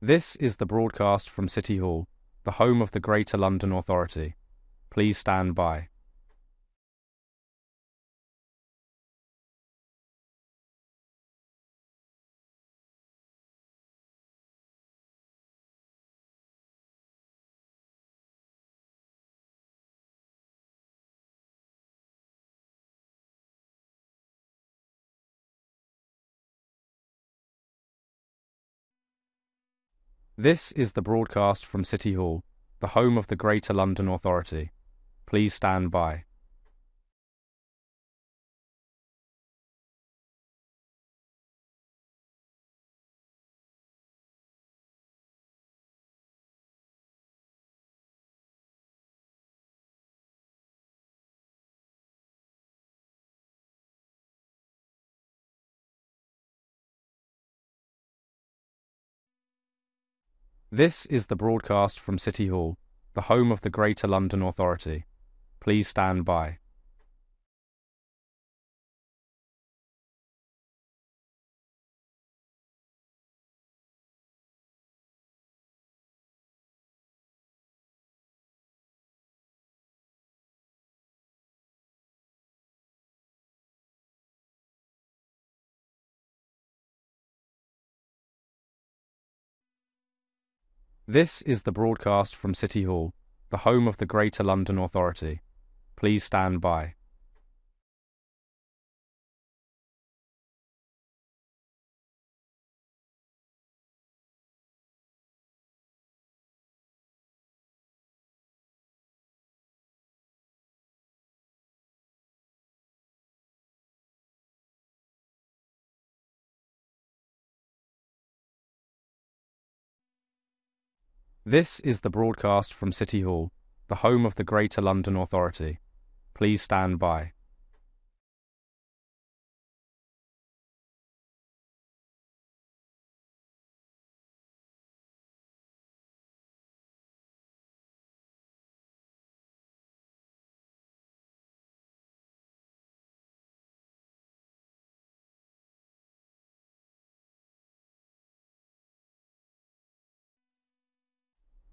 This is the broadcast from City Hall, the home of the Greater London Authority. Please stand by. This is the broadcast from City Hall, the home of the Greater London Authority. Please stand by. This is the broadcast from City Hall, the home of the Greater London Authority. Please stand by. This is the broadcast from City Hall, the home of the Greater London Authority. Please stand by. This is the broadcast from City Hall, the home of the Greater London Authority. Please stand by.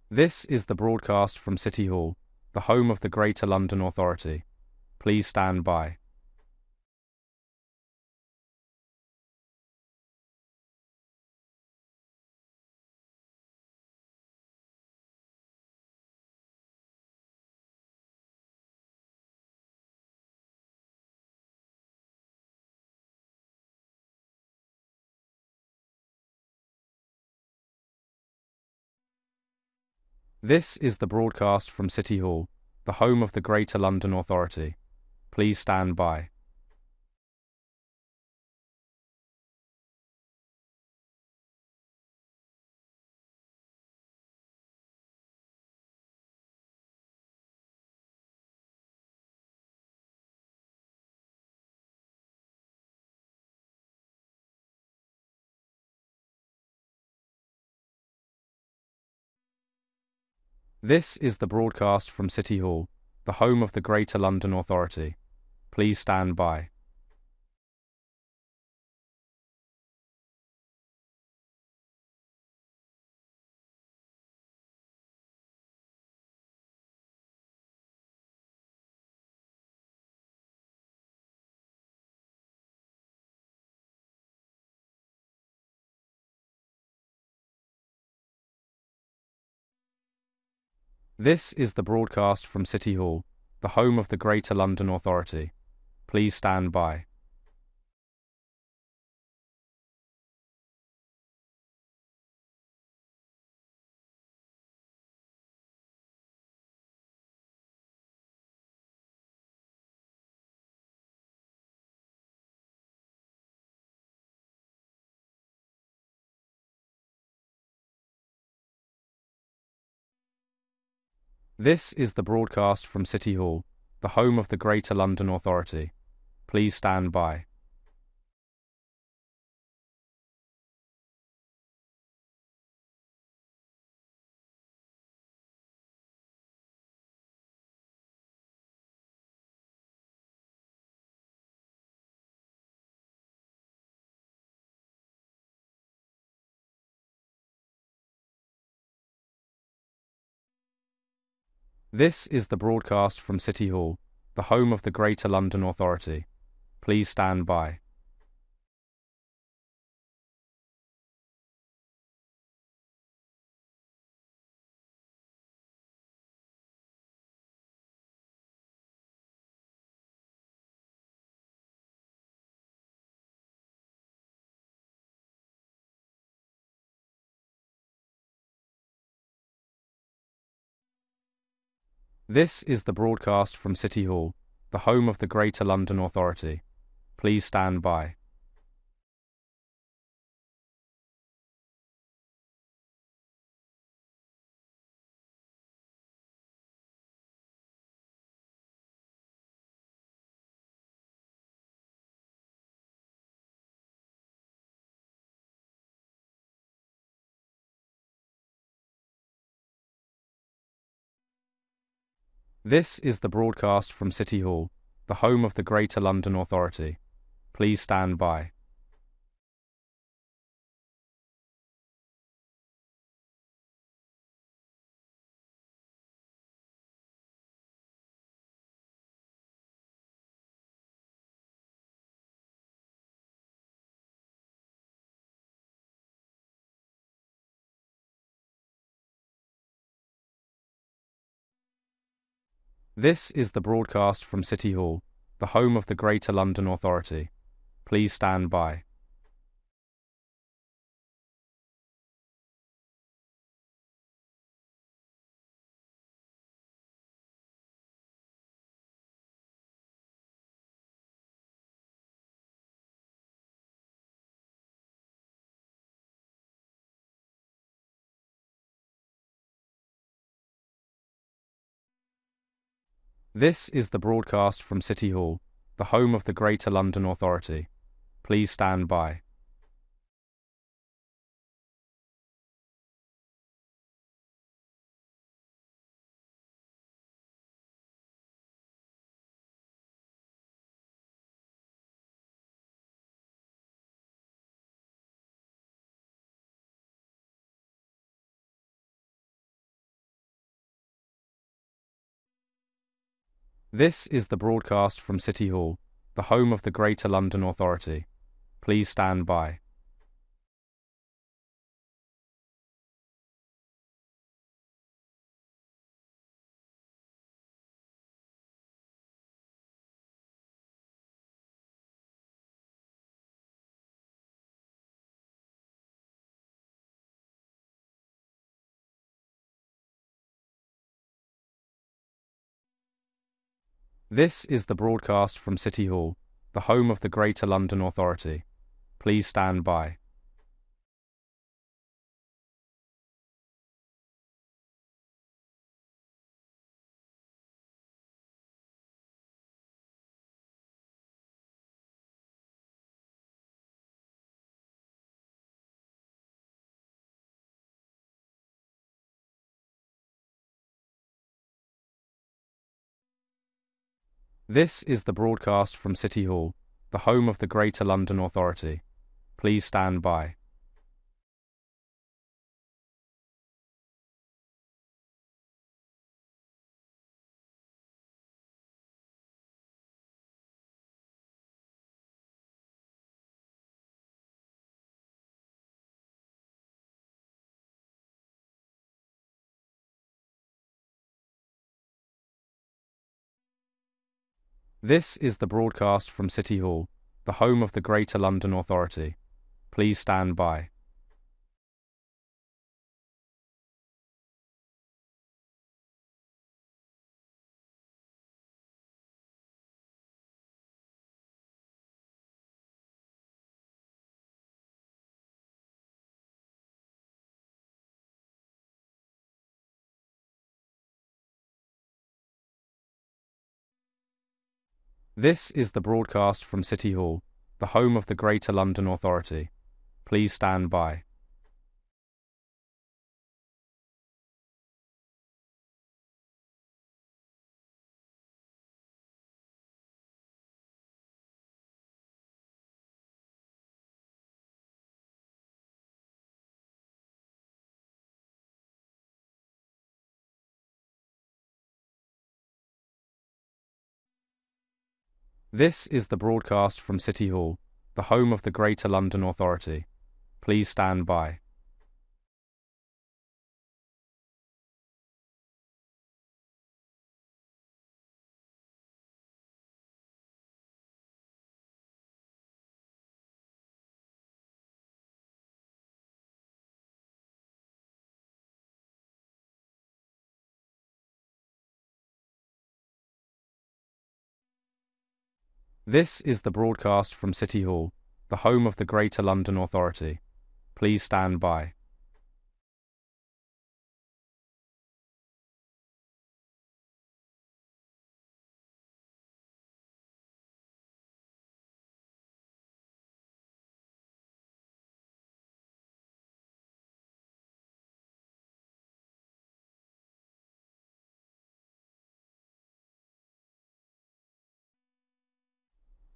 This is the broadcast from City Hall, the home of the Greater London Authority. Please stand by. This is the broadcast from City Hall, the home of the Greater London Authority. Please stand by. This is the broadcast from City Hall, the home of the Greater London Authority. Please stand by. This is the broadcast from City Hall, the home of the Greater London Authority. Please stand by. This is the broadcast from City Hall, the home of the Greater London Authority. Please stand by. This is the broadcast from City Hall, the home of the Greater London Authority. Please stand by. This is the broadcast from City Hall, the home of the Greater London Authority. Please stand by. This is the broadcast from City Hall, the home of the Greater London Authority. Please stand by. This is the broadcast from City Hall, the home of the Greater London Authority. Please stand by. This is the broadcast from City Hall, the home of the Greater London Authority. Please stand by. This is the broadcast from City Hall, the home of the Greater London Authority. Please stand by. This is the broadcast from City Hall, the home of the Greater London Authority. Please stand by. This is the broadcast from City Hall, the home of the Greater London Authority. Please stand by. This is the broadcast from City Hall, the home of the Greater London Authority. Please stand by. This is the broadcast from City Hall, the home of the Greater London Authority. Please stand by. This is the broadcast from City Hall, the home of the Greater London Authority. Please stand by. This is the broadcast from City Hall, the home of the Greater London Authority. Please stand by.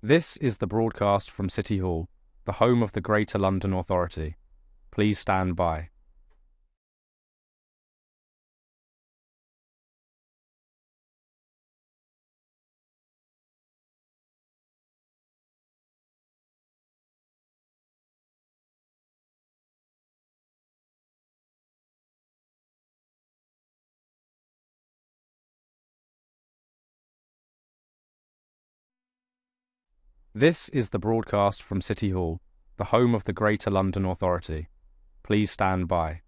This is the broadcast from City Hall, the home of the Greater London Authority. Please stand by. This is the broadcast from City Hall, the home of the Greater London Authority. Please stand by.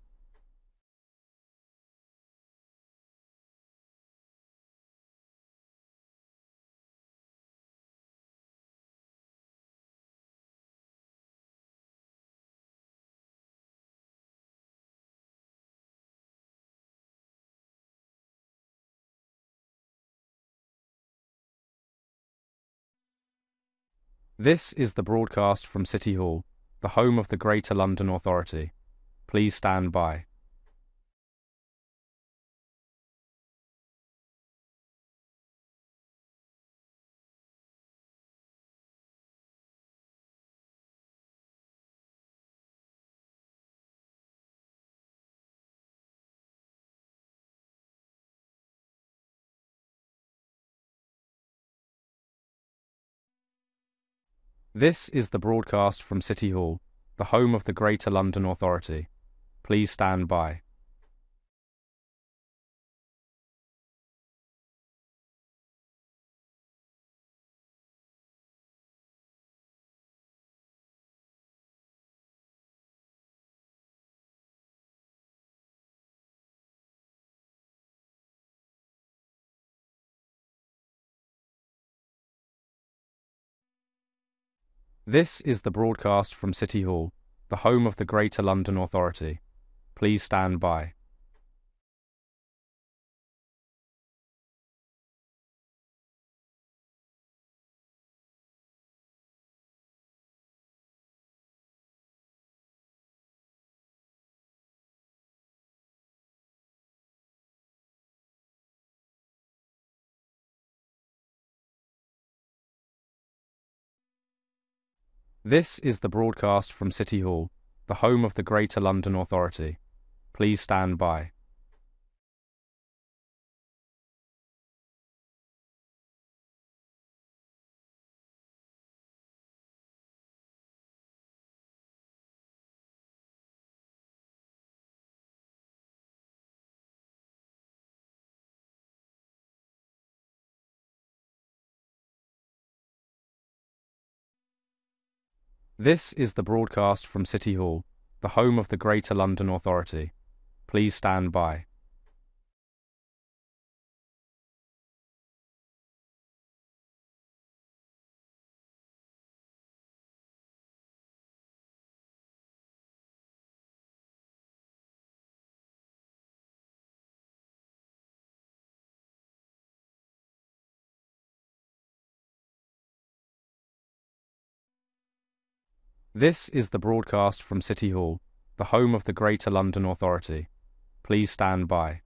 This is the broadcast from City Hall, the home of the Greater London Authority. Please stand by. This is the broadcast from City Hall, the home of the Greater London Authority. Please stand by. This is the broadcast from City Hall, the home of the Greater London Authority. Please stand by. This is the broadcast from City Hall, the home of the Greater London Authority. Please stand by. This is the broadcast from City Hall, the home of the Greater London Authority. Please stand by. This is the broadcast from City Hall, the home of the Greater London Authority. Please stand by.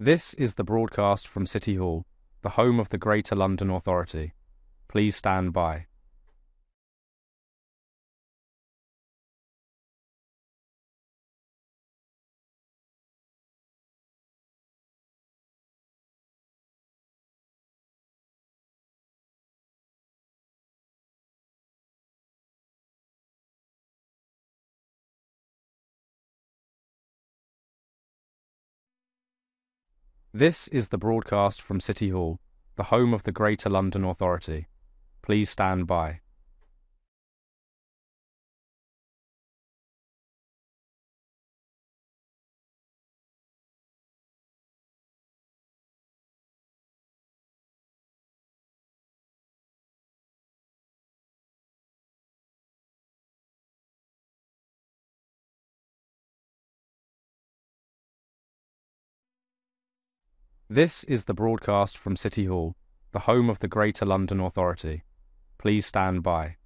This is the broadcast from City Hall, the home of the Greater London Authority. Please stand by. This is the broadcast from City Hall, the home of the Greater London Authority. Please stand by. This is the broadcast from City Hall, the home of the Greater London Authority. Please stand by.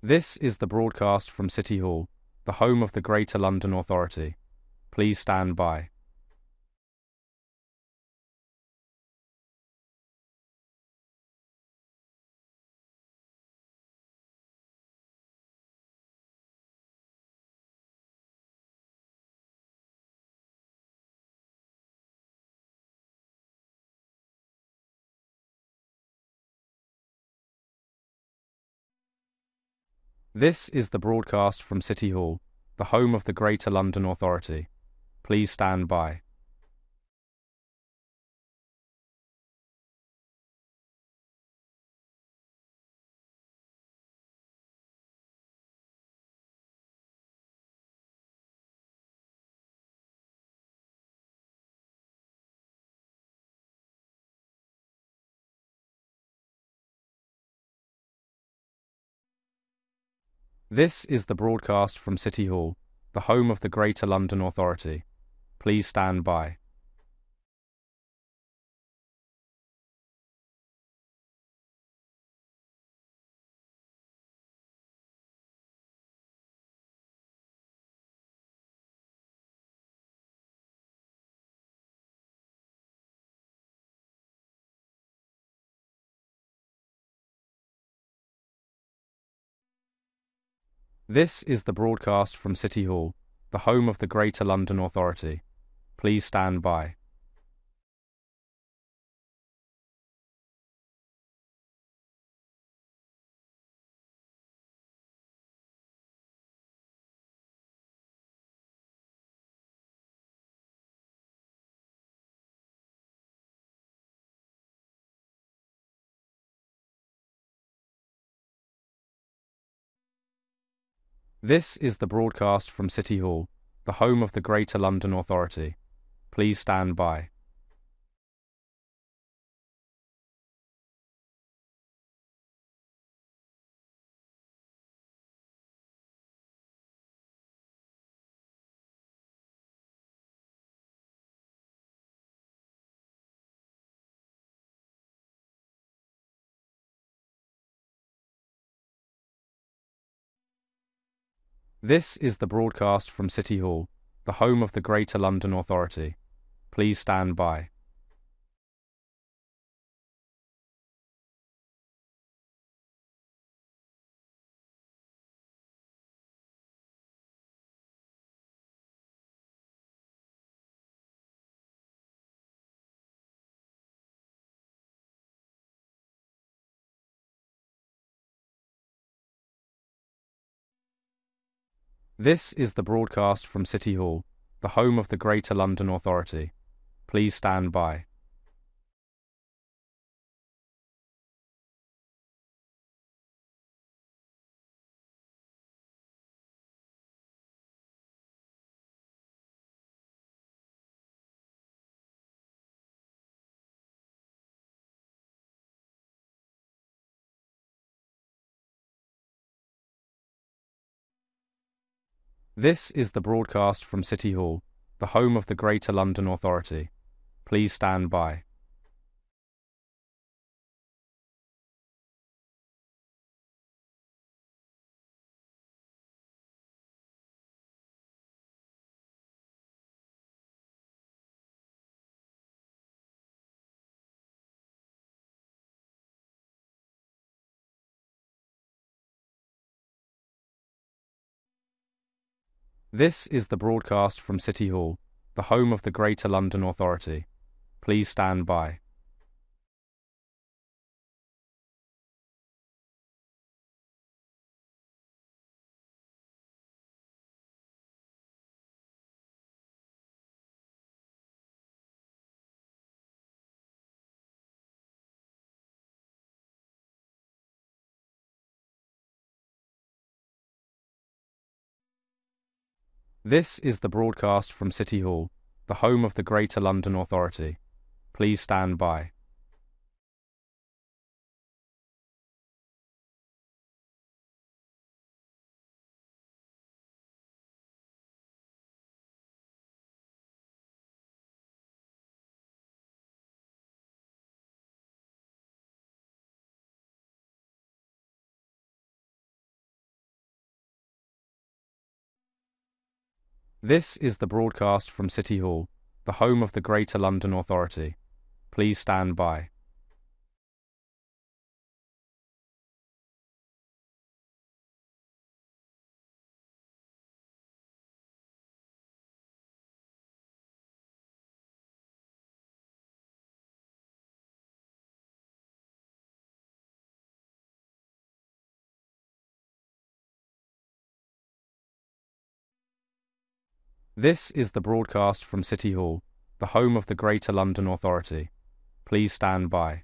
This is the broadcast from City Hall, the home of the Greater London Authority. Please stand by. This is the broadcast from City Hall, the home of the Greater London Authority. Please stand by. This is the broadcast from City Hall, the home of the Greater London Authority. Please stand by. This is the broadcast from City Hall, the home of the Greater London Authority. Please stand by. This is the broadcast from City Hall, the home of the Greater London Authority. Please stand by. This is the broadcast from City Hall, the home of the Greater London Authority. Please stand by. This is the broadcast from City Hall, the home of the Greater London Authority. Please stand by. This is the broadcast from City Hall, the home of the Greater London Authority. Please stand by. This is the broadcast from City Hall, the home of the Greater London Authority. Please stand by. This is the broadcast from City Hall, the home of the Greater London Authority. Please stand by. This is the broadcast from City Hall, the home of the Greater London Authority. Please stand by. This is the broadcast from City Hall, the home of the Greater London Authority. Please stand by.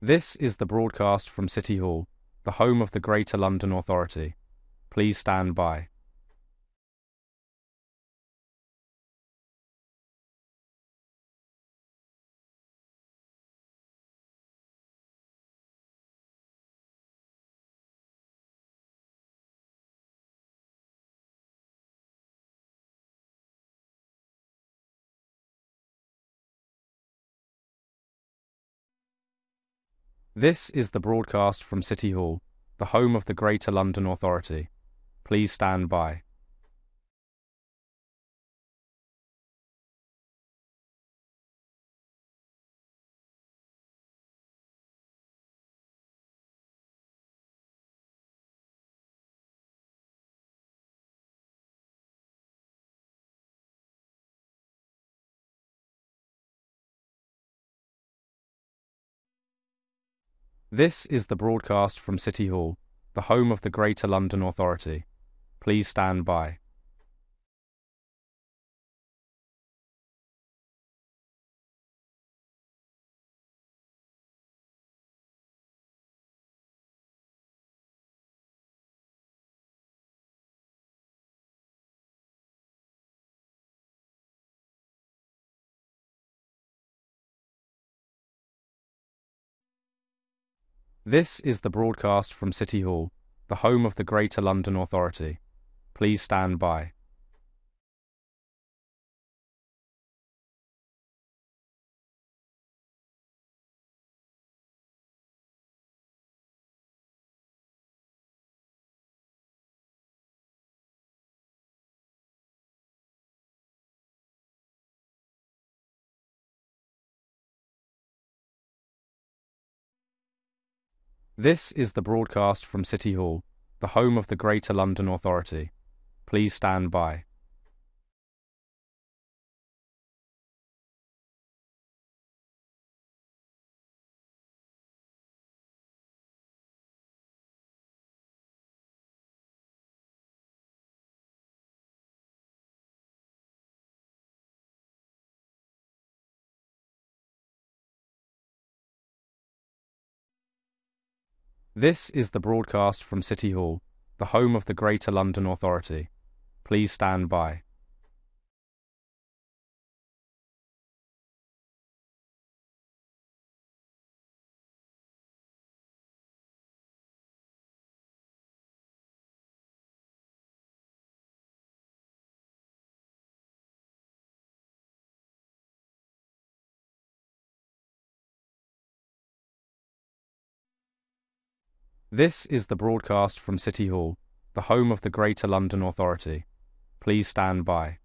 This is the broadcast from City Hall, the home of the Greater London Authority. Please stand by. This is the broadcast from City Hall, the home of the Greater London Authority. Please stand by. This is the broadcast from City Hall, the home of the Greater London Authority. Please stand by. This is the broadcast from City Hall, the home of the Greater London Authority. Please stand by. This is the broadcast from City Hall, the home of the Greater London Authority. Please stand by. This is the broadcast from City Hall, the home of the Greater London Authority. Please stand by. This is the broadcast from City Hall, the home of the Greater London Authority. Please stand by.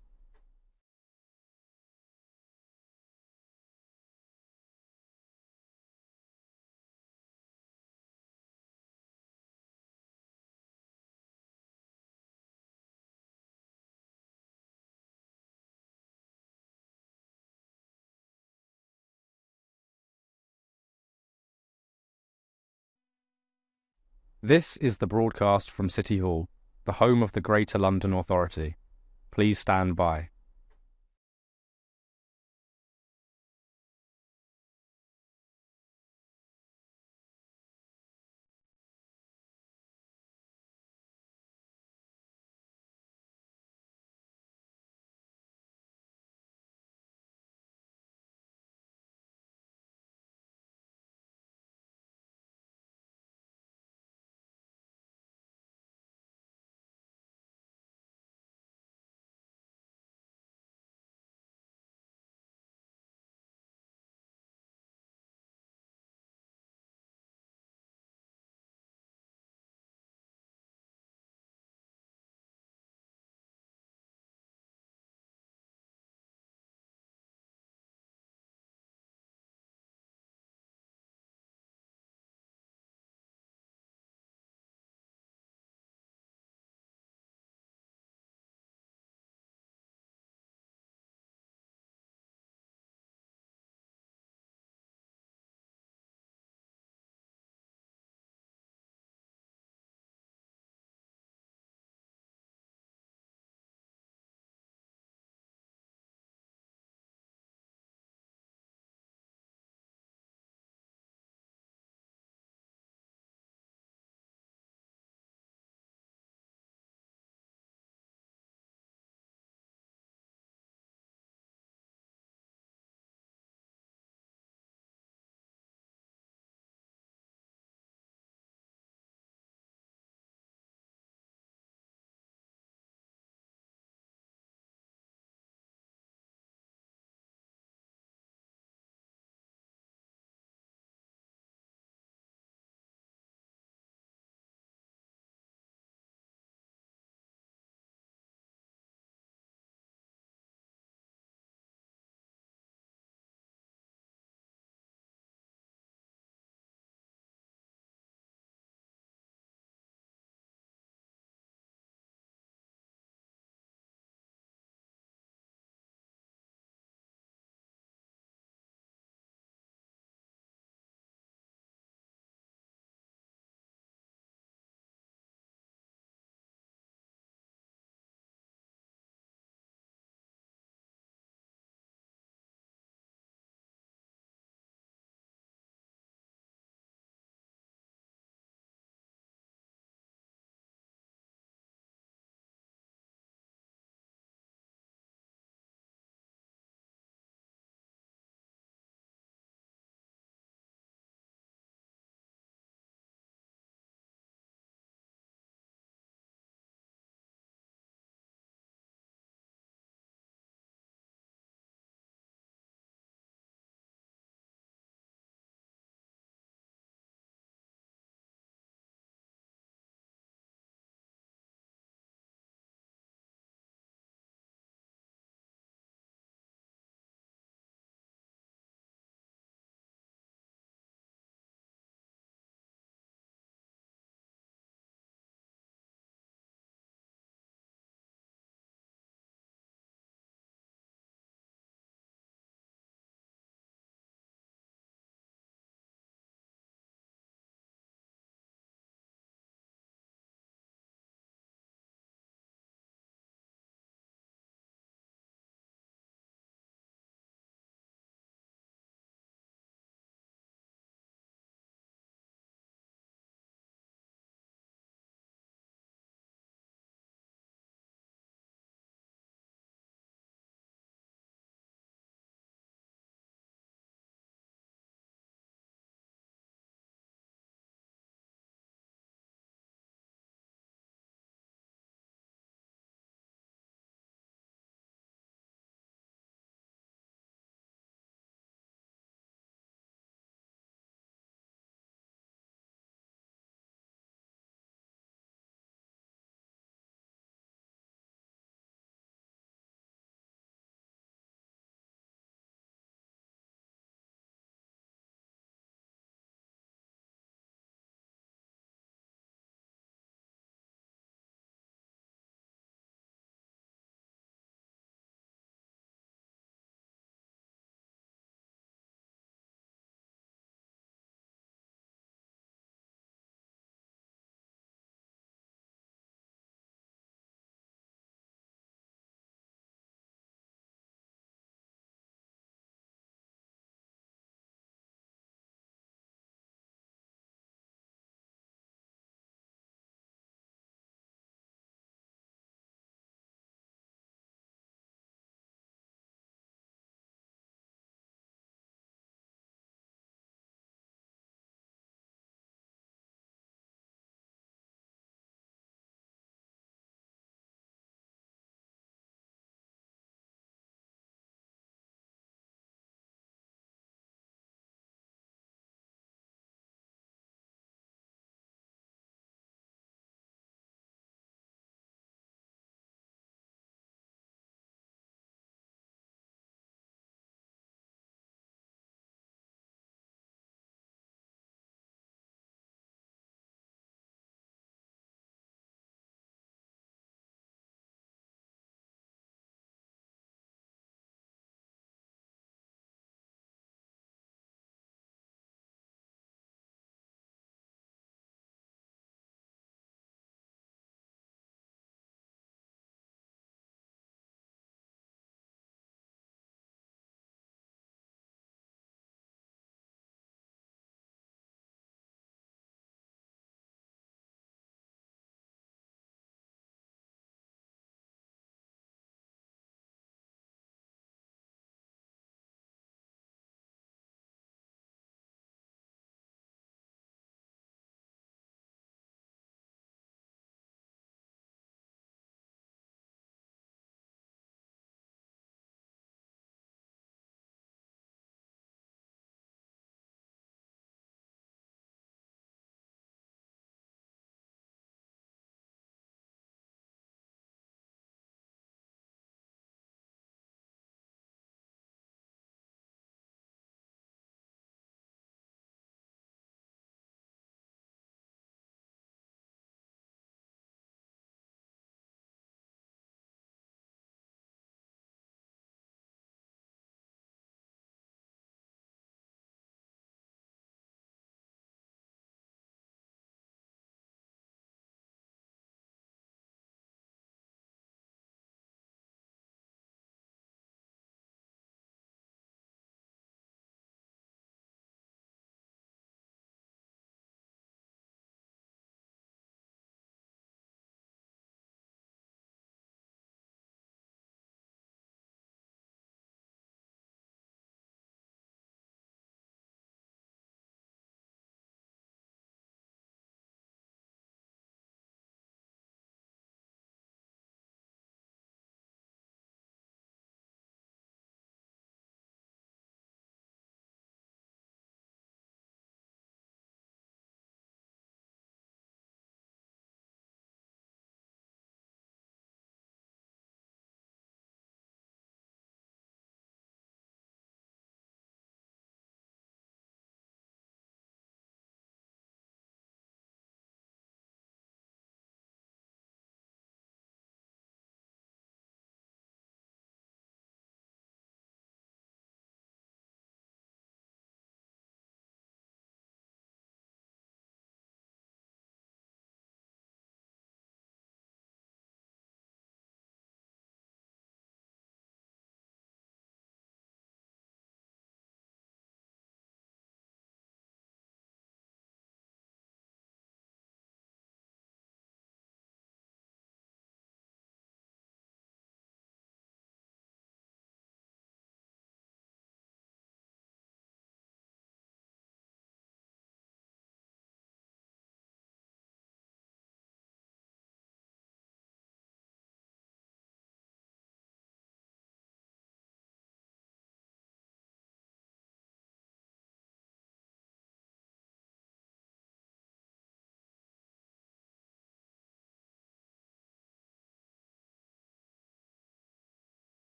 This is the broadcast from City Hall, the home of the Greater London Authority. Please stand by.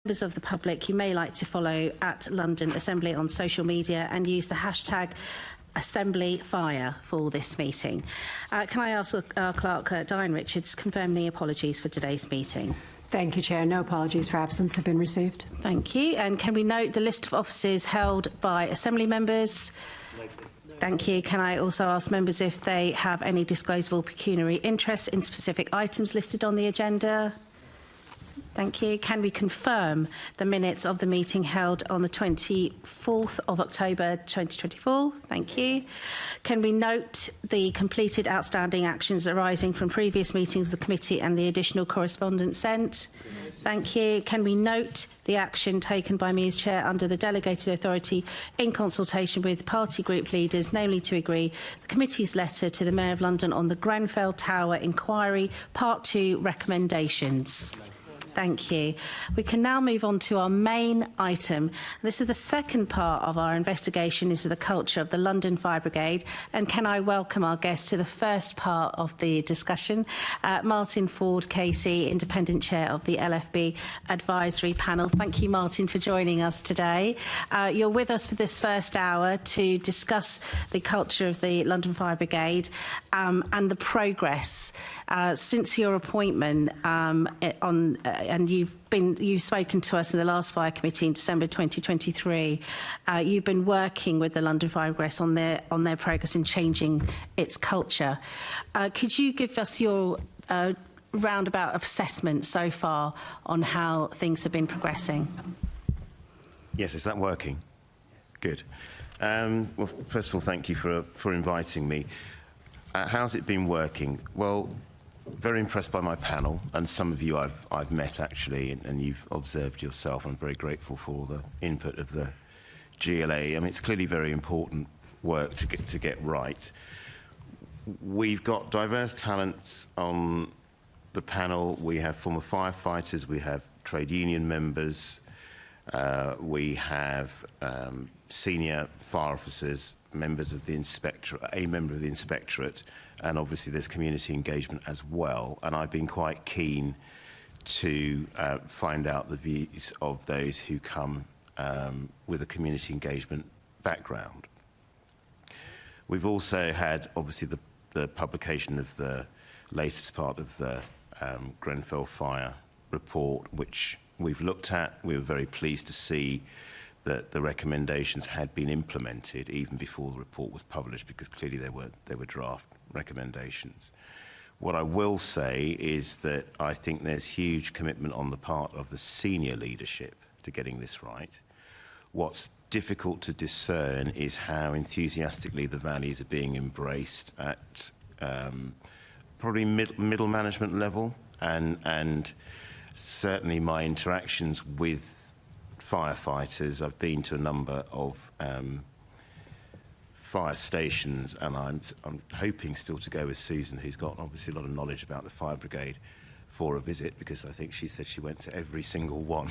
Members of the public, you may like to follow at London Assembly on social media and use the hashtag AssemblyFire for this meeting. Can I ask our clerk, Diane Richards, to confirm any apologies for today's meeting? Thank you, Chair. No apologies for absence have been received. Thank you. And can we note the list of offices held by Assembly members? Thank you. Can I also ask members if they have any disclosable pecuniary interests in specific items listed on the agenda? Thank you. Can we confirm the minutes of the meeting held on the 24th of October 2024? Thank you. Can we note the completed outstanding actions arising from previous meetings of the committee and the additional correspondence sent? Thank you. Can we note the action taken by me as Chair under the delegated authority in consultation with party group leaders, namely to agree the committee's letter to the Mayor of London on the Grenfell Tower inquiry, Part 2 recommendations? Thank you. We can now move on to our main item. This is the second part of our investigation into the culture of the London Fire Brigade. And can I welcome our guest to the first part of the discussion, Martin Ford KC, Independent Chair of the LFB Advisory Panel. Thank you, Martin, for joining us today. You're with us for this first hour to discuss the culture of the London Fire Brigade and the progress since your appointment and you've spoken to us in the last Fire Committee in December 2023. You've been working with the London Fire Brigade on their progress in changing its culture. Could you give us your roundabout assessment so far on how things have been progressing? Yes, is that working? Good. Well, first of all, thank you for inviting me. How's it been working? Well, very impressed by my panel, and some of you I've met actually, and you've observed yourself. I'm very grateful for the input of the GLA. I mean, it's clearly very important work to get right. We've got diverse talents on the panel. We have former firefighters, we have trade union members, we have senior fire officers, members of the inspectorate, a member of the inspectorate, and obviously there's community engagement as well. And I've been quite keen to find out the views of those who come with a community engagement background. We've also had obviously the publication of the latest part of the Grenfell Fire report, which we've looked at. We were very pleased to see that the recommendations had been implemented even before the report was published, because clearly they were draft recommendations. What I will say is that I think there's huge commitment on the part of the senior leadership to getting this right. What's difficult to discern is how enthusiastically the values are being embraced at probably middle management level, and certainly my interactions with firefighters. I've been to a number of fire stations, and I'm hoping still to go with Susan, who's got obviously a lot of knowledge about the fire brigade, for a visit, because I think she said she went to every single one,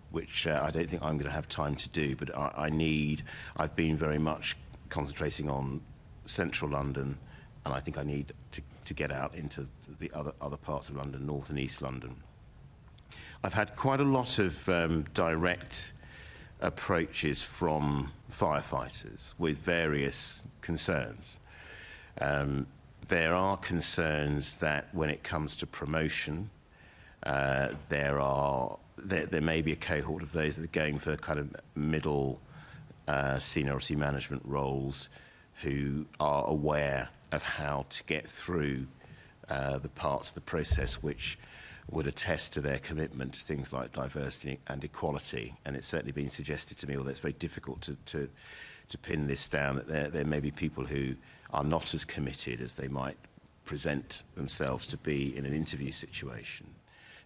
which I don't think I'm going to have time to do, but I've been very much concentrating on central London, and I think I need to get out into the other parts of London, North and East London. I've had quite a lot of direct approaches from firefighters with various concerns. There are concerns that when it comes to promotion, there may be a cohort of those that are going for kind of middle seniority management roles who are aware of how to get through the parts of the process which would attest to their commitment to things like diversity and equality. And it's certainly been suggested to me, although it's very difficult to pin this down, that there may be people who are not as committed as they might present themselves to be in an interview situation.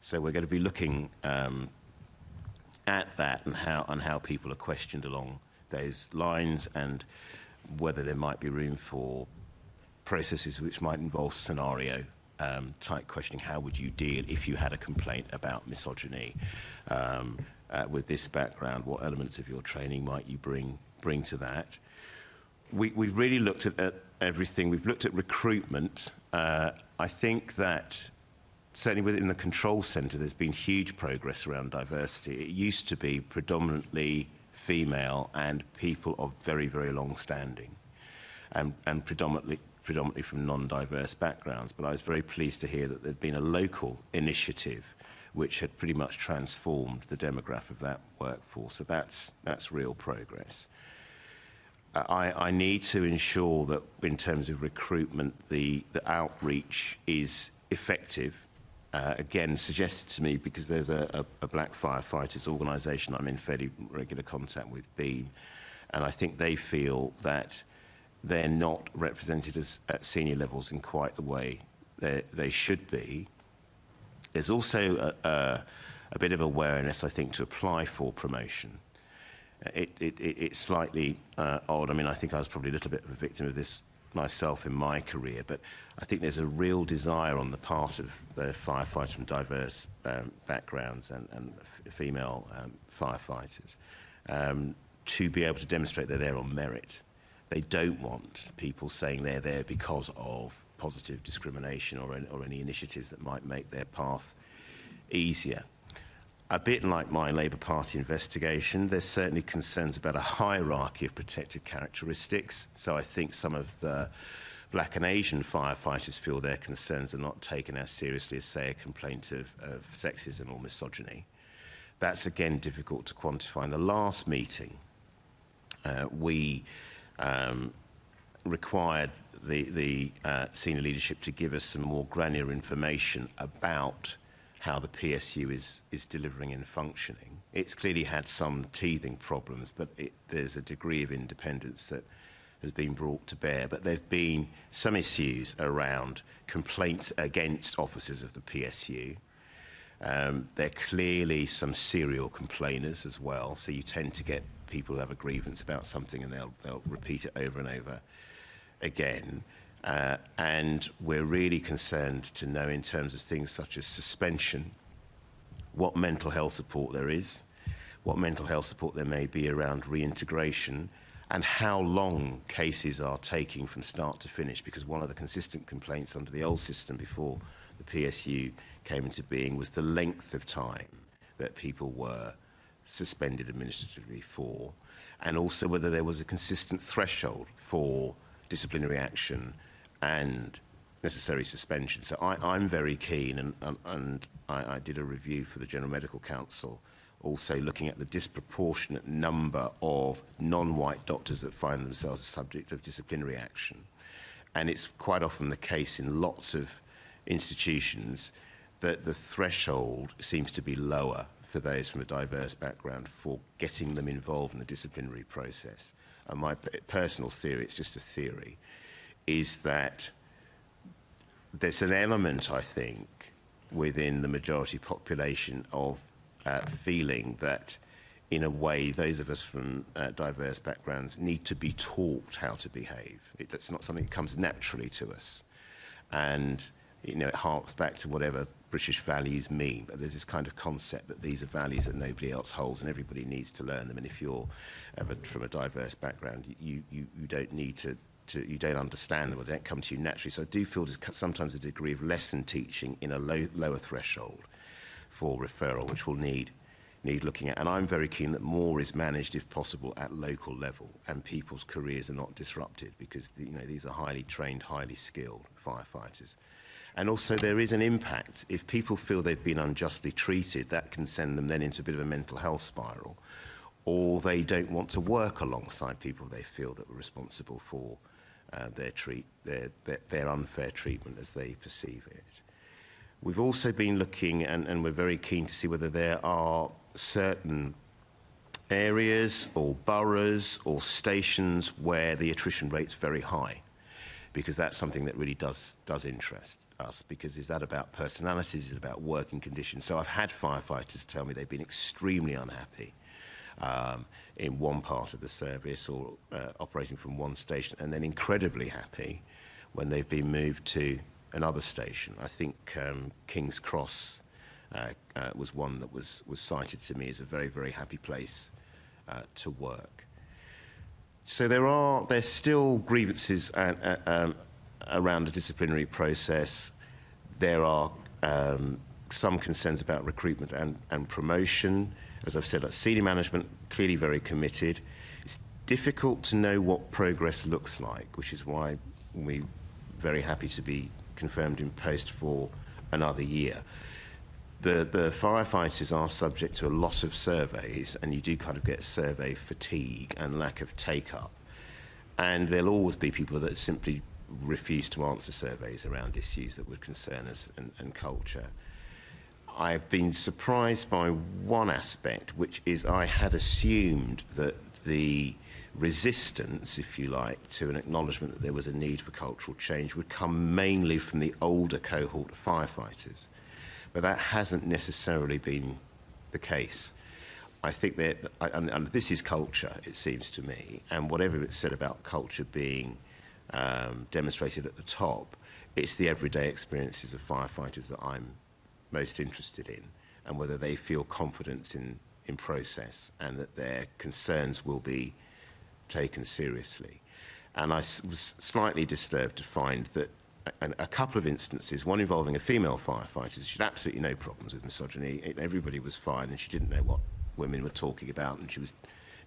So we're going to be looking at that and how people are questioned along those lines, and whether there might be room for processes which might involve scenario type questioning. How would you deal if you had a complaint about misogyny? With this background, what elements of your training might you bring to that? We've really looked at everything. We've looked at recruitment. I think that certainly within the control centre, there's been huge progress around diversity. It used to be predominantly female and people of very, very long standing, and predominantly from non-diverse backgrounds. But I was very pleased to hear that there'd been a local initiative which had pretty much transformed the demographic of that workforce. So that's real progress. I need to ensure that in terms of recruitment, the outreach is effective. Again, suggested to me because there's a black firefighters organisation I'm in fairly regular contact with, Beam, and I think they feel that they're not represented at senior levels in quite the way they should be. There's also a bit of awareness, I think, to apply for promotion. It's slightly odd. I mean, I think I was probably a little bit of a victim of this myself in my career, but I think there's a real desire on the part of the firefighters from diverse backgrounds and female firefighters to be able to demonstrate they're there on merit. They don't want people saying they're there because of positive discrimination or any initiatives that might make their path easier. A bit like my Labour Party investigation, there's certainly concerns about a hierarchy of protected characteristics. So I think some of the black and Asian firefighters feel their concerns are not taken as seriously as, say, a complaint of sexism or misogyny. That's, again, difficult to quantify. In the last meeting, we required the senior leadership to give us some more granular information about how the PSU is delivering and functioning. It's clearly had some teething problems, but there's a degree of independence that has been brought to bear. But there have been some issues around complaints against officers of the PSU. There are clearly some serial complainers as well, so you tend to get people who have a grievance about something and they'll repeat it over and over again. And we're really concerned to know, in terms of things such as suspension, what mental health support there is, what mental health support there may be around reintegration, and how long cases are taking from start to finish, because one of the consistent complaints under the old system before the PSU came into being was the length of time that people were suspended administratively for, and also whether there was a consistent threshold for disciplinary action and necessary suspension. So I'm very keen, and I did a review for the General Medical Council, also looking at the disproportionate number of non-white doctors that find themselves a subject of disciplinary action. And it's quite often the case in lots of institutions that the threshold seems to be lower for those from a diverse background for getting them involved in the disciplinary process. And my personal theory, it's just a theory, is that there's an element, I think, within the majority population of feeling that, in a way, those of us from diverse backgrounds need to be taught how to behave. It's not something that comes naturally to us. And, you know, it harks back to whatever British values mean, but there's this kind of concept that these are values that nobody else holds and everybody needs to learn them. And if you're from a diverse background, you don't need to you don't understand them, or they don't come to you naturally. So I do feel there's sometimes a degree of lesson teaching in a lower threshold for referral, which will need looking at. And I'm very keen that more is managed, if possible, at local level, and people's careers are not disrupted, because these are highly trained, highly skilled firefighters. And also there is an impact. If people feel they've been unjustly treated, that can send them then into a bit of a mental health spiral, or they don't want to work alongside people they feel that were responsible for their unfair treatment as they perceive it. We've also been looking, and we're very keen to see whether there are certain areas or boroughs or stations where the attrition rate's very high, because that's something that really does interest us, because is that about personalities, is it about working conditions? So I've had firefighters tell me they've been extremely unhappy in one part of the service, or operating from one station, and then incredibly happy when they've been moved to another station. I think King's Cross was one that was cited to me as a very, very happy place to work. So there's still grievances around the disciplinary process. There are some concerns about recruitment and promotion. As I've said, like senior management, clearly very committed. It's difficult to know what progress looks like, which is why we're very happy to be confirmed in post for another year. The firefighters are subject to a lot of surveys, and you do kind of get survey fatigue and lack of take-up. And there'll always be people that simply refuse to answer surveys around issues that would concern us and culture. I've been surprised by one aspect, which is I had assumed that the resistance, if you like, to an acknowledgement that there was a need for cultural change would come mainly from the older cohort of firefighters. But that hasn't necessarily been the case. I think that, and this is culture, it seems to me, and whatever it's said about culture being demonstrated at the top, it's the everyday experiences of firefighters that I'm most interested in, and whether they feel confidence in process and that their concerns will be taken seriously. And I was slightly disturbed to find that a couple of instances, one involving a female firefighter, she had absolutely no problems with misogyny, everybody was fine, and she didn't know what women were talking about, and she was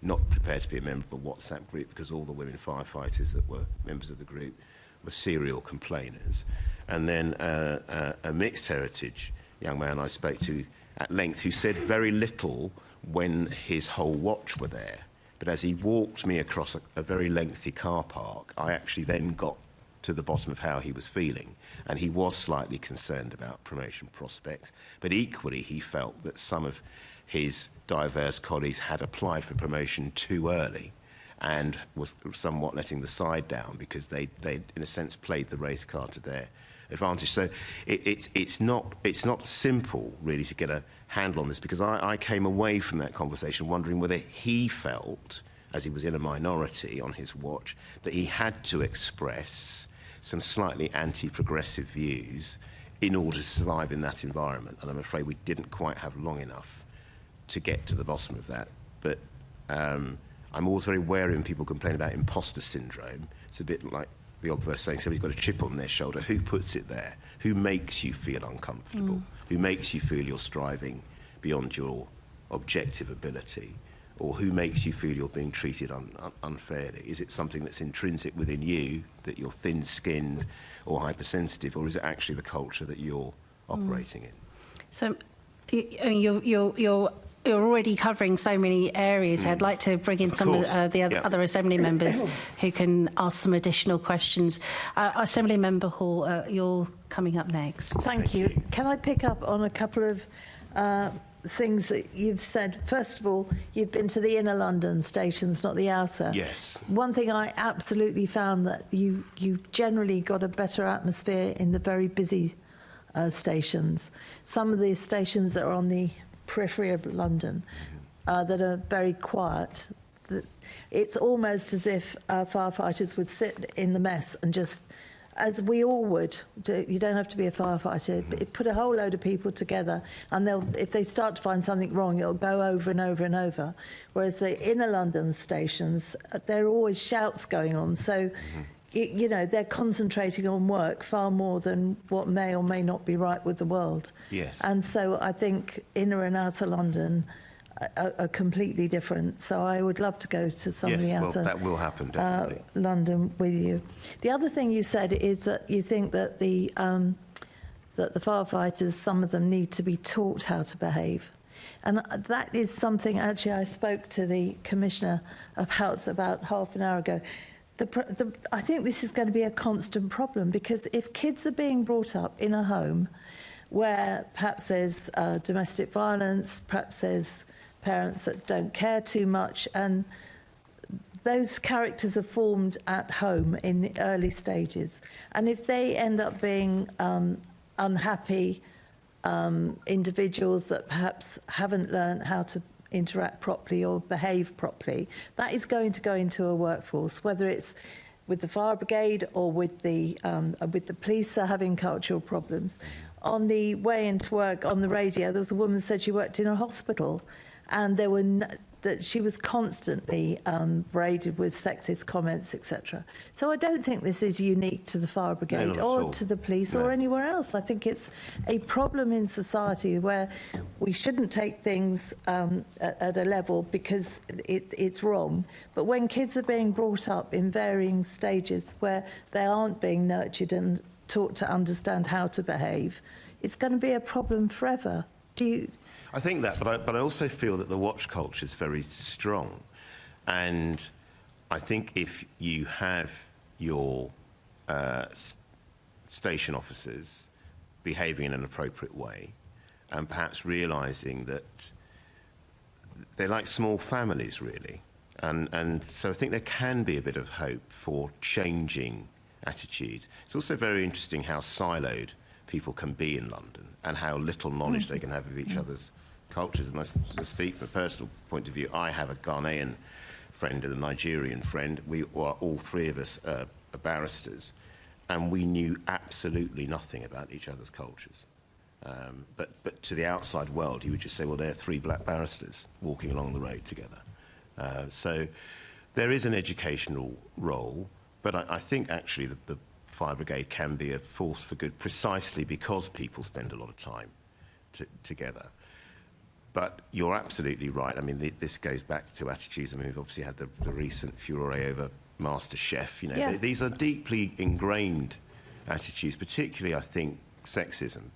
not prepared to be a member of a WhatsApp group because all the women firefighters that were members of the group were serial complainers. And then a mixed heritage young man I spoke to at length who said very little when his whole watch were there. But as he walked me across a very lengthy car park, I actually then got to the bottom of how he was feeling. And he was slightly concerned about promotion prospects. But equally, he felt that some of his diverse colleagues had applied for promotion too early and was somewhat letting the side down because they in a sense, played the race card to their advantage. So it's not simple, really, to get a handle on this, because I came away from that conversation wondering whether he felt, as he was in a minority on his watch, that he had to express some slightly anti-progressive views in order to survive in that environment. And I'm afraid we didn't quite have long enough to get to the bottom of that. But I'm always very wary when people complain about imposter syndrome. It's a bit like the old verse saying somebody's got a chip on their shoulder. Who puts it there? Who makes you feel uncomfortable? Who makes you feel you're striving beyond your objective ability? Or who makes you feel you're being treated unfairly? Is it something that's intrinsic within you, that you're thin-skinned or hypersensitive, or is it actually the culture that you're operating in? So you're already covering so many areas. I'd like to bring in some of the other Assembly members who can ask some additional questions. Assembly Member Hall, you're coming up next. Thank you. Can I pick up on a couple of things that you've said? First of all, you've been to the inner London stations, not the outer. Yes. One thing I absolutely found, that you generally got a better atmosphere in the very busy stations. Some of the stations that are on the periphery of London that are very quiet, it's almost as if firefighters would sit in the mess and just, as we all would, you don't have to be a firefighter, but put a whole load of people together, and if they start to find something wrong, it'll go over and over and over. Whereas the inner London stations, there are always shouts going on, so you know, they're concentrating on work far more than what may or may not be right with the world. Yes. And so I think inner and outer London are completely different. So I would love to go to some of the outer that will happen, definitely. London with you. The other thing you said is that you think that the firefighters, some of them need to be taught how to behave. And that is something, actually, I spoke to the Commissioner about half an hour ago. I think this is going to be a constant problem, because if kids are being brought up in a home where perhaps there's domestic violence, perhaps there's parents that don't care too much, and those characters are formed at home in the early stages, and if they end up being unhappy individuals that perhaps haven't learned how to interact properly or behave properly, that is going to go into a workforce, whether it's with the fire brigade or with the police are having cultural problems. On the way into work on the radio, there was a woman who said she worked in a hospital, and there were that she was constantly braided with sexist comments, etc. So I don't think this is unique to the fire brigade not at or all. to the police No. or anywhere else. I think it's a problem in society where we shouldn't take things at a level because it's wrong. But when kids are being brought up in varying stages where they aren't being nurtured and taught to understand how to behave, it's going to be a problem forever. Do you... I think that, but I also feel that the watch culture is very strong. And I think if you have your station officers behaving in an appropriate way and perhaps realising that they're like small families, really. And so I think there can be a bit of hope for changing attitudes. It's also very interesting how siloed people can be in London and how little knowledge they can have of each other's cultures. And I speak from a personal point of view. I have a Ghanaian friend and a Nigerian friend. We are all three of us are barristers, and we knew absolutely nothing about each other's cultures. But to the outside world, you would just say, well, they're three black barristers walking along the road together. So there is an educational role, but I think actually the fire brigade can be a force for good precisely because people spend a lot of time together. But you're absolutely right. I mean, this goes back to attitudes. I mean, we've obviously had the recent furore over MasterChef. You know, Yeah. these are deeply ingrained attitudes, particularly, I think, sexism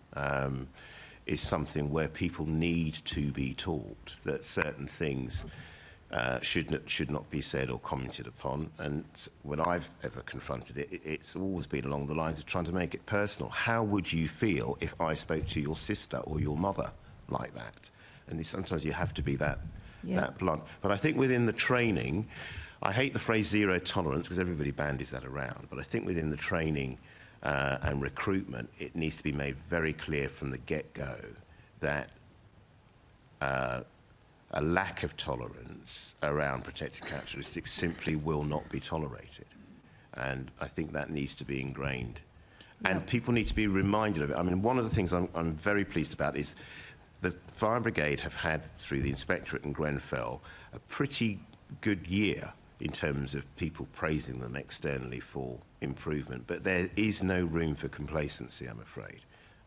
is something where people need to be taught that certain things should not be said or commented upon. And when I've ever confronted it, it's always been along the lines of trying to make it personal. How would you feel if I spoke to your sister or your mother like that? And sometimes you have to be that blunt. But I think within the training, I hate the phrase zero tolerance because everybody bandies that around, but I think within the training and recruitment, it needs to be made very clear from the get-go that a lack of tolerance around protected characteristics simply will not be tolerated. And I think that needs to be ingrained. And people need to be reminded of it. I mean, one of the things I'm very pleased about is the fire brigade have had, through the inspectorate in Grenfell, a pretty good year in terms of people praising them externally for improvement. But there is no room for complacency, I'm afraid.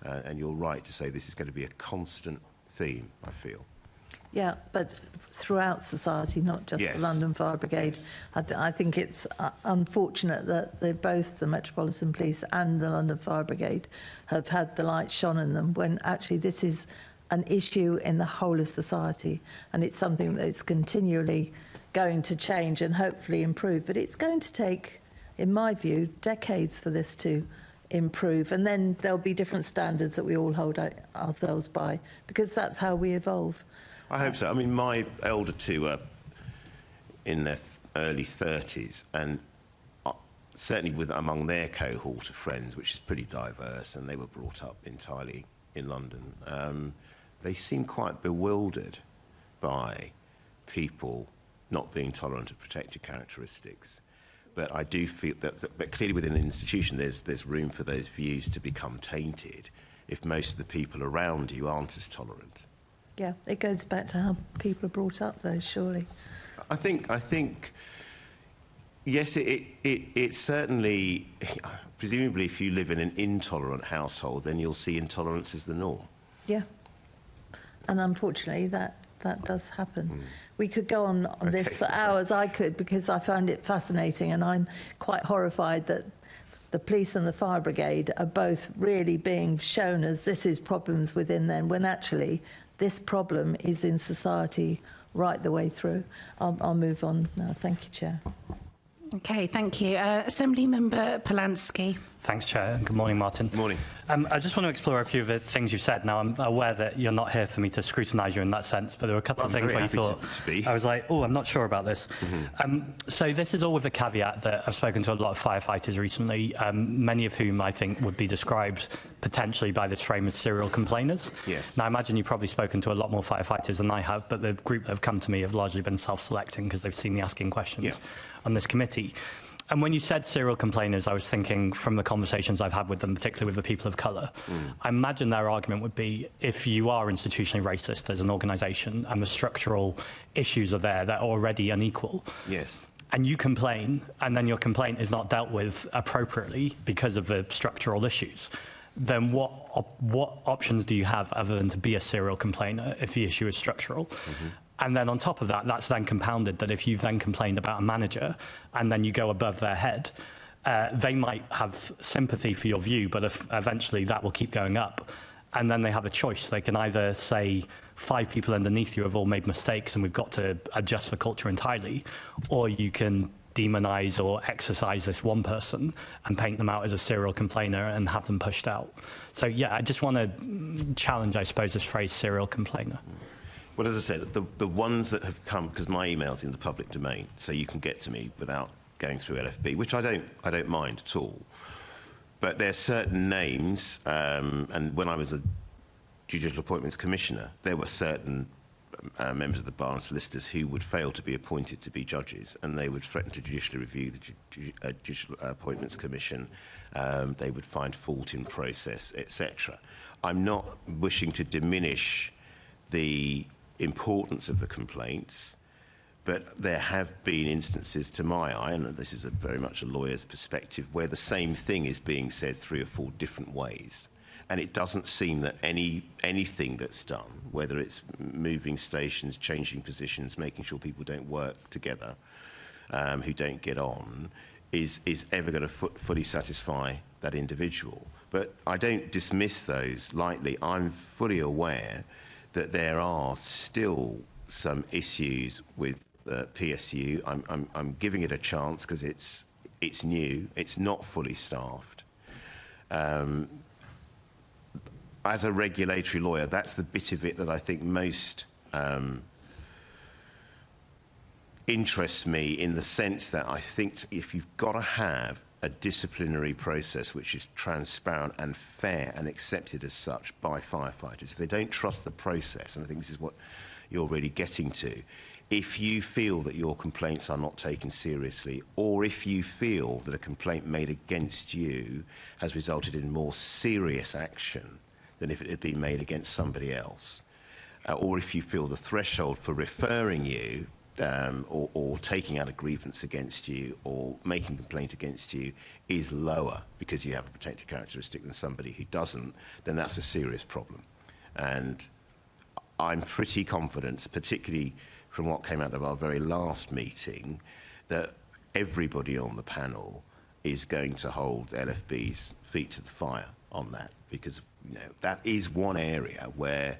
And you're right to say this is going to be a constant theme, I feel. Yeah, but throughout society, not just Yes. the London Fire Brigade. I think it's unfortunate that both the Metropolitan Police and the London Fire Brigade have had the light shone on them when actually this is an issue in the whole of society, and it's something that's continually going to change and hopefully improve. But it's going to take, in my view, decades for this to improve, and then there'll be different standards that we all hold ourselves by, because that's how we evolve. I hope so. I mean, my elder two are in their early 30s, and certainly among their cohort of friends, which is pretty diverse, and they were brought up entirely in London, they seem quite bewildered by people not being tolerant of protected characteristics. But I do feel but clearly within an institution, there's room for those views to become tainted if most of the people around you aren't as tolerant. Yeah, it goes back to how people are brought up, though, surely. I think yes, it certainly, presumably if you live in an intolerant household, then you'll see intolerance as the norm. Yeah. And unfortunately, that does happen. We could go on this for hours. I could, because I found it fascinating, and I'm quite horrified that the police and the fire brigade are both really being shown as this is problems within them, when actually this problem is in society right the way through. I'll move on now. Thank you, Chair. Okay, thank you. Assembly Member Polanski. Thanks, Chair. And good morning, Martin. Good morning. I just want to explore a few of the things you've said. Now, I'm aware that you're not here for me to scrutinise you in that sense, but there were a couple of things where you thought, I was like, oh, I'm not sure about this. So this is all with the caveat that I've spoken to a lot of firefighters recently, many of whom I think would be described potentially by this frame as serial complainers. Yes. Now, I imagine you've probably spoken to a lot more firefighters than I have, but the group that have come to me have largely been self-selecting because they've seen me asking questions on this committee. And when you said serial complainers, I was thinking from the conversations I've had with them, particularly with the people of colour, I imagine their argument would be if you are institutionally racist as an organisation and the structural issues are there that are already unequal. Yes. And you complain, and then your complaint is not dealt with appropriately because of the structural issues, then what options do you have other than to be a serial complainer if the issue is structural? And then on top of that, that's then compounded that if you've then complained about a manager and then you go above their head, they might have sympathy for your view, but eventually that will keep going up. And then they have a choice. They can either say 5 people underneath you have all made mistakes and we've got to adjust the culture entirely, or you can demonize or exercise this one person and paint them out as a serial complainer and have them pushed out. So yeah, I just want to challenge, I suppose, this phrase serial complainer. Well, as I said, the ones that have come, because my email's in the public domain, so you can get to me without going through LFB, which I don't mind at all. But there are certain names, and when I was a Judicial Appointments Commissioner, there were certain members of the Bar and solicitors who would fail to be appointed to be judges, and they would threaten to judicially review the Judicial Appointments Commission. They would find fault in process, etc. I'm not wishing to diminish the importance of the complaints, but there have been instances to my eye, and this is very much a lawyer's perspective, where the same thing is being said 3 or 4 different ways. And it doesn't seem that anything that's done, whether it's moving stations, changing positions, making sure people don't work together, who don't get on, is ever going to fully satisfy that individual. But I don't dismiss those lightly. I'm fully aware that there are still some issues with PSU. I'm giving it a chance because it's new. It's not fully staffed. As a regulatory lawyer, that's the bit of it that I think most interests me, in the sense that I think if you've got to have a disciplinary process which is transparent and fair and accepted as such by firefighters, if they don't trust the process, and I think this is what you're really getting to, if you feel that your complaints are not taken seriously, or if you feel that a complaint made against you has resulted in more serious action than if it had been made against somebody else, or if you feel the threshold for referring you or taking out a grievance against you or making a complaint against you is lower because you have a protected characteristic than somebody who doesn't, then that's a serious problem. And I'm pretty confident, particularly from what came out of our very last meeting, that everybody on the panel is going to hold LFB's feet to the fire on that, because that is one area where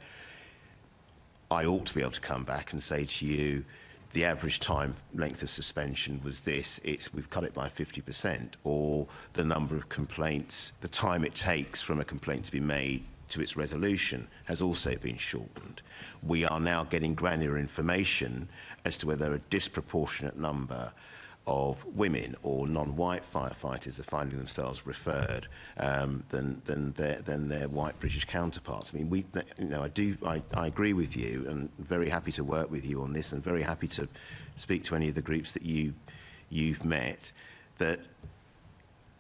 I ought to be able to come back and say to you, the average time length of suspension was this, we've cut it by 50%, or the number of complaints, the time it takes from a complaint to be made to its resolution has also been shortened. We are now getting granular information as to whether a disproportionate number of women or non-white firefighters are finding themselves referred than their white British counterparts. I mean, I agree with you, and very happy to work with you on this, and very happy to speak to any of the groups that you've met. That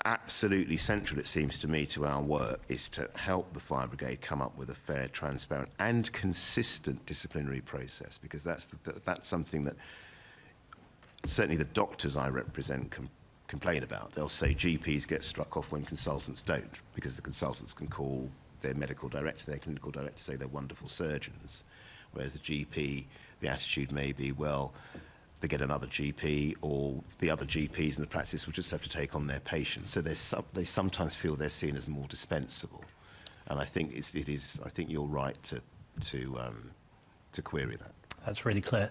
absolutely central, it seems to me, to our work is to help the fire brigade come up with a fair, transparent, and consistent disciplinary process, because that's something that certainly the doctors I represent complain about. They'll say GPs get struck off when consultants don't, because the consultants can call their medical director, their clinical director, say they're wonderful surgeons, whereas the GP, the attitude may be, well, they get another GP, or the other GPs in the practice will just have to take on their patients. So they sometimes feel they're seen as more dispensable, and I think I think you're right to query that. That's really clear.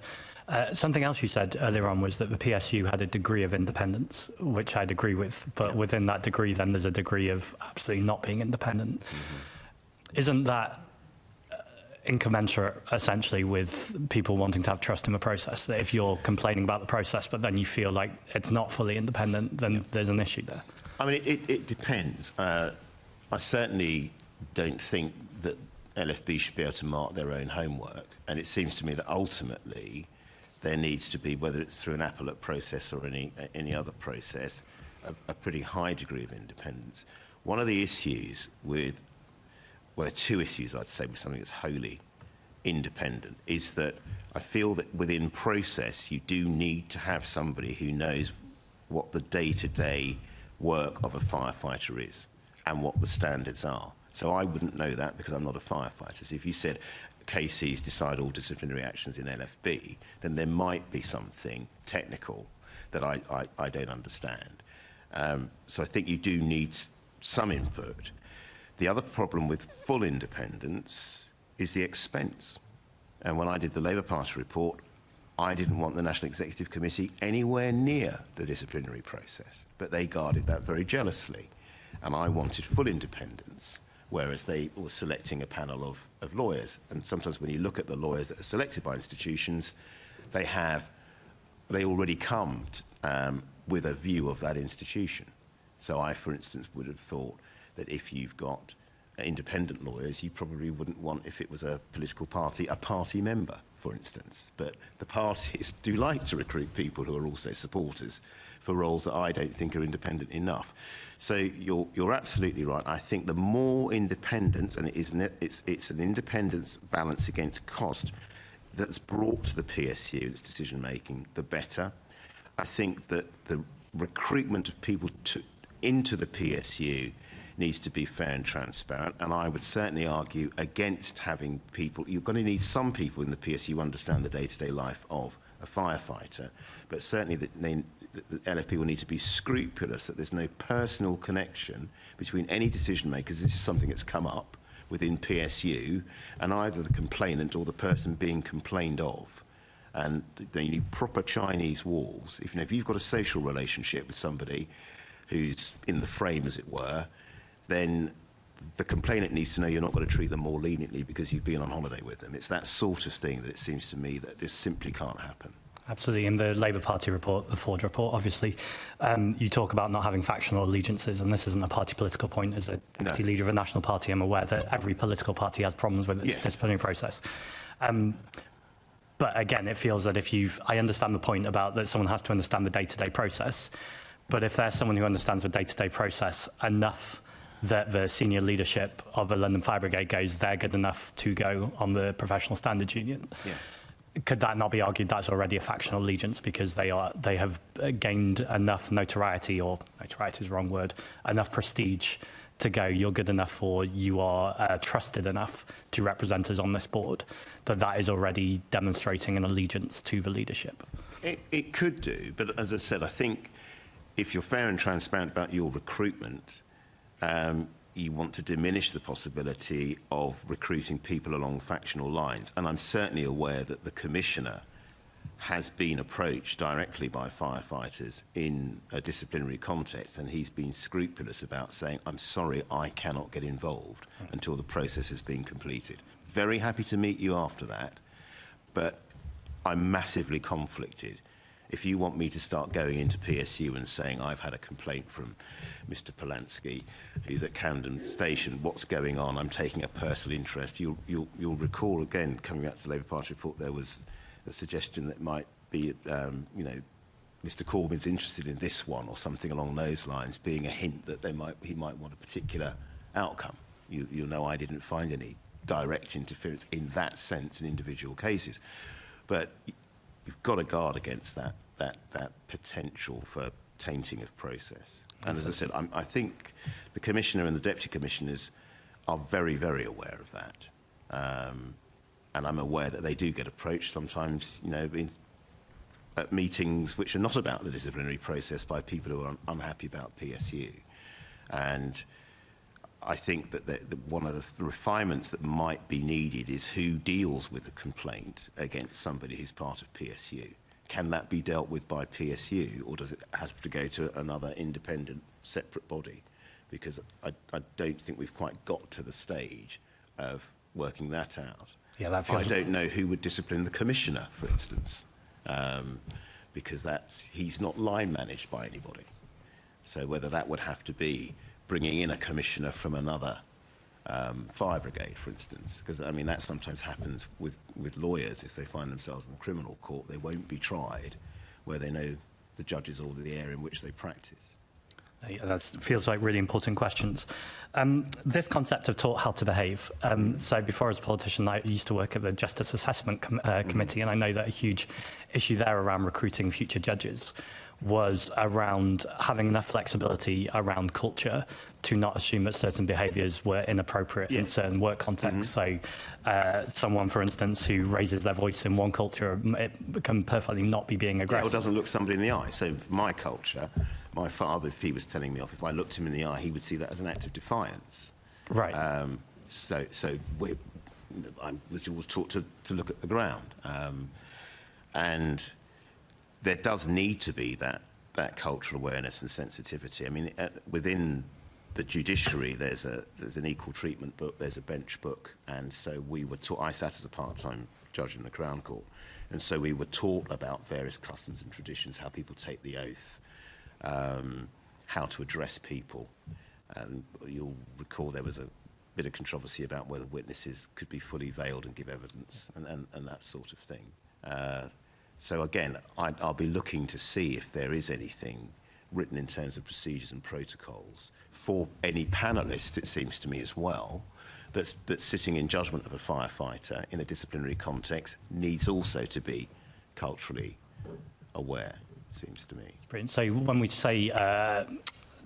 Something else you said earlier on was that the PSU had a degree of independence, which I'd agree with, but within that degree then there's a degree of absolutely not being independent. Mm-hmm. Isn't that incommensurate, essentially, with people wanting to have trust in the process? That if you're complaining about the process but then you feel like it's not fully independent, then there's an issue there? I mean, it depends. I certainly don't think that LFB should be able to mark their own homework, and it seems to me that ultimately there needs to be, whether it's through an appellate process or any other process, a pretty high degree of independence. One of the issues with, well, two issues I'd say with something that's wholly independent is that I feel that within process you do need to have somebody who knows what the day-to-day work of a firefighter is and what the standards are. So I wouldn't know that because I'm not a firefighter. So if you said KCs decide all disciplinary actions in LFB, then there might be something technical that I don't understand. So I think you do need some input. The other problem with full independence is the expense. And when I did the Labour Party report, I didn't want the National Executive Committee anywhere near the disciplinary process, but they guarded that very jealously. And I wanted full independence, whereas they were selecting a panel of lawyers. And sometimes when you look at the lawyers that are selected by institutions, they already come with a view of that institution. So I, for instance, would have thought that if you've got independent lawyers, you probably wouldn't want, if it was a political party, a party member, for instance. But the parties do like to recruit people who are also supporters for roles that I don't think are independent enough. So you're absolutely right. I think the more independence, and it's an independence balance against cost that's brought to the PSU and its decision making, the better. I think that the recruitment of people into the PSU needs to be fair and transparent, and I would certainly argue against having people. You're going to need some people in the PSU who understand the day-to-day life of a firefighter, but certainly the LFP will need to be scrupulous that there's no personal connection between any decision makers. This is something that's come up within PSU, and either the complainant or the person being complained of. And you need proper Chinese walls. If you've got a social relationship with somebody who's in the frame, as it were, then the complainant needs to know you're not going to treat them more leniently because you've been on holiday with them. It's that sort of thing that it seems to me that just simply can't happen. Absolutely. In the Labour Party report, the Ford report, obviously, you talk about not having factional allegiances, and this isn't a party political point. As a deputy leader of a national party, I'm aware that every political party has problems with its disciplinary process. But again, it feels that I understand the point about that someone has to understand the day-to-day process, but if there's someone who understands the day-to-day process enough that the senior leadership of the London Fire Brigade goes, they're good enough to go on the Professional Standards Union. Yes. Could that not be argued that's already a factional allegiance because they have gained enough notoriety, or notoriety is the wrong word, enough prestige to go, you're good enough or you are trusted enough to represent us on this board, that is already demonstrating an allegiance to the leadership? It could do, but as I said, I think if you're fair and transparent about your recruitment, you want to diminish the possibility of recruiting people along factional lines. And I'm certainly aware that the Commissioner has been approached directly by firefighters in a disciplinary context, and he's been scrupulous about saying, I'm sorry, I cannot get involved until the process has been completed. Very happy to meet you after that, but I'm massively conflicted. If you want me to start going into PSU and saying, I've had a complaint from Mr. Polanski, who's at Camden Station, what's going on? I'm taking a personal interest. You'll recall, again, coming back to the Labour Party report, there was a suggestion that might be, Mr. Corbyn's interested in this one or something along those lines, being a hint that he might want a particular outcome. You'll know I didn't find any direct interference in that sense in individual cases. But you've got to guard against that potential for tainting of process. And as I said, I think the Commissioner and the Deputy Commissioners are very, very aware of that. And I'm aware that they do get approached sometimes, at meetings which are not about the disciplinary process by people who are unhappy about PSU. And I think that one of the refinements that might be needed is who deals with a complaint against somebody who's part of PSU. Can that be dealt with by PSU, or does it have to go to another independent, separate body? Because I don't think we've quite got to the stage of working that out. Yeah, that feels... I don't know who would discipline the Commissioner, for instance, because he's not line managed by anybody. So whether that would have to be bringing in a Commissioner from another fire brigade, for instance, because I mean that sometimes happens with lawyers. If they find themselves in the criminal court, they won't be tried where they know the judges or the area in which they practice. Yeah, that feels like really important questions. This concept of taught how to behave. So before, as a politician, I used to work at the Justice Assessment Committee, and I know that a huge issue there around recruiting future judges was around having enough flexibility around culture to not assume that certain behaviours were inappropriate in certain work contexts. So someone, for instance, who raises their voice in one culture, it can perfectly not be being aggressive. Or doesn't look somebody in the eye. So my culture, my father, if he was telling me off, if I looked him in the eye, he would see that as an act of defiance. Right. So I was always taught to look at the ground. And there does need to be that cultural awareness and sensitivity. I mean, within the judiciary, there's an equal treatment book, there's a bench book, and so we were taught. I sat as a part-time judge in the Crown Court, and so we were taught about various customs and traditions, how people take the oath, how to address people. And you'll recall there was a bit of controversy about whether witnesses could be fully veiled and give evidence, and that sort of thing. So again, I'll be looking to see if there is anything written in terms of procedures and protocols for any panellist, it seems to me as well, that's sitting in judgment of a firefighter in a disciplinary context needs also to be culturally aware, it seems to me. Brilliant. So when we say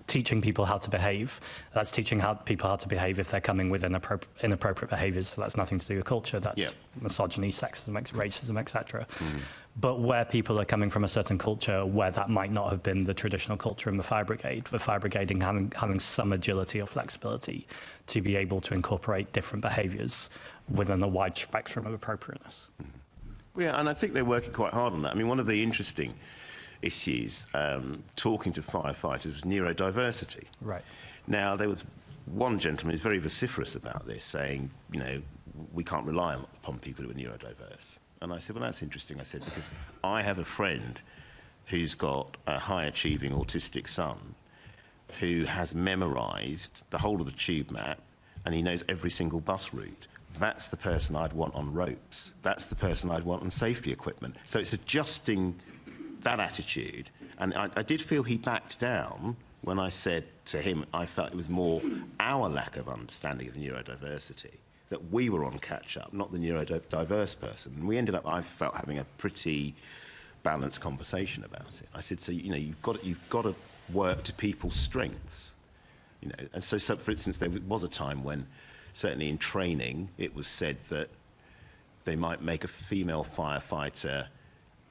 teaching people how to behave, that's teaching people how to behave if they're coming with inappropriate behaviours. So that's nothing to do with culture. That's misogyny, sexism, racism, etc. But where people are coming from a certain culture where that might not have been the traditional culture in the fire brigade having some agility or flexibility to be able to incorporate different behaviours within a wide spectrum of appropriateness. Yeah, and I think they're working quite hard on that. I mean, one of the interesting issues talking to firefighters was neurodiversity. Right. Now, there was one gentleman who's very vociferous about this, saying, you know, we can't rely upon people who are neurodiverse. And I said, well, that's interesting. I said, because I have a friend who's got a high-achieving autistic son who has memorised the whole of the tube map, and he knows every single bus route. That's the person I'd want on ropes. That's the person I'd want on safety equipment. So it's adjusting that attitude. And I did feel he backed down when I said to him I felt it was more our lack of understanding of neurodiversity, that we were on catch-up, not the neurodiverse person. And we ended up, I felt, having a pretty balanced conversation about it. I said, so, you know, you've got to work to people's strengths. You know, and so for instance, there was a time when, certainly in training, it was said that they might make a female firefighter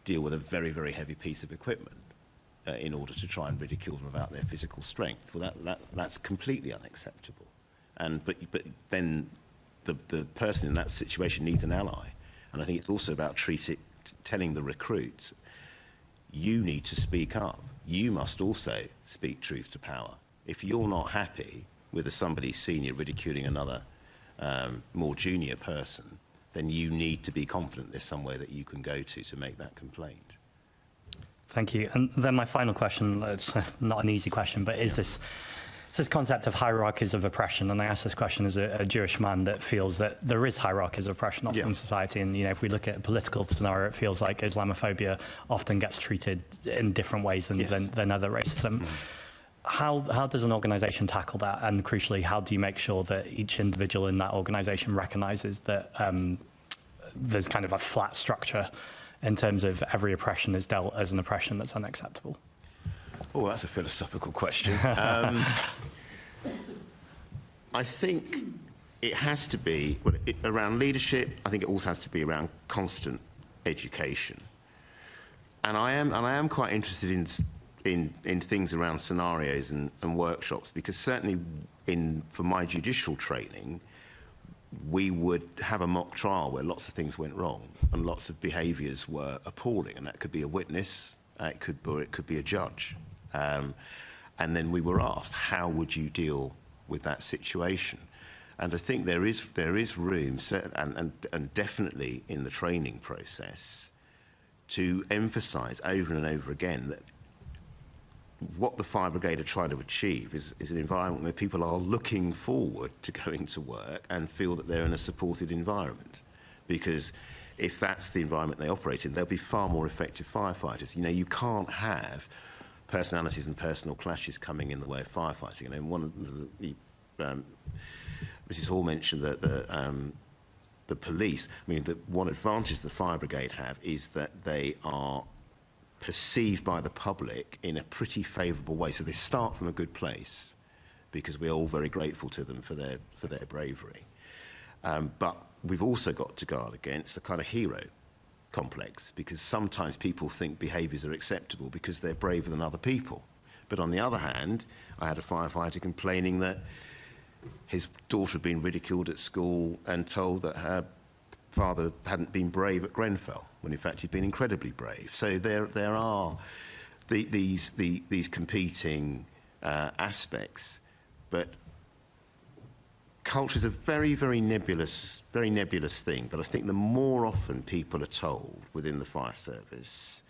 deal with a very, very heavy piece of equipment in order to try and ridicule them about their physical strength. Well, that's completely unacceptable. But then the person in that situation needs an ally. And I think it's also about telling the recruits, you need to speak up. You must also speak truth to power. If you're not happy with somebody senior ridiculing another more junior person, then you need to be confident there's somewhere that you can go to make that complaint. Thank you. And then my final question, it's not an easy question, but is this concept of hierarchies of oppression, and I ask this question as a Jewish man that feels that there is hierarchies of oppression often in society, and, you know, if we look at a political scenario, it feels like Islamophobia often gets treated in different ways than other racism. How does an organisation tackle that? And crucially, how do you make sure that each individual in that organisation recognises that there's kind of a flat structure in terms of every oppression is dealt as an oppression that's unacceptable? Oh, that's a philosophical question. I think it has to be around leadership. I think it also has to be around constant education. And I am quite interested in things around scenarios and workshops, because certainly for my judicial training, we would have a mock trial where lots of things went wrong and lots of behaviours were appalling, and that could be a witness, it could be a judge. And then we were asked, how would you deal with that situation? And I think there is room, and definitely in the training process, to emphasise over and over again that what the fire brigade are trying to achieve is an environment where people are looking forward to going to work and feel that they're in a supported environment. Because if that's the environment they operate in, they'll be far more effective firefighters. You know, you can't have personalities and personal clashes coming in the way of firefighting. And then one of the Mrs. Hall mentioned that the police. I mean, one advantage the fire brigade have is that they are perceived by the public in a pretty favourable way. So they start from a good place because we're all very grateful to them for their bravery. But we've also got to guard against the kind of hero complex, because sometimes people think behaviours are acceptable because they're braver than other people. But on the other hand, I had a firefighter complaining that his daughter had been ridiculed at school and told that her father hadn't been brave at Grenfell, when in fact he'd been incredibly brave. So there are these competing aspects, but culture is a very, very nebulous thing. But I think the more often people are told within the fire service,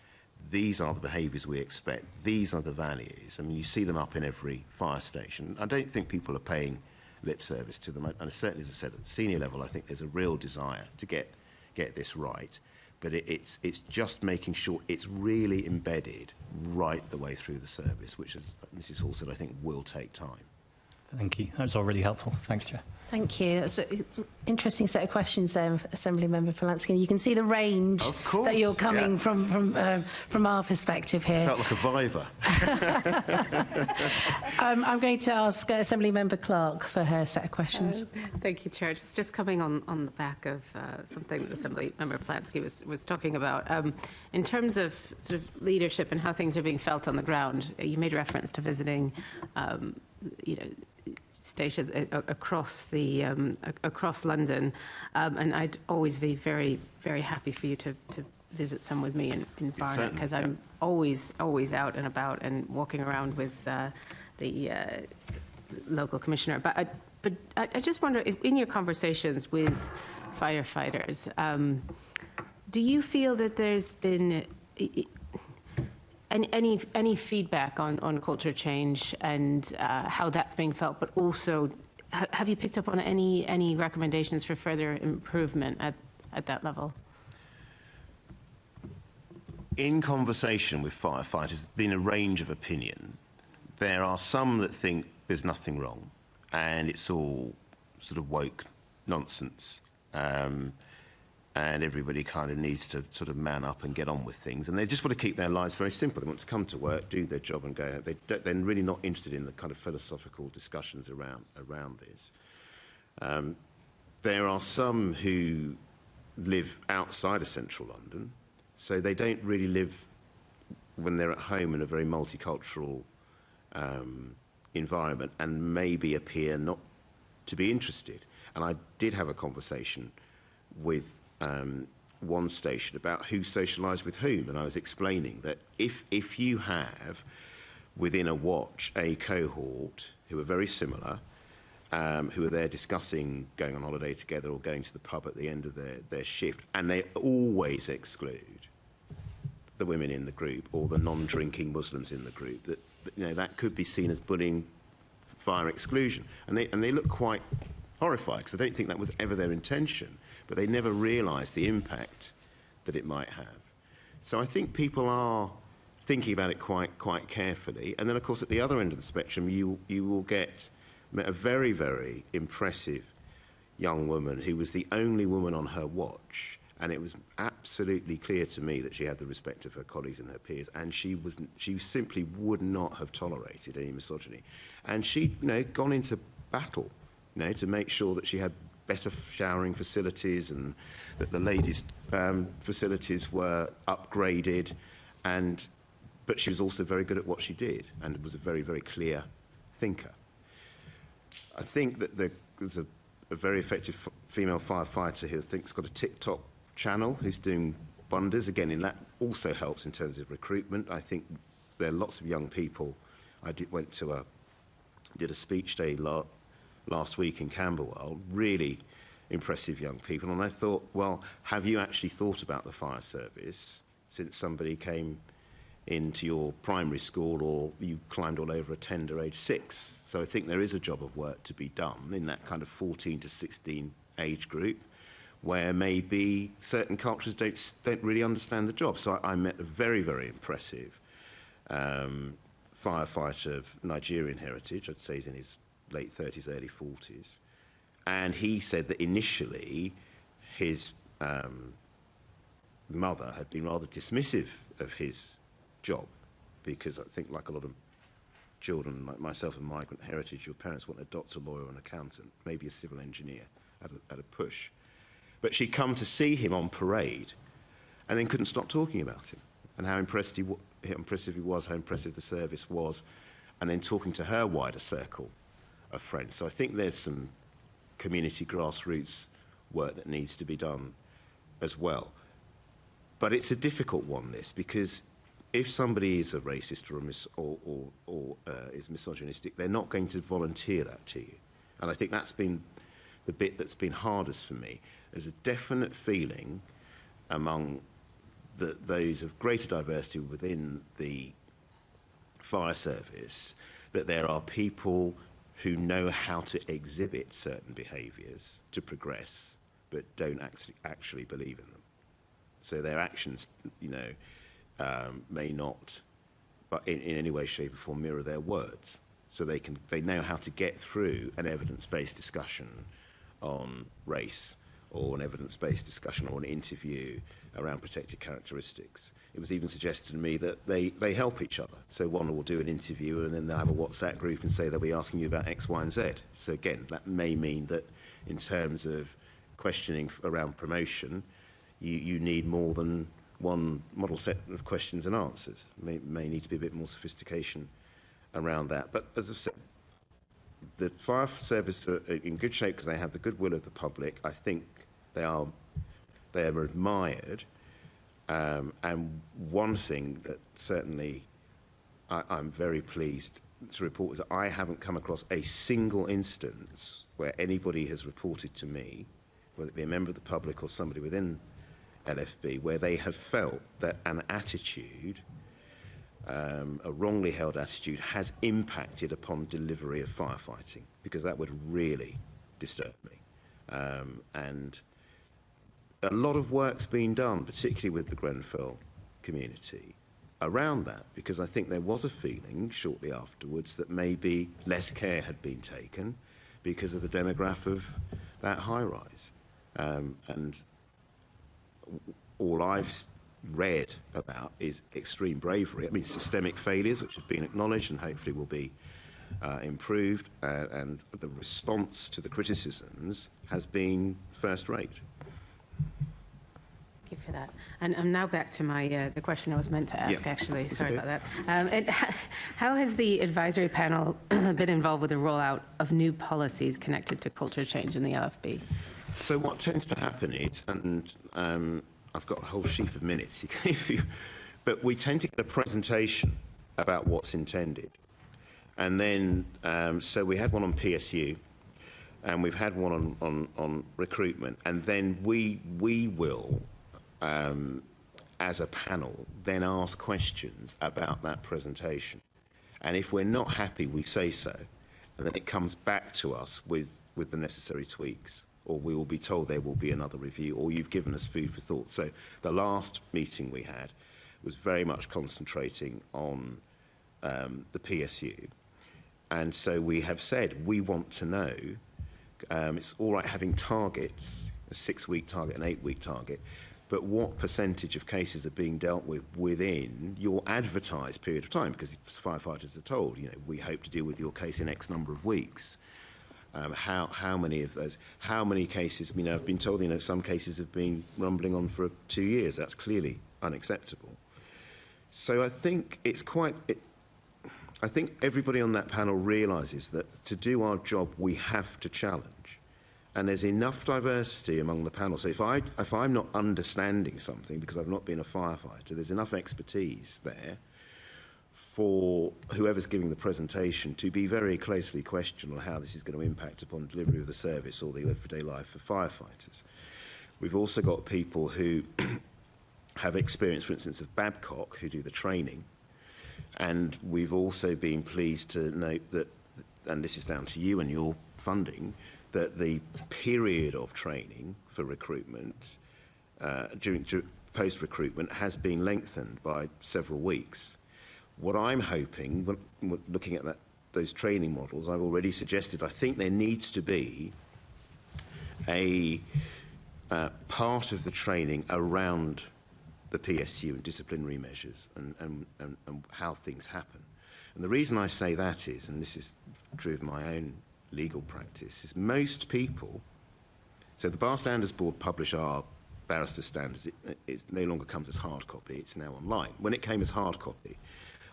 these are the behaviours we expect, these are the values. I mean, you see them up in every fire station. I don't think people are paying lip service to them, and certainly, as I said, at the senior level, I think there's a real desire to get this right. But it's just making sure it's really embedded right the way through the service, which, as Mrs. Hall said, I think will take time. Thank you. That's all really helpful. Thanks, Chair. Thank you. That's an interesting set of questions there, Assemblymember Polanski. You can see the range that you're coming from our perspective here. Felt like a Viva. I'm going to ask Assemblymember Clark for her set of questions. Thank you, Chair. Just coming on the back of something that Assemblymember Polanski was talking about. In terms of sort of leadership and how things are being felt on the ground, you made reference to visiting, stations across London, and I'd always be very, very happy for you to visit some with me in Barnet, because I'm always out and about and walking around with the local commissioner. But I just wonder, if, in your conversations with firefighters, do you feel that there's been any feedback on culture change and how that's being felt, but also have you picked up on any recommendations for further improvement at that level? In conversation with firefighters, there's been a range of opinion. There are some that think there's nothing wrong and it's all sort of woke nonsense. And everybody kind of needs to sort of man up and get on with things. And they just want to keep their lives very simple. They want to come to work, do their job and go. They're really not interested in the kind of philosophical discussions around this. There are some who live outside of central London, so they don't really live, when they're at home, in a very multicultural environment, and maybe appear not to be interested. And I did have a conversation with one station about who socialised with whom, and I was explaining that if you have within a watch a cohort who are very similar, who are there discussing going on holiday together or going to the pub at the end of their shift, and they always exclude the women in the group or the non-drinking Muslims in the group, that could be seen as bullying, fire exclusion, and they look quite horrified, because I don't think that was ever their intention, but they never realised the impact that it might have. So I think people are thinking about it quite carefully. And then, of course, at the other end of the spectrum, you will get a very, very impressive young woman who was the only woman on her watch, and it was absolutely clear to me that she had the respect of her colleagues and her peers, and she simply would not have tolerated any misogyny. And she'd gone into battle to make sure that she had better showering facilities and that the ladies' facilities were upgraded, but she was also very good at what she did and was a very, very clear thinker. I think that there's a very effective female firefighter who I think's got a TikTok channel who's doing wonders. Again, and that also helps in terms of recruitment. I think there are lots of young people. I did a speech day last week in Camberwell, really impressive young people, and I thought, well, have you actually thought about the fire service since somebody came into your primary school, or you climbed all over a tender age 6. So I think there is a job of work to be done in that kind of 14 to 16 age group, where maybe certain cultures don't really understand the job. So I met a very, very impressive firefighter of Nigerian heritage. I'd say he's in his late 30s, early 40s. And he said that initially his mother had been rather dismissive of his job, because I think, like a lot of children like myself of migrant heritage, your parents want a doctor, lawyer, an accountant, maybe a civil engineer at a push. But she'd come to see him on parade and then couldn't stop talking about him and how impressive he was, how impressive the service was, and then talking to her wider circle of friends. So I think there's some community grassroots work that needs to be done as well. But it's a difficult one, this, because if somebody is a racist or is misogynistic, they're not going to volunteer that to you. And I think that's been the bit that's been hardest for me. There's a definite feeling among those of greater diversity within the fire service that there are people who know how to exhibit certain behaviours to progress, but don't actually believe in them. So their actions, may not, but in any way, shape, or form, mirror their words. So they know how to get through an evidence-based discussion on race, or an evidence-based discussion or an interview around protected characteristics. It was even suggested to me that they help each other. So one will do an interview and then they'll have a WhatsApp group and say they'll be asking you about X, Y, and Z. So again, that may mean that in terms of questioning around promotion, you need more than one model set of questions and answers. May need to be a bit more sophistication around that. But as I've said, the fire service are in good shape because they have the goodwill of the public. I think they are admired. And one thing that certainly I'm very pleased to report is that I haven't come across a single instance where anybody has reported to me, whether it be a member of the public or somebody within LFB, where they have felt that an attitude, a wrongly held attitude, has impacted upon delivery of firefighting, because that would really disturb me. And a lot of work's been done, particularly with the Grenfell community, around that, because I think there was a feeling shortly afterwards that maybe less care had been taken because of the demographic of that high-rise. And all I've read about is extreme bravery. I mean, systemic failures, which have been acknowledged and hopefully will be improved, and the response to the criticisms has been first-rate. Thank you for that. And I'm now back to my the question I was meant to ask, actually. Sorry about that. And how has the advisory panel been involved with the rollout of new policies connected to culture change in the LFB? So what tends to happen is, and I've got a whole sheaf of minutes, but we tend to get a presentation about what's intended. And then, so we had one on PSU, and we've had one on recruitment, and then we will, as a panel, then ask questions about that presentation. And if we're not happy, we say so, and then it comes back to us with the necessary tweaks, or we will be told there will be another review, or you've given us food for thought. So the last meeting we had was very much concentrating on the PSU. And so we have said, we want to know, it's all right having targets, a 6-week target, an 8-week target, but what percentage of cases are being dealt with within your advertised period of time? Because firefighters are told, we hope to deal with your case in X number of weeks. How many of those, how many cases, I've been told, some cases have been rumbling on for 2 years. That's clearly unacceptable. So I think I think everybody on that panel realises that to do our job, we have to challenge. And there's enough diversity among the panel. So if I'm not understanding something because I've not been a firefighter, there's enough expertise there for whoever's giving the presentation to be very closely questioned on how this is going to impact upon delivery of the service or the everyday life of firefighters. We've also got people who have experience, for instance, of Babcock, who do the training And we've also been pleased to note that, and this is down to you and your funding, that the period of training for recruitment during post-recruitment has been lengthened by several weeks. What I'm hoping, when looking at those training models, I've already suggested, I think there needs to be a part of the training around the PSU and disciplinary measures and how things happen. And the reason I say that is, and this is true of my own legal practice, is most people, so the Bar Standards Board publish our barrister standards. It no longer comes as hard copy, it's now online. When it came as hard copy,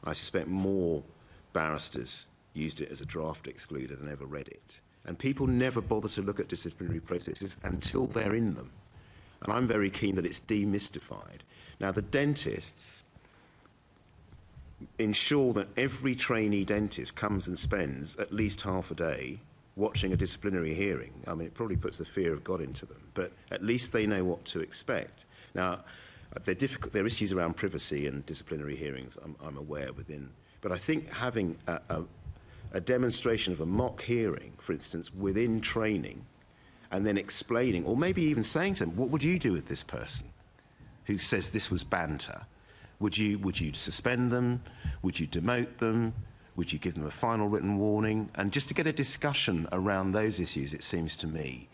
I suspect more barristers used it as a draft excluder than ever read it. And people never bother to look at disciplinary processes until they're in them. And I'm very keen that it's demystified. Now, the dentists ensure that every trainee dentist comes and spends at least half a day watching a disciplinary hearing. I mean, it probably puts the fear of God into them, but at least they know what to expect. Now, there are issues around privacy and disciplinary hearings, I'm aware within, but I think having a demonstration of a mock hearing, for instance, within training, and then explaining, or maybe even saying to them, what would you do with this person who says this was banter? Would you suspend them? Would you demote them? Would you give them a final written warning? And just to get a discussion around those issues, it seems to me,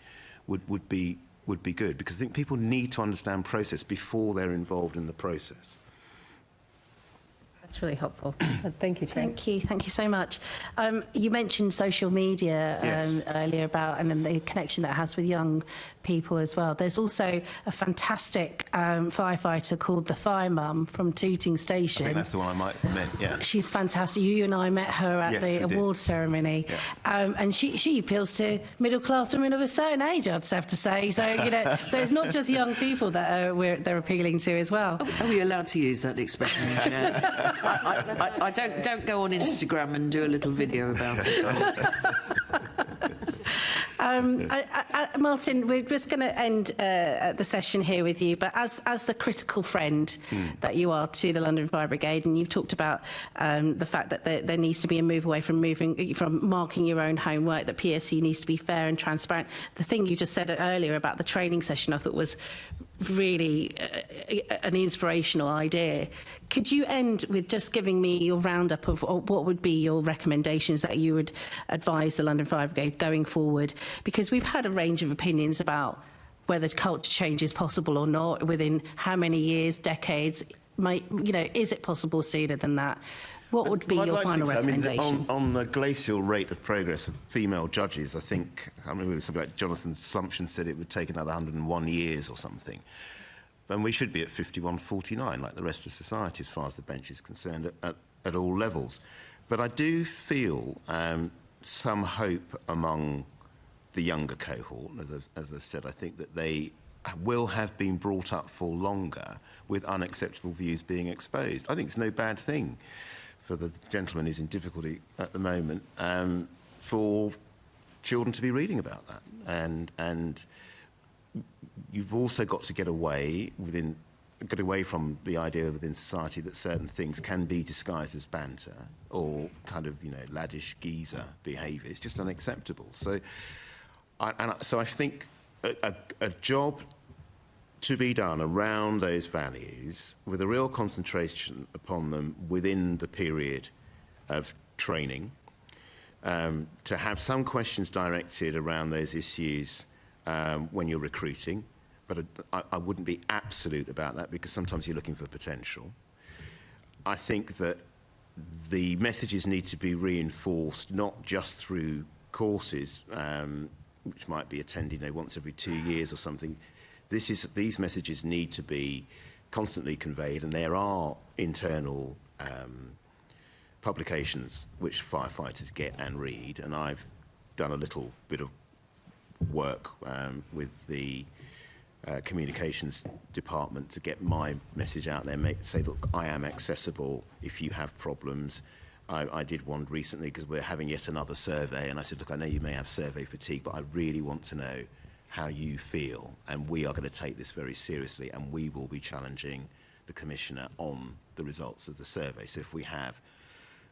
would be good, because I think people need to understand process before they're involved in the process. That's really helpful. Thank you, Chair. Thank you so much. You mentioned social media earlier and then the connection that has with young people as well. There's also a fantastic firefighter called the Fire Mum from Tooting Station. I think that's the one I might have met, yeah. She's fantastic. You and I met her at the award ceremony. Yeah. And she appeals to middle-class women of a certain age, I'd have to say. So, so it's not just young people that they're appealing to as well. Are we allowed to use that expression? I don't go on Instagram and do a little video about it. Martin, we're just going to end the session here with you, but as the critical friend that you are to the London Fire Brigade, and you've talked about the fact that there needs to be a move away from marking your own homework, that PSC needs to be fair and transparent. The thing you just said earlier about the training session I thought was really an inspirational idea. Could you end with just giving me your roundup of what would be your recommendations that you would advise the London Fire Brigade going forward? Because we've had a range of opinions about whether culture change is possible or not, within how many years, decades, is it possible sooner than that? What would be your final recommendation? I mean, on the glacial rate of progress of female judges, I remember something like Jonathan Sumption said it would take another 101 years or something. And we should be at 51-49, like the rest of society, as far as the bench is concerned, at all levels. But I do feel some hope among the younger cohort. As I've said, I think that they will have been brought up for longer with unacceptable views being exposed. I think it's no bad thing for the gentleman who's in difficulty at the moment, for children to be reading about that. And you've also got to get away from the idea within society that certain things can be disguised as banter or kind of, laddish geezer behaviour. It's just unacceptable. So I think a job to be done around those values with a real concentration upon them within the period of training, to have some questions directed around those issues when you're recruiting, but I wouldn't be absolute about that, because sometimes you're looking for potential. I think that the messages need to be reinforced, not just through courses, which might be attended once every 2 years or something. These messages need to be constantly conveyed, and there are internal publications which firefighters get and read, and I've done a little bit of work with the communications department to get my message out there, say, look, I am accessible if you have problems. I did one recently because we're having yet another survey, and I said, look, I know you may have survey fatigue, but I really want to know how you feel, and we are going to take this very seriously, and we will be challenging the Commissioner on the results of the survey. So if we have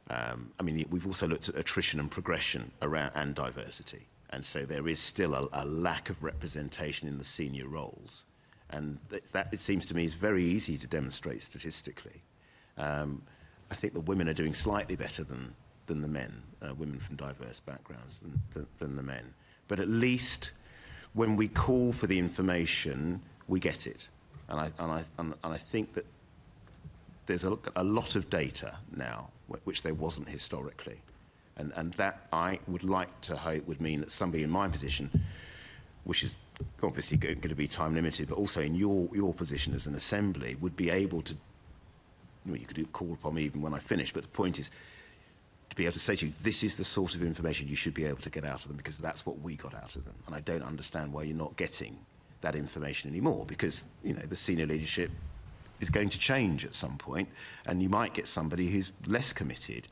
I mean, we've also looked at attrition and progression around and diversity, and so there is still a lack of representation in the senior roles, and that it seems to me is very easy to demonstrate statistically. I think the women are doing slightly better than the men, women from diverse backgrounds than the men, but at least when we call for the information, we get it, and I think that there's a lot of data now, which there wasn't historically. And that I would like to hope would mean that somebody in my position, which is obviously going to be time limited, but also in your position as an assembly, would be able to, you could call upon me even when I finish, but the point is to be able to say to you, this is the sort of information you should be able to get out of them, because that's what we got out of them. And I don't understand why you're not getting that information anymore, because, you know, the senior leadership is going to change at some point, and you might get somebody who's less committed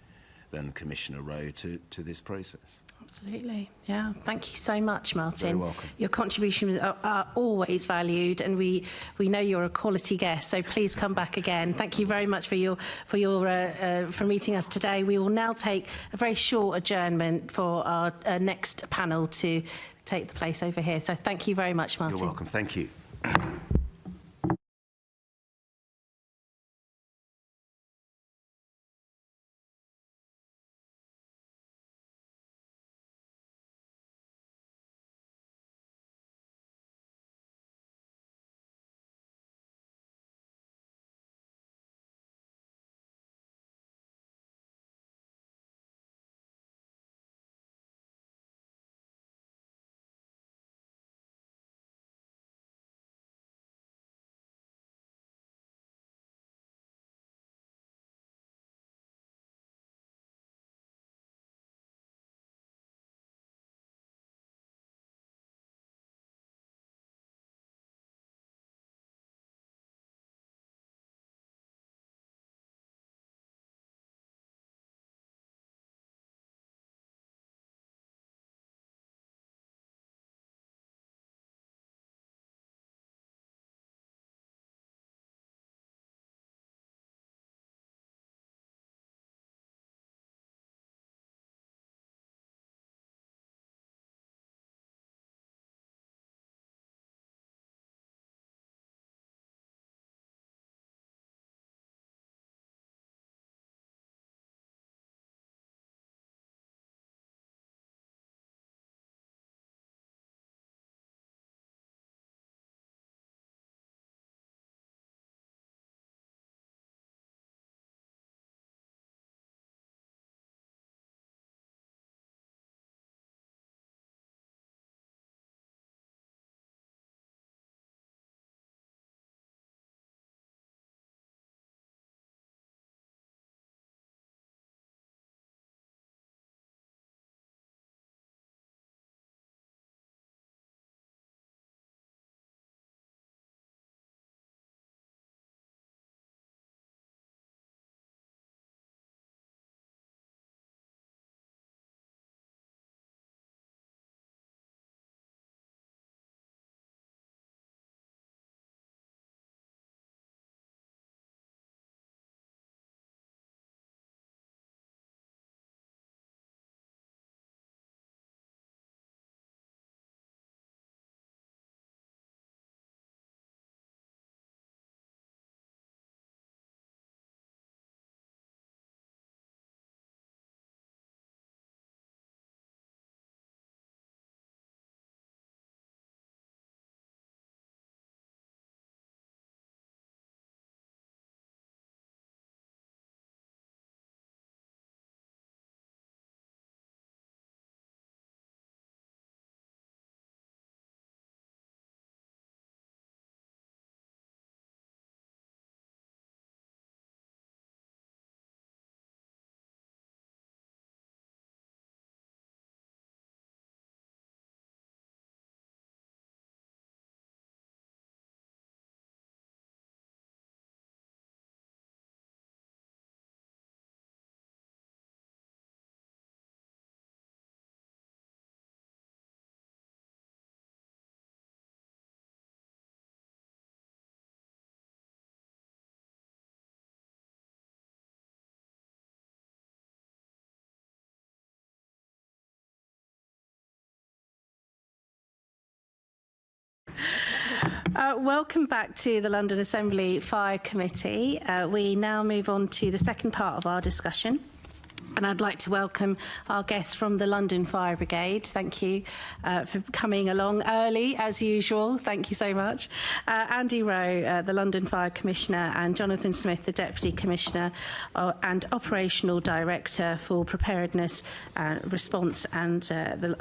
than Commissioner Rowe to this process. Absolutely. Yeah. Thank you so much, Martin. You're welcome. Your contributions are always valued, and we know you're a quality guest. So please come back again. Thank you very much for meeting us today. We will now take a very short adjournment for our next panel to take the place over here. So thank you very much, Martin. You're welcome. Thank you. Welcome back to the London Assembly Fire Committee. We now move on to the second part of our discussion. And I'd like to welcome our guests from the London Fire Brigade. Thank you for coming along early, as usual. Thank you so much. Andy Rowe, the London Fire Commissioner, and Jonathan Smith, the Deputy Commissioner and Operational Director for Preparedness, Response and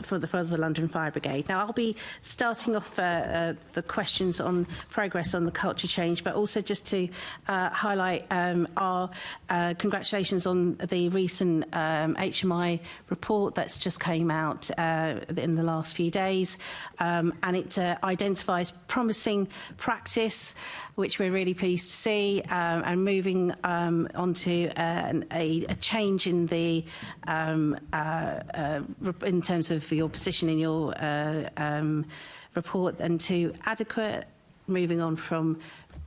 for the London Fire Brigade. Now, I'll be starting off the questions on progress on the culture change, but also just to highlight our congratulations on the recent HMI report that's just came out in the last few days, and it identifies promising practice, which we're really pleased to see, and moving onto a change in the in terms of your position in your report, and to adequate, moving on from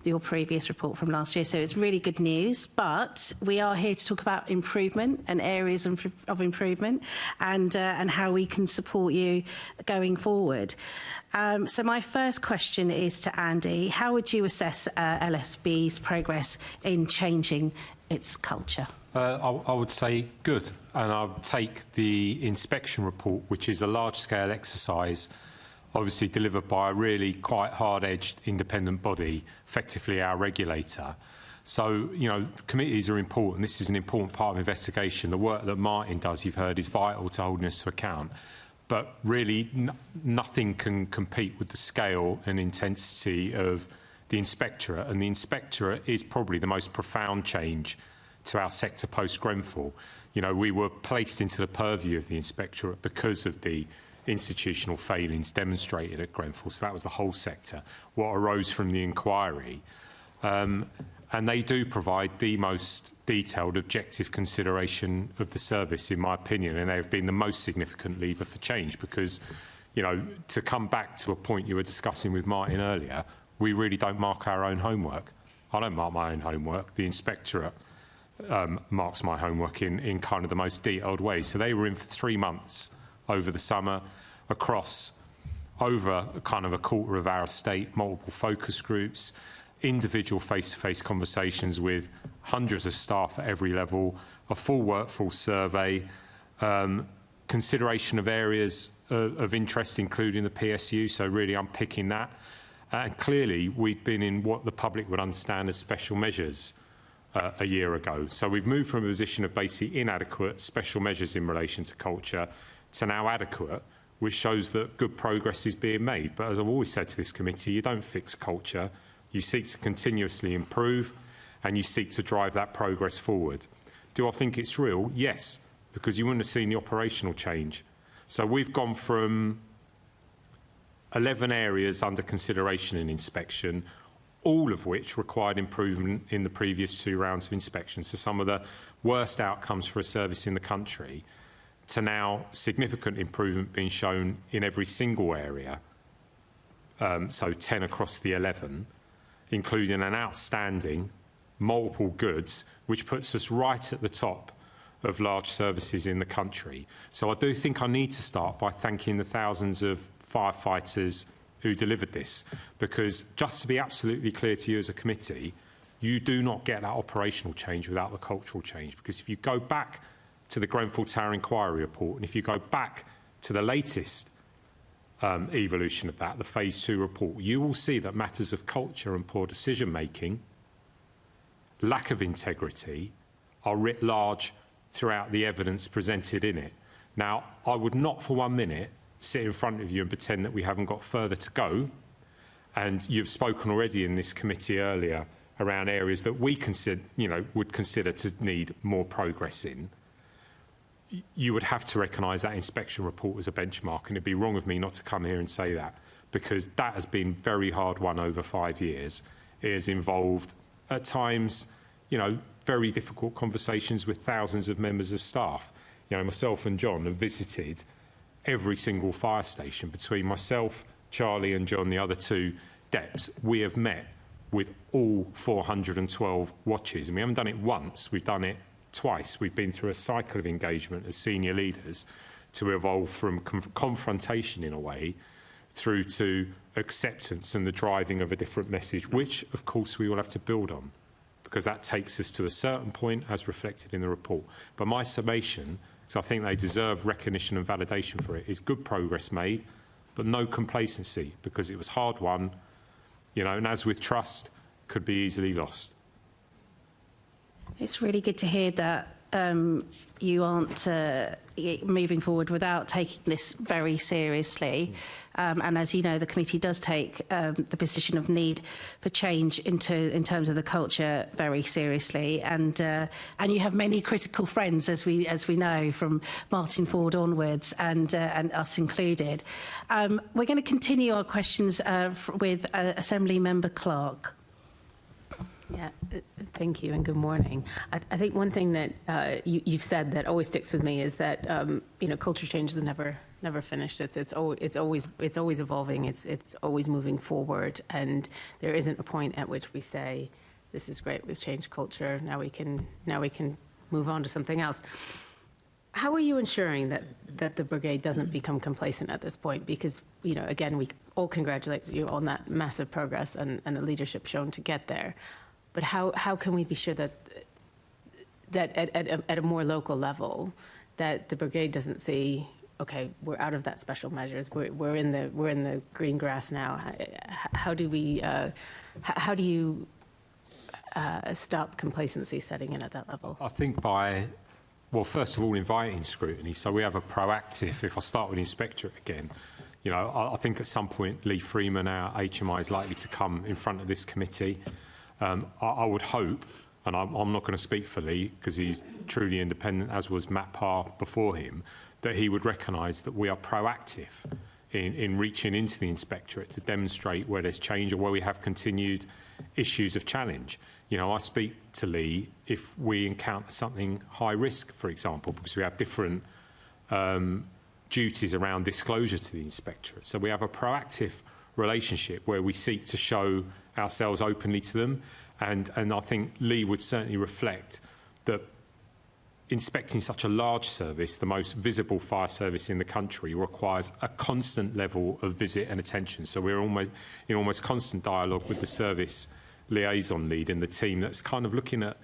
your previous report from last year. So it's really good news, but we are here to talk about improvement and areas of improvement, and how we can support you going forward. So my first question is to Andy. How would you assess LSB's progress in changing its culture? I would say good, and I would take the inspection report, which is a large-scale exercise obviously delivered by a really quite hard-edged independent body, effectively our regulator. So, you know, committees are important. This is an important part of investigation. The work that Martin does, you've heard, is vital to holding us to account. But really, nothing can compete with the scale and intensity of the Inspectorate. And the Inspectorate is probably the most profound change to our sector post-Grenfell. You know, we were placed into the purview of the Inspectorate because of the institutional failings demonstrated at Grenfell. So that was the whole sector, what arose from the inquiry. And they do provide the most detailed, objective consideration of the service, in my opinion, and they have been the most significant lever for change because, you know, to come back to a point you were discussing with Martin earlier, we really don't mark our own homework. I don't mark my own homework. The Inspectorate marks my homework in kind of the most detailed way. So they were in for 3 months over the summer, across over kind of a quarter of our estate, multiple focus groups, individual face-to-face conversations with hundreds of staff at every level, a full workforce survey, consideration of areas of interest, including the PSU, so really unpicking that. And clearly, we'd been in what the public would understand as special measures a year ago. So we've moved from a position of basically inadequate special measures in relation to culture to now adequate, which shows that good progress is being made. But as I've always said to this committee, you don't fix culture. You seek to continuously improve, and you seek to drive that progress forward. Do I think it's real? Yes, because you wouldn't have seen the operational change. So we've gone from 11 areas under consideration in inspection, all of which required improvement in the previous 2 rounds of inspection. So some of the worst outcomes for a service in the country, to now significant improvement being shown in every single area, so 10 across the 11, including an outstanding multiple goods, which puts us right at the top of large services in the country. So I do think I need to start by thanking the thousands of firefighters who delivered this, because just to be absolutely clear to you as a committee, you do not get that operational change without the cultural change, because if you go back to the Grenfell Tower Inquiry report, and if you go back to the latest evolution of that, the Phase 2 report, you will see that matters of culture and poor decision-making, lack of integrity, are writ large throughout the evidence presented in it. Now, I would not for 1 minute sit in front of you and pretend that we haven't got further to go, and you've spoken already in this committee earlier around areas that we consider, would consider to need more progress in. You would have to recognise that inspection report as a benchmark, and it'd be wrong of me not to come here and say that, because that has been very hard won over 5 years. It has involved, at times, very difficult conversations with thousands of members of staff. Myself and John have visited every single fire station. Between myself, Charlie and John, the other 2 DEPs, we have met with all 412 watches, and we haven't done it once, we've done it twice. We've been through a cycle of engagement as senior leaders to evolve from confrontation, in a way, through to acceptance and the driving of a different message, which, of course, we will have to build on, because that takes us to a certain point as reflected in the report. But my summation, so I think they deserve recognition and validation for it, is good progress made, but no complacency, because it was hard won, and as with trust, could be easily lost. It's really good to hear that you aren't moving forward without taking this very seriously. And as you know, the committee does take the position of need for change in terms of the culture very seriously. And you have many critical friends, as we know, from Martin Ford onwards, and us included. We're going to continue our questions with Assembly Member Clark. Yeah, thank you and good morning. I think one thing that you've said that always sticks with me is that culture change is never finished. It's always evolving. It's always moving forward, and there isn't a point at which we say, "This is great. We've changed culture. Now we can move on to something else." How are you ensuring that the brigade doesn't become complacent at this point? Because again, we all congratulate you on that massive progress and the leadership shown to get there. But how can we be sure that at a more local level, that the brigade doesn't see, okay, we're out of that special measures, we're in the green grass now? How do you stop complacency setting in at that level? I think first of all, inviting scrutiny. So we have a proactive. If I start with the inspectorate again, I think at some point Lee Freeman, our HMI, is likely to come in front of this committee. I would hope, and I'm not going to speak for Lee because he's truly independent, as was Matt Parr before him, that he would recognise that we are proactive in reaching into the inspectorate to demonstrate where there's change or where we have continued issues of challenge. I speak to Lee if we encounter something high risk, for example, because we have different duties around disclosure to the inspectorate. So we have a proactive relationship where we seek to show ourselves openly to them, and I think Lee would certainly reflect that inspecting such a large service, the most visible fire service in the country, requires a constant level of visit and attention. So we're in almost constant dialogue with the service liaison lead and the team that's kind of looking at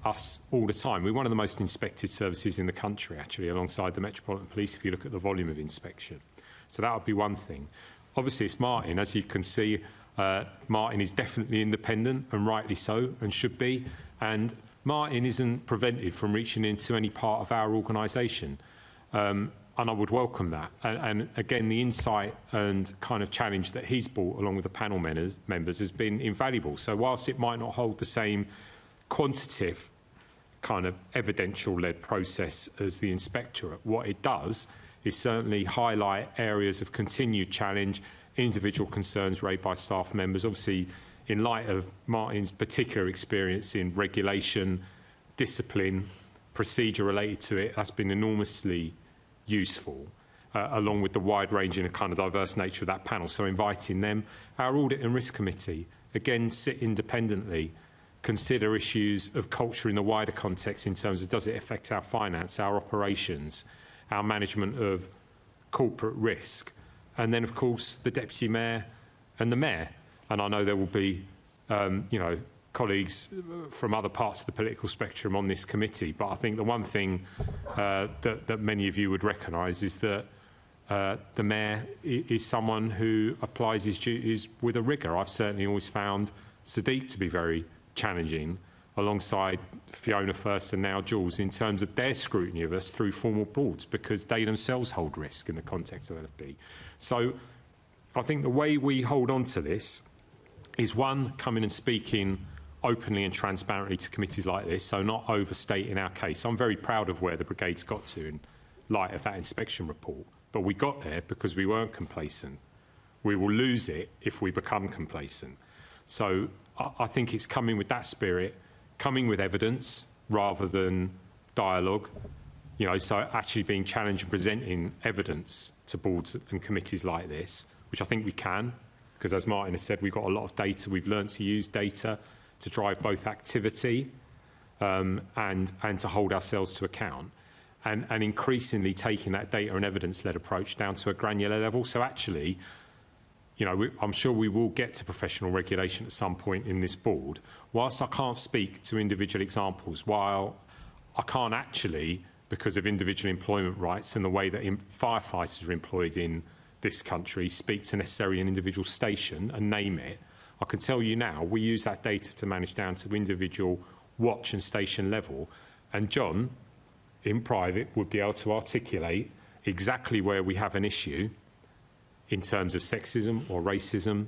us all the time. We're one of the most inspected services in the country, actually, alongside the Metropolitan Police, if you look at the volume of inspection. So that would be one thing. Obviously, it's Martin. As you can see, Martin is definitely independent, and rightly so, and should be. And Martin isn't prevented from reaching into any part of our organisation. And I would welcome that. And again, the insight and kind of challenge that he's brought along with the panel members has been invaluable. So whilst it might not hold the same quantitative kind of evidential-led process as the inspectorate, what it does is certainly highlight areas of continued challenge, individual concerns raised by staff members. Obviously, in light of Martin's particular experience in regulation, discipline, procedure related to it, that's been enormously useful, along with the wide-ranging and kind of diverse nature of that panel. So inviting them. Our Audit and Risk Committee, again, sit independently, consider issues of culture in the wider context in terms of does it affect our finance, our operations, our management of corporate risk. And then, of course, the Deputy Mayor and the Mayor. And I know there will be, colleagues from other parts of the political spectrum on this committee. But I think the one thing that many of you would recognise is that the Mayor is someone who applies his duties with a rigour. I've certainly always found Sadiq to be very challenging, alongside Fiona first and now Jules, in terms of their scrutiny of us through formal boards, because they themselves hold risk in the context of LFB. So I think the way we hold on to this is, one, coming and speaking openly and transparently to committees like this, so not overstating our case. I'm very proud of where the brigade's got to in light of that inspection report, but we got there because we weren't complacent. We will lose it if we become complacent. So I think it's coming with that spirit, coming with evidence rather than dialogue, so actually being challenged and presenting evidence to boards and committees like this, which I think we can, because as Martin has said, we've got a lot of data. We've learned to use data to drive both activity and to hold ourselves to account, and increasingly taking that data and evidence-led approach down to a granular level. So actually, you know, I'm sure we will get to professional regulation at some point in this board. Whilst I can't speak to individual examples, while I can't actually, because of individual employment rights and the way that firefighters are employed in this country, speak to necessarily an individual station and name it, I can tell you now we use that data to manage down to individual watch and station level. And John, in private, would be able to articulate exactly where we have an issue in terms of sexism or racism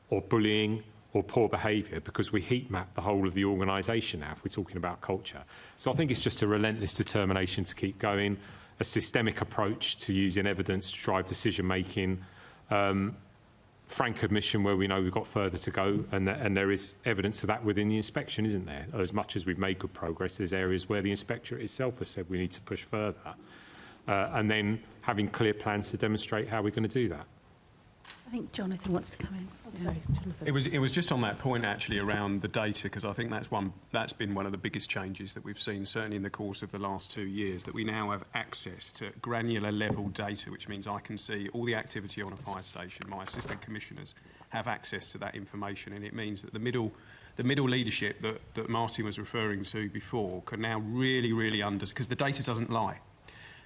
or bullying or poor behaviour, because we heat map the whole of the organisation now if we're talking about culture. So I think it's just a relentless determination to keep going, a systemic approach to using evidence to drive decision making, frank admission where we know we've got further to go, and there is evidence of that within the inspection, isn't there? As much as we've made good progress, there's areas where the inspectorate itself has said we need to push further, and then having clear plans to demonstrate how we're going to do that. I think Jonathan wants to come in. Yeah. It was just on that point actually around the data, because I think that's been one of the biggest changes that we've seen certainly in the course of the last 2 years, that we now have access to granular level data, which means I can see all the activity on a fire station. My assistant commissioners have access to that information, and it means that the middle leadership that Martin was referring to before can now really understand, because the data doesn't lie.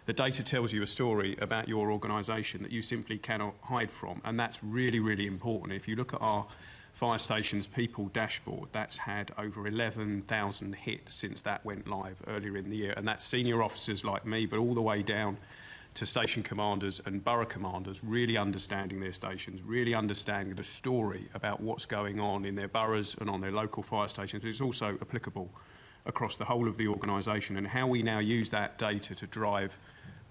The data tells you a story about your organisation that you simply cannot hide from, and that's really important. If you look at our fire stations people dashboard, that's had over 11,000 hits since that went live earlier in the year, and that's senior officers like me, but all the way down to station commanders and borough commanders really understanding their stations, really understanding the story about what's going on in their boroughs and on their local fire stations. It's also applicable across the whole of the organisation, and how we now use that data to drive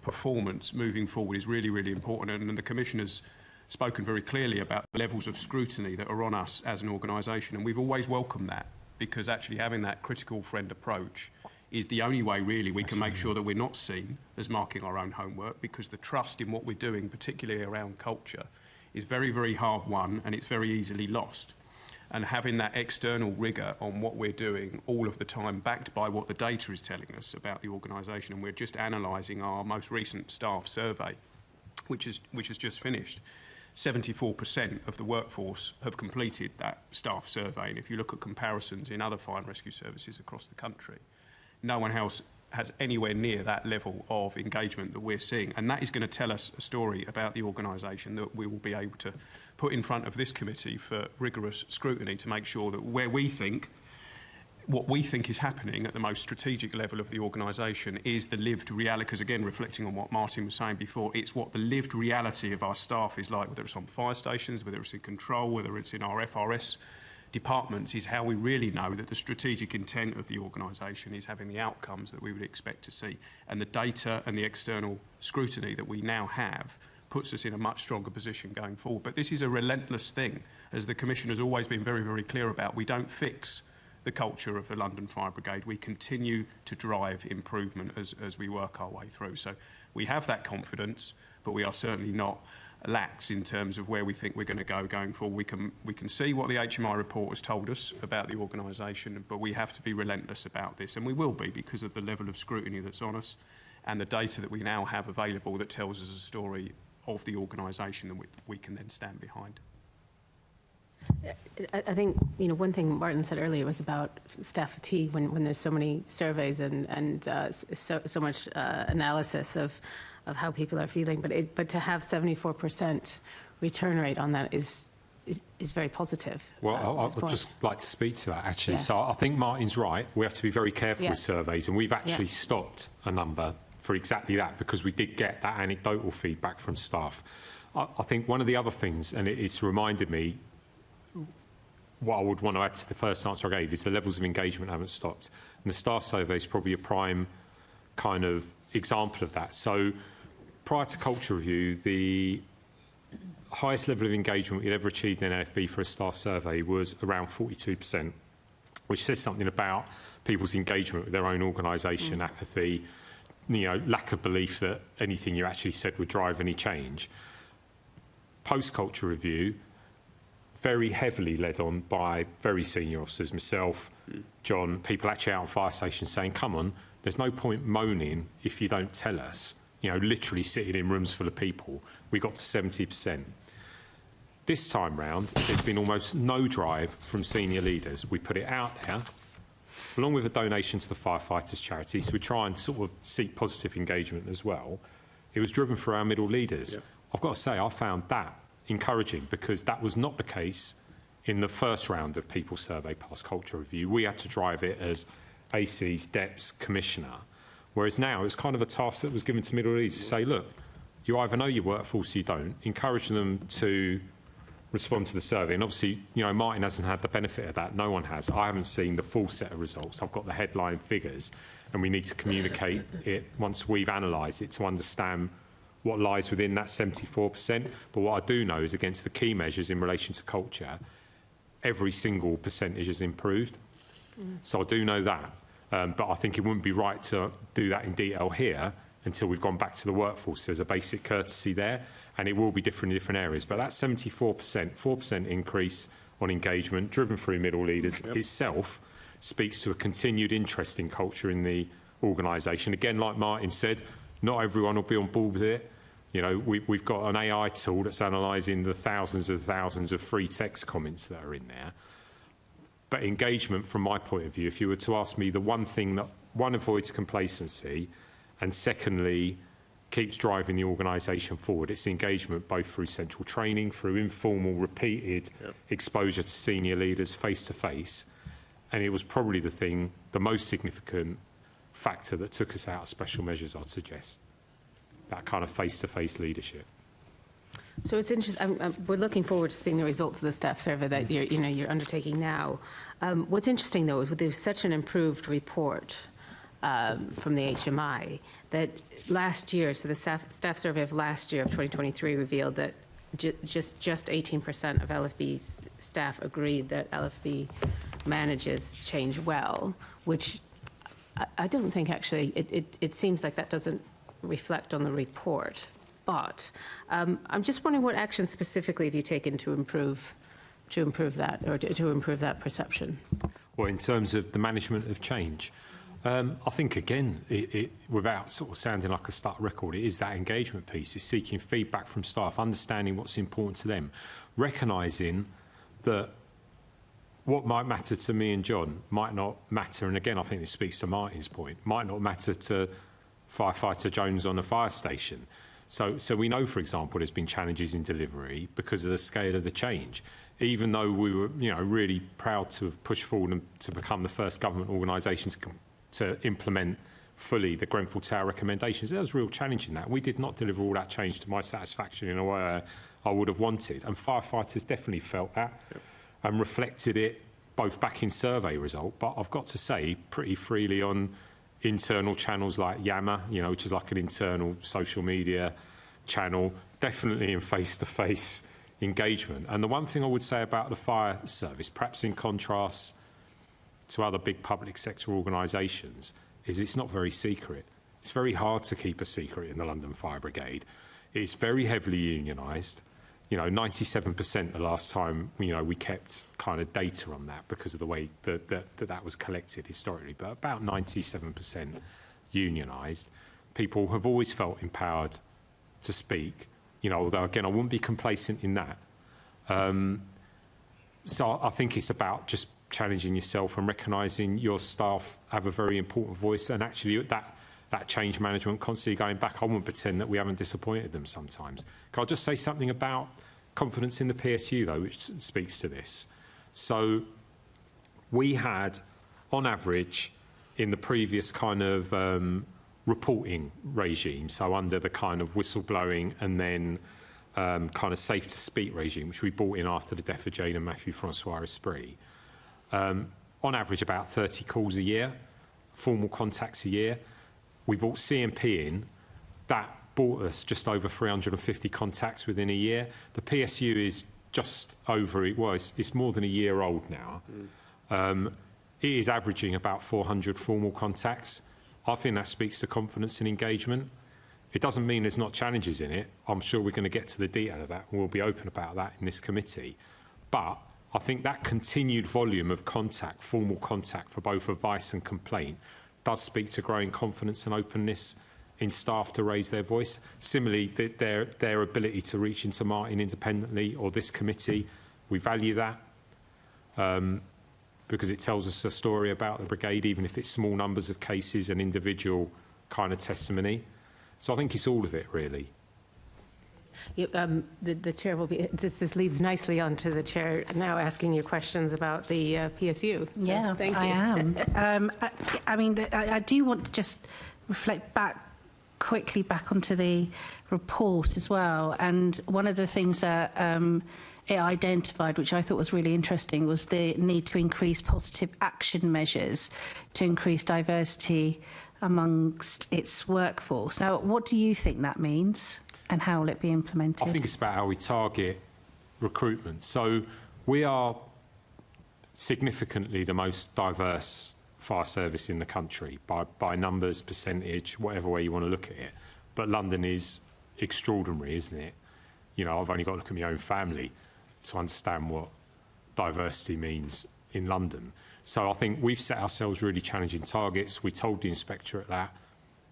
performance moving forward is really important. And the Commissioner's spoken very clearly about the levels of scrutiny that are on us as an organisation, and we've always welcomed that, because actually having that critical friend approach is the only way really we can make sure that we're not seen as marking our own homework, because the trust in what we're doing, particularly around culture, is very hard won, and it's very easily lost. And having that external rigour on what we're doing all of the time, backed by what the data is telling us about the organisation, and we're just analysing our most recent staff survey, which has just finished. 74% of the workforce have completed that staff survey, and if you look at comparisons in other fire and rescue services across the country, no one else has anywhere near that level of engagement that we're seeing, and that is going to tell us a story about the organisation that we will be able to put in front of this committee for rigorous scrutiny to make sure that where we think, what we think is happening at the most strategic level of the organisation is the lived reality, because again, reflecting on what Martin was saying before, it's what the lived reality of our staff is like, whether it's on fire stations, whether it's in control, whether it's in our FRS departments, is how we really know that the strategic intent of the organisation is having the outcomes that we would expect to see. And the data and the external scrutiny that we now have puts us in a much stronger position going forward. But this is a relentless thing, as the Commissioner has always been very clear about. We don't fix the culture of the London Fire Brigade. We continue to drive improvement as we work our way through. So we have that confidence, but we are certainly not lax in terms of where we think we're going to go going forward. We can see what the HMI report has told us about the organisation, but we have to be relentless about this, and we will be, because of the level of scrutiny that's on us and the data that we now have available that tells us a story of the organisation that we can then stand behind. I think, you know, one thing Martin said earlier was about staff fatigue when there's so many surveys and so much analysis of how people are feeling. But to have 74% return rate on that is very positive. Well, I would just like to speak to that, actually. Yeah. So I think Martin's right. We have to be very careful with surveys, and we've actually stopped a number for exactly that, because we did get that anecdotal feedback from staff. I think one of the other things, and it's reminded me, what I would want to add to the first answer I gave, is the levels of engagement haven't stopped. And the staff survey is probably a prime kind of example of that. So prior to culture review, the highest level of engagement we'd ever achieved in NFB for a staff survey was around 42%, which says something about people's engagement with their own organisation, apathy, you know, lack of belief that anything you actually said would drive any change. Post-culture review, very heavily led on by very senior officers, myself, John, people actually out on fire stations saying, come on, there's no point moaning if you don't tell us. You know, literally sitting in rooms full of people, we got to 70%. This time round, there's been almost no drive from senior leaders. We put it out there, along with a donation to the firefighters' charity, so we try and sort of seek positive engagement as well. It was driven through our middle leaders. Yep. I've got to say, I found that encouraging, because that was not the case in the first round of People Survey Past Culture Review. We had to drive it as ACs, DEPs, Commissioner, whereas now it's kind of a task that was given to middle leaders to say, look, you either know your workforce or you don't. Encourage them to respond to the survey. And obviously, you know, Martin hasn't had the benefit of that. No one has. I haven't seen the full set of results. I've got the headline figures, and we need to communicate it once we've analysed it to understand what lies within that 74%. But what I do know is, against the key measures in relation to culture, every single percentage has improved. So I do know that. But I think it wouldn't be right to do that in detail here until we've gone back to the workforce. There's a basic courtesy there, and it will be different in different areas. But that 74%, 4% increase on engagement, driven through middle leaders, itself speaks to a continued interest in culture in the organisation. Again, like Martin said, not everyone will be on board with it. You know, we've got an AI tool that's analysing the thousands of free text comments that are in there. But engagement, from my point of view, if you were to ask me the one thing that, one, avoids complacency, and secondly, keeps driving the organisation forward, it's engagement, both through central training, through informal, repeated exposure to senior leaders face-to-face. And it was probably the most significant factor that took us out of special measures, I'd suggest. That kind of face-to-face leadership. So it's interesting. We're looking forward to seeing the results of the staff survey that you're undertaking now. What's interesting, though, is there's such an improved report from the HMI that last year, so the staff survey of last year of 2023 revealed that just 18% of LFB staff agreed that LFB manages change well, which I don't think actually it seems like that doesn't reflect on the report. But I'm just wondering what actions specifically have you taken to improve that, or to improve that perception? Well, in terms of the management of change, I think, again, without sort of sounding like a stuck record, it is that engagement piece. It's seeking feedback from staff, understanding what's important to them, recognising that what might matter to me and John might not matter, and again, I think this speaks to Martin's point, might not matter to firefighter Jones on a fire station. So we know, for example, there's been challenges in delivery because of the scale of the change. Even though we were, really proud to have pushed forward and to become the first government organisation to implement fully the Grenfell Tower recommendations, there was real challenge in that. We did not deliver all that change to my satisfaction in a way I would have wanted, and firefighters definitely felt that and reflected it both back in survey result, but I've got to say pretty freely on internal channels like Yammer, which is like an internal social media channel, definitely in face-to-face engagement. And the one thing I would say about the fire service, perhaps in contrast to other big public sector organisations, is it's not very secret. It's very hard to keep a secret in the London Fire Brigade. It's very heavily unionised. 97% the last time, we kept kind of data on that because of the way that was collected historically, but about 97% unionised. People have always felt empowered to speak, although, again, I wouldn't be complacent in that. So I think it's about just challenging yourself and recognising your staff have a very important voice, and actually that change management, constantly going back. I wouldn't pretend that we haven't disappointed them sometimes. Can I just say something about confidence in the PSU, though, which speaks to this? So we had, on average, in the previous kind of reporting regime, so under the kind of whistleblowing and then kind of safe to speak regime, which we brought in after the death of Jane and Matthew Francois Esprit, on average about 30 calls a year, formal contacts a year. We brought CMP in, that brought us just over 350 contacts within a year. The PSU is just over, it's more than a year old now. It is averaging about 400 formal contacts. I think that speaks to confidence and engagement. It doesn't mean there's not challenges in it. I'm sure we're going to get to the detail of that, and we'll be open about that in this committee. But I think that continued volume of contact, formal contact for both advice and complaint, does speak to growing confidence and openness in staff to raise their voice. Similarly, their ability to reach into Martin independently or this committee, we value that because it tells us a story about the brigade, even if it's small numbers of cases and individual kind of testimony. So I think it's all of it, really. The chair will be. This leads nicely on to the chair now asking you questions about the PSU. Yeah, thank you. I am. I mean, I do want to just reflect quickly back onto the report as well. And one of the things that it identified, which I thought was really interesting, was the need to increase positive action measures to increase diversity amongst its workforce. Now, what do you think that means? And how will it be implemented? I think it's about how we target recruitment. So we are significantly the most diverse fire service in the country by numbers, percentage, whatever way you want to look at it. But London is extraordinary, isn't it? You know, I've only got to look at my own family to understand what diversity means in London. So I think we've set ourselves really challenging targets. We told the inspectorate that.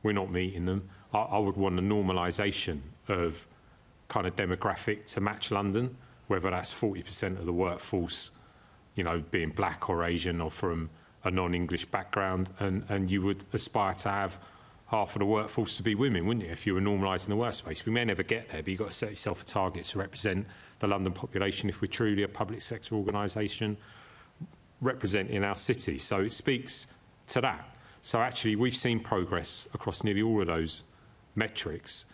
We're not meeting them. I would want a normalisation of kind of demographic to match London, whether that's 40% of the workforce, you know, being black or Asian or from a non-English background, and you would aspire to have half of the workforce to be women, wouldn't you, if you were normalising the workspace? We may never get there, but you've got to set yourself a target to represent the London population if we're truly a public sector organisation representing our city. So it speaks to that. So actually, we've seen progress across nearly all of those metrics.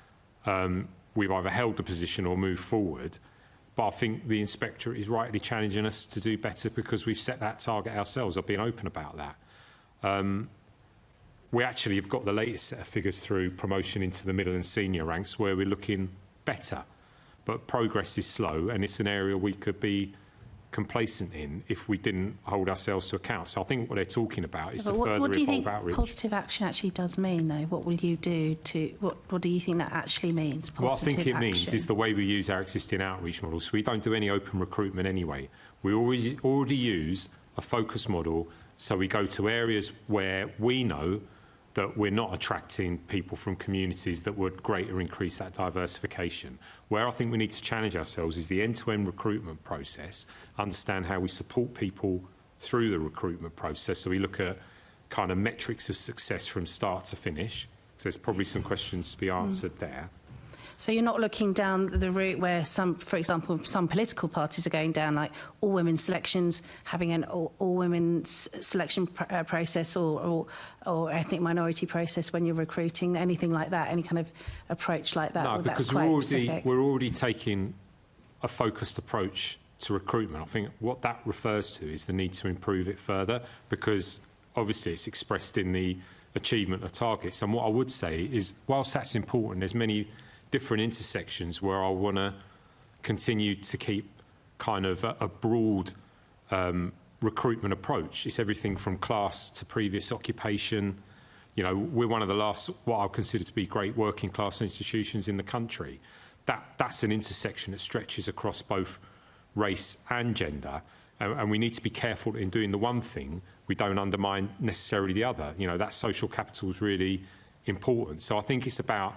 We've either held the position or moved forward. But I think the inspectorate is rightly challenging us to do better because we've set that target ourselves. I've been open about that. We actually have got the latest set of figures through promotion into the middle and senior ranks where we're looking better. But progress is slow, and it's an area we could be complacent in if we didn't hold ourselves to account. So I think what they're talking about is to further evolve outreach. What do you think positive action actually does mean, though? What will you do to... What do you think that actually means, positive What I think it action? means is the way we use our existing outreach models. So we don't do any open recruitment anyway. We already use a focus model, so we go to areas where we know that we're not attracting people from communities that would greatly increase that diversification. Where I think we need to challenge ourselves is the end-to-end recruitment process, understand how we support people through the recruitment process. So we look at kind of metrics of success from start to finish. So there's probably some questions to be answered there. So you're not looking down the route where for example, some political parties are going down, like all women selections, having an all women's selection process or ethnic minority process when you're recruiting, anything like that, any kind of approach like that? No, because we're already taking a focused approach to recruitment. I think what that refers to is the need to improve it further, because obviously it's expressed in the achievement of targets. And what I would say is, whilst that's important, there's many different intersections where I want to continue to keep kind of a broad recruitment approach. It's everything from class to previous occupation. You know, we're one of the last, what I consider to be great working class institutions in the country. That's an intersection that stretches across both race and gender. And we need to be careful in doing the one thing, we don't undermine necessarily the other. You know, that social capital is really important. So I think it's about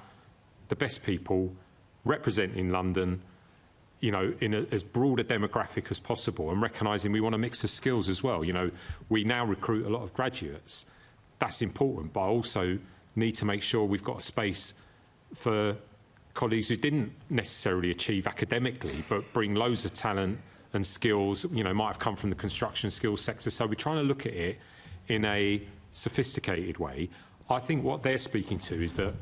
the best people representing London, you know, in as broad a demographic as possible, and recognising we want a mix of skills as well. You know, we now recruit a lot of graduates. That's important, but I also need to make sure we've got a space for colleagues who didn't necessarily achieve academically, but bring loads of talent and skills, you know, might have come from the construction skills sector. So we're trying to look at it in a sophisticated way. I think what they're speaking to is that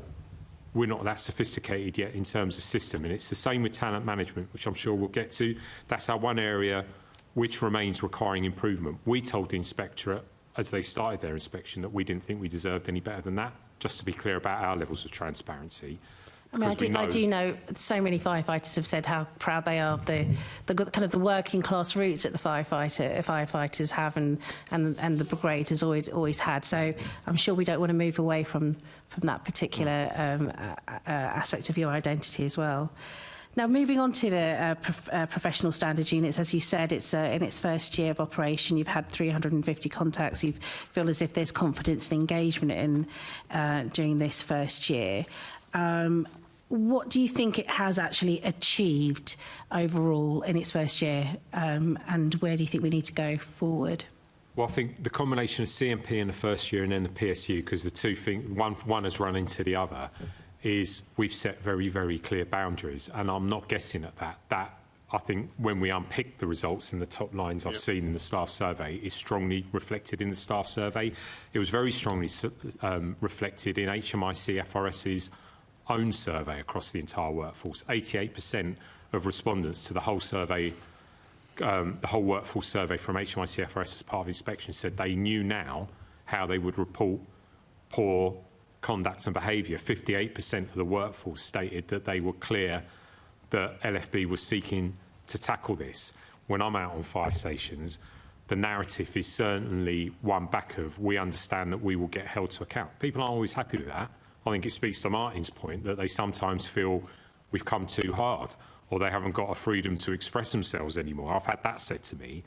we're not that sophisticated yet in terms of system, and it's the same with talent management, which I'm sure we'll get to. That's our one area which remains requiring improvement. We told the inspectorate, as they started their inspection, that we didn't think we deserved any better than that, just to be clear about our levels of transparency. I mean, I do know so many firefighters have said how proud they are of the kind of the working class roots that the firefighters have and the brigade has always had. So I'm sure we don't want to move away from that particular aspect of your identity as well. Now, moving on to the professional standards units, as you said, it's in its first year of operation. You've had 350 contacts. You feel as if there's confidence and engagement in during this first year. What do you think it has actually achieved overall in its first year, and where do you think we need to go forward? Well, I think the combination of CMP in the first year and then the PSU, because the two things, one has run into the other, is we've set very, very clear boundaries, and I'm not guessing at that. That, I think, when we unpick the results and the top lines I've seen in the staff survey, is strongly reflected in the staff survey. It was very strongly reflected in HMIC FRS's own survey across the entire workforce. 88% of respondents to the whole survey, the whole workforce survey from HMIC FRS as part of inspection, said they knew now how they would report poor conduct and behaviour. 58% of the workforce stated that they were clear that LFB was seeking to tackle this. When I'm out on fire stations, the narrative is certainly one back of, we understand that we will get held to account. People aren't always happy with that. I think it speaks to Martin's point that they sometimes feel we've come too hard, or they haven't got a freedom to express themselves anymore. I've had that said to me,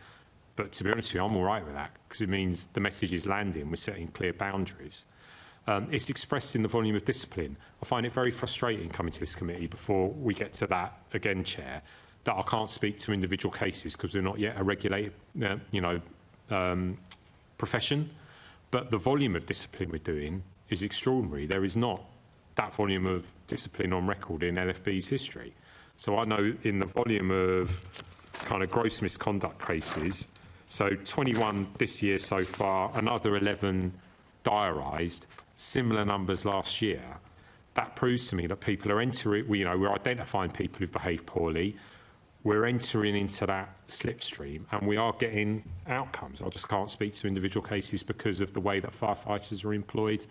but to be honest with you, I'm all right with that, because it means the message is landing, we're setting clear boundaries. It's expressed in the volume of discipline. I find it very frustrating coming to this committee, before we get to that again, Chair, that I can't speak to individual cases because we're not yet a regulated profession, but the volume of discipline we're doing is extraordinary. There is not that volume of discipline on record in LFB's history. So I know in the volume of kind of gross misconduct cases, so 21 this year so far, another 11 diarised, similar numbers last year. That proves to me that people are entering, we're identifying people who've behaved poorly, we're entering into that slipstream, and we are getting outcomes. I just can't speak to individual cases because of the way that firefighters are employed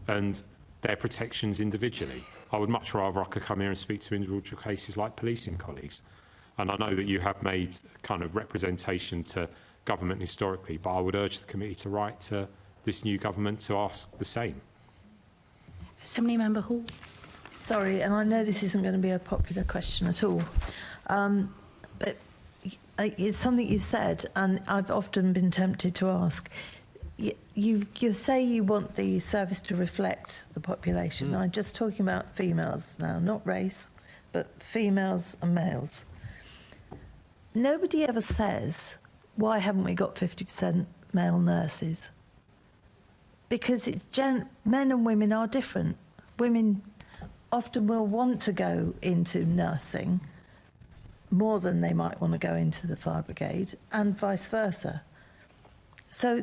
and their protections individually. I would much rather I could come here and speak to individual cases like policing colleagues. And I know that you have made kind of representation to government historically, but I would urge the committee to write to this new government to ask the same. Assembly Member Hall. Sorry, and I know this isn't going to be a popular question at all, but it's something you've said, and I've often been tempted to ask. You say you want the service to reflect the population. I'm just talking about females now, not race, but females and males. Nobody ever says, why haven't we got 50% male nurses? Because it's men and women are different. Women often will want to go into nursing more than they might want to go into the fire brigade, and vice versa. So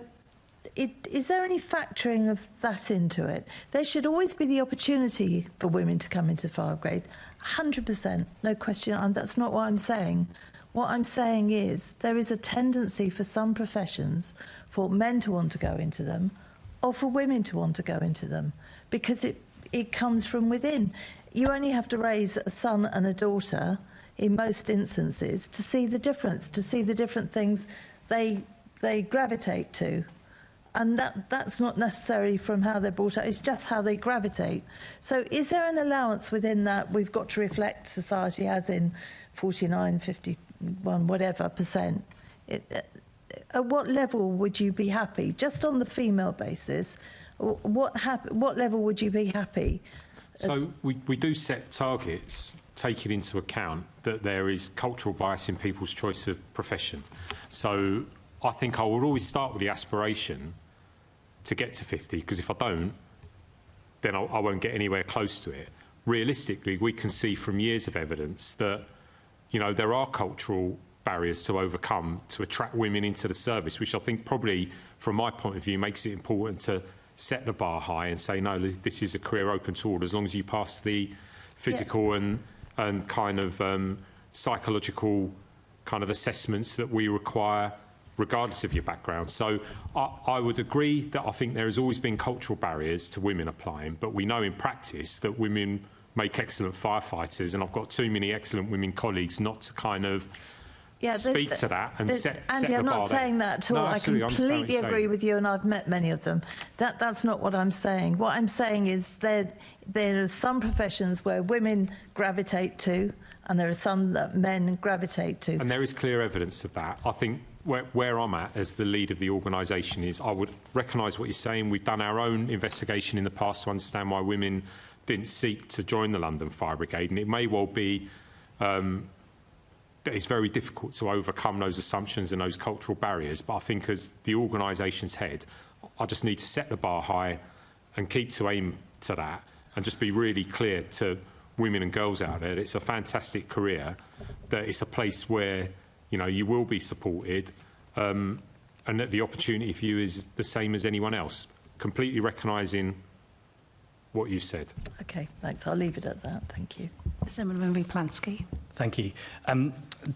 is there any factoring of that into it? There should always be the opportunity for women to come into fire brigade, 100%, no question, and that's not what I'm saying. What I'm saying is there is a tendency for some professions for men to want to go into them, or for women to want to go into them, because it comes from within. You only have to raise a son and a daughter in most instances to see the difference, to see the different things they gravitate to. And that's not necessarily from how they're brought up, it's just how they gravitate. So is there an allowance within that we've got to reflect society as in 49, 51, whatever percent? At what level would you be happy? Just on the female basis, what level would you be happy? So we do set targets, taking into account that there is cultural bias in people's choice of profession. So I think I would always start with the aspiration to get to 50, because if I don't, then I won't get anywhere close to it. Realistically, we can see from years of evidence that, there are cultural barriers to overcome to attract women into the service, which I think probably, from my point of view, makes it important to set the bar high and say, no, this is a career open to all, as long as you pass the physical and kind of psychological kind of assessments that we require regardless of your background. So I would agree that I think there has always been cultural barriers to women applying, but we know in practice that women make excellent firefighters, and I've got too many excellent women colleagues not to kind of speak to that and set the bar. Andy, I'm not saying that at all. No, I completely agree with you, and I've met many of them. That's not what I'm saying. What I'm saying is there are some professions where women gravitate to, and there are some that men gravitate to. And there is clear evidence of that. I think where I'm at as the lead of the organisation is I would recognise what you're saying. We've done our own investigation in the past to understand why women didn't seek to join the London Fire Brigade, and it may well be that it's very difficult to overcome those assumptions and those cultural barriers. But I think as the organisation's head, I just need to set the bar high and keep to aim to that, and just be really clear to women and girls out there that it's a fantastic career, that it's a place where you will be supported, and that the opportunity for you is the same as anyone else. Completely recognising what you've said. Okay, thanks. I'll leave it at that. Thank you. Assemblymember Plansky. Thank you.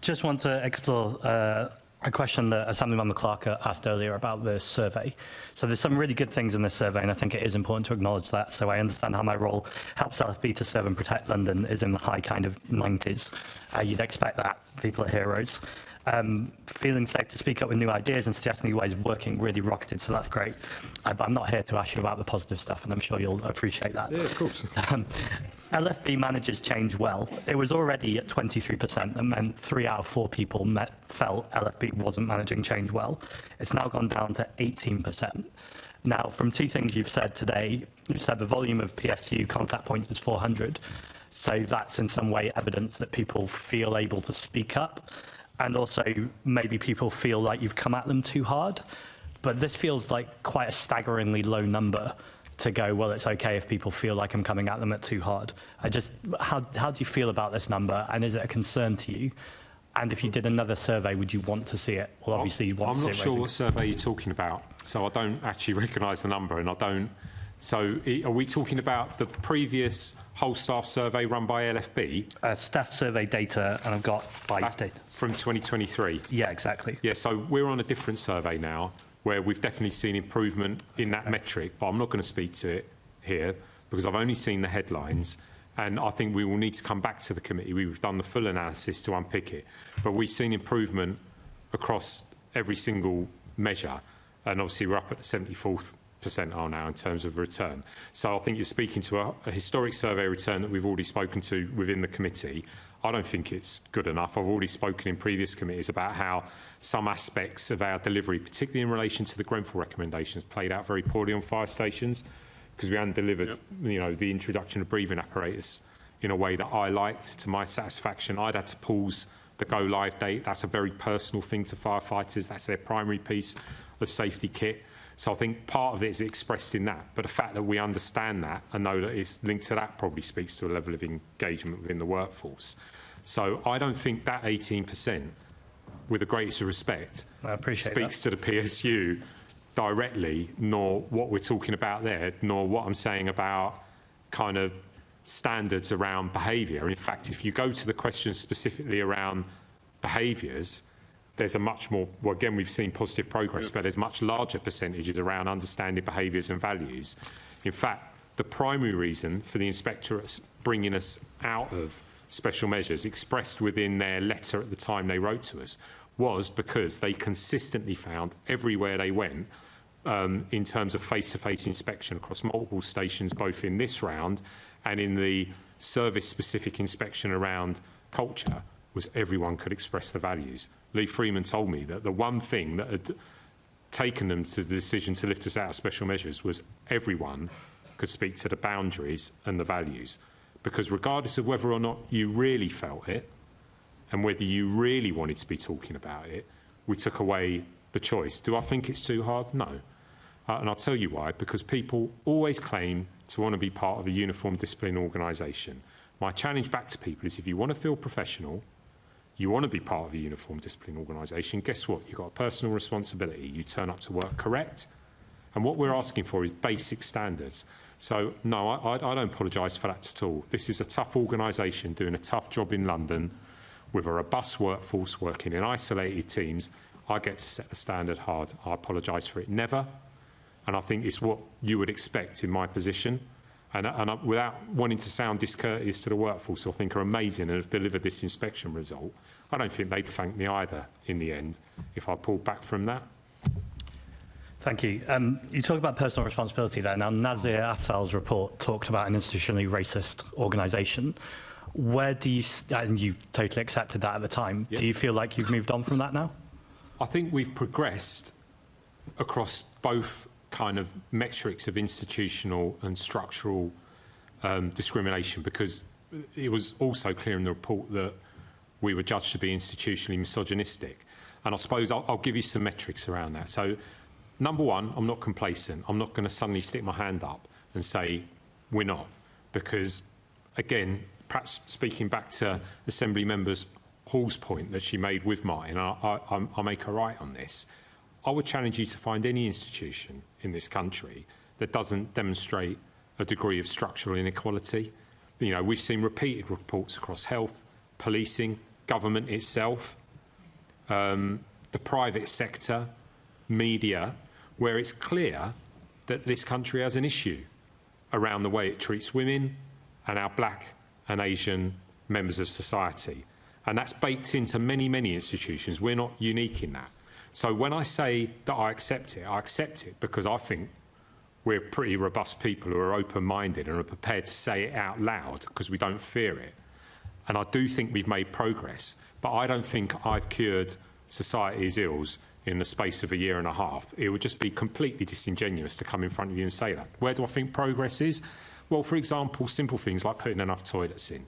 Just want to explore a question that Assemblymember Clark asked earlier about the survey. So there's some really good things in this survey, and I think it is important to acknowledge that. So I understand how my role helps LFB to serve and protect London is in the high kind of 90s. You'd expect that. People are heroes. Feeling safe to speak up with new ideas and suggest new ways of working really rocketed, so that's great. But I'm not here to ask you about the positive stuff, and I'm sure you'll appreciate that. Yeah, of course. LFB manages change well. It was already at 23%, and meant 3 out of 4 people felt LFB wasn't managing change well. It's now gone down to 18%. Now, from 2 things you've said today, you've said the volume of PSU contact points is 400, so that's in some way evidence that people feel able to speak up. And also, maybe people feel like you've come at them too hard. But this feels like quite a staggeringly low number to go, well, it's okay if people feel like I'm coming at them too hard. How do you feel about this number? And is it a concern to you? And if you did another survey, would you want to see it? Well, obviously, you want to see it. I'm not sure what survey you're talking about, so I don't actually recognise the number, and I don't. So are we talking about the previous whole staff survey run by LFB? Staff survey data, and I've got by data. From 2023? Yeah, exactly. Yeah, so we're on a different survey now, where we've definitely seen improvement in that metric, but I'm not going to speak to it here, because I've only seen the headlines, and I think we will need to come back to the committee. We've done the full analysis to unpick it, but we've seen improvement across every single measure, and obviously we're up at the 74th percentile now in terms of return. So I think you're speaking to a historic survey return that we've already spoken to within the committee. I don't think it's good enough. I've already spoken in previous committees about how some aspects of our delivery, particularly in relation to the Grenfell recommendations, played out very poorly on fire stations, because we hadn't delivered the introduction of breathing apparatus in a way that I liked to my satisfaction. I'd had to pause the go live date. That's a very personal thing to firefighters. That's their primary piece of safety kit. So I think part of it is expressed in that, but the fact that we understand that and know that it's linked to that probably speaks to a level of engagement within the workforce. So I don't think that 18%, with the greatest respect, speaks to the PSU directly, nor what we're talking about there, nor what I'm saying about kind of standards around behaviour. In fact, if you go to the questions specifically around behaviours, there's a much more, well, again, we've seen positive progress, but there's much larger percentages around understanding behaviours and values. In fact, the primary reason for the inspectorates bringing us out of special measures, expressed within their letter at the time they wrote to us, was because they consistently found everywhere they went, in terms of face-to-face inspection across multiple stations, both in this round and in the service-specific inspection around culture, was everyone could express the values. Lee Freeman told me that the one thing that had taken them to the decision to lift us out of special measures was everyone could speak to the boundaries and the values. Because regardless of whether or not you really felt it and whether you really wanted to be talking about it, we took away the choice. Do I think it's too hard? No. And I'll tell you why. Because people always claim to want to be part of a uniform discipline organisation. My challenge back to people is if you want to feel professional, you want to be part of a uniform discipline organisation, guess what? You've got a personal responsibility. You turn up to work correct. And what we're asking for is basic standards. So, no, I don't apologise for that at all. This is a tough organisation doing a tough job in London with a robust workforce working in isolated teams. I get to set the standard hard. I apologise for it. Never. And I think it's what you would expect in my position. And without wanting to sound discourteous to the workforce, I think are amazing and have delivered this inspection result, I don't think they'd thank me either in the end if I pulled back from that. Thank you. You talk about personal responsibility there. Now, Nazir Attal's report talked about an institutionally racist organisation. Where do you, and you totally accepted that at the time, do you feel like you've moved on from that now? I think we've progressed across both kind of metrics of institutional and structural discrimination, because it was also clear in the report that we were judged to be institutionally misogynistic. And I suppose I'll give you some metrics around that. So, number one, I'm not complacent. I'm not going to suddenly stick my hand up and say we're not, because, again, perhaps speaking back to Assembly Members Hall's point that she made with mine, I'll make her right on this. I would challenge you to find any institution in this country that doesn't demonstrate a degree of structural inequality. You know, we've seen repeated reports across health, policing, government itself, the private sector, media, where it's clear that this country has an issue around the way it treats women and our black and Asian members of society. And that's baked into many, many institutions. We're not unique in that. So when I say that I accept it because I think we're pretty robust people who are open-minded and are prepared to say it out loud because we don't fear it. And I do think we've made progress, but I don't think I've cured society's ills in the space of a year and a half. It would just be completely disingenuous to come in front of you and say that. Where do I think progress is? Well, for example, simple things like putting enough toilets in.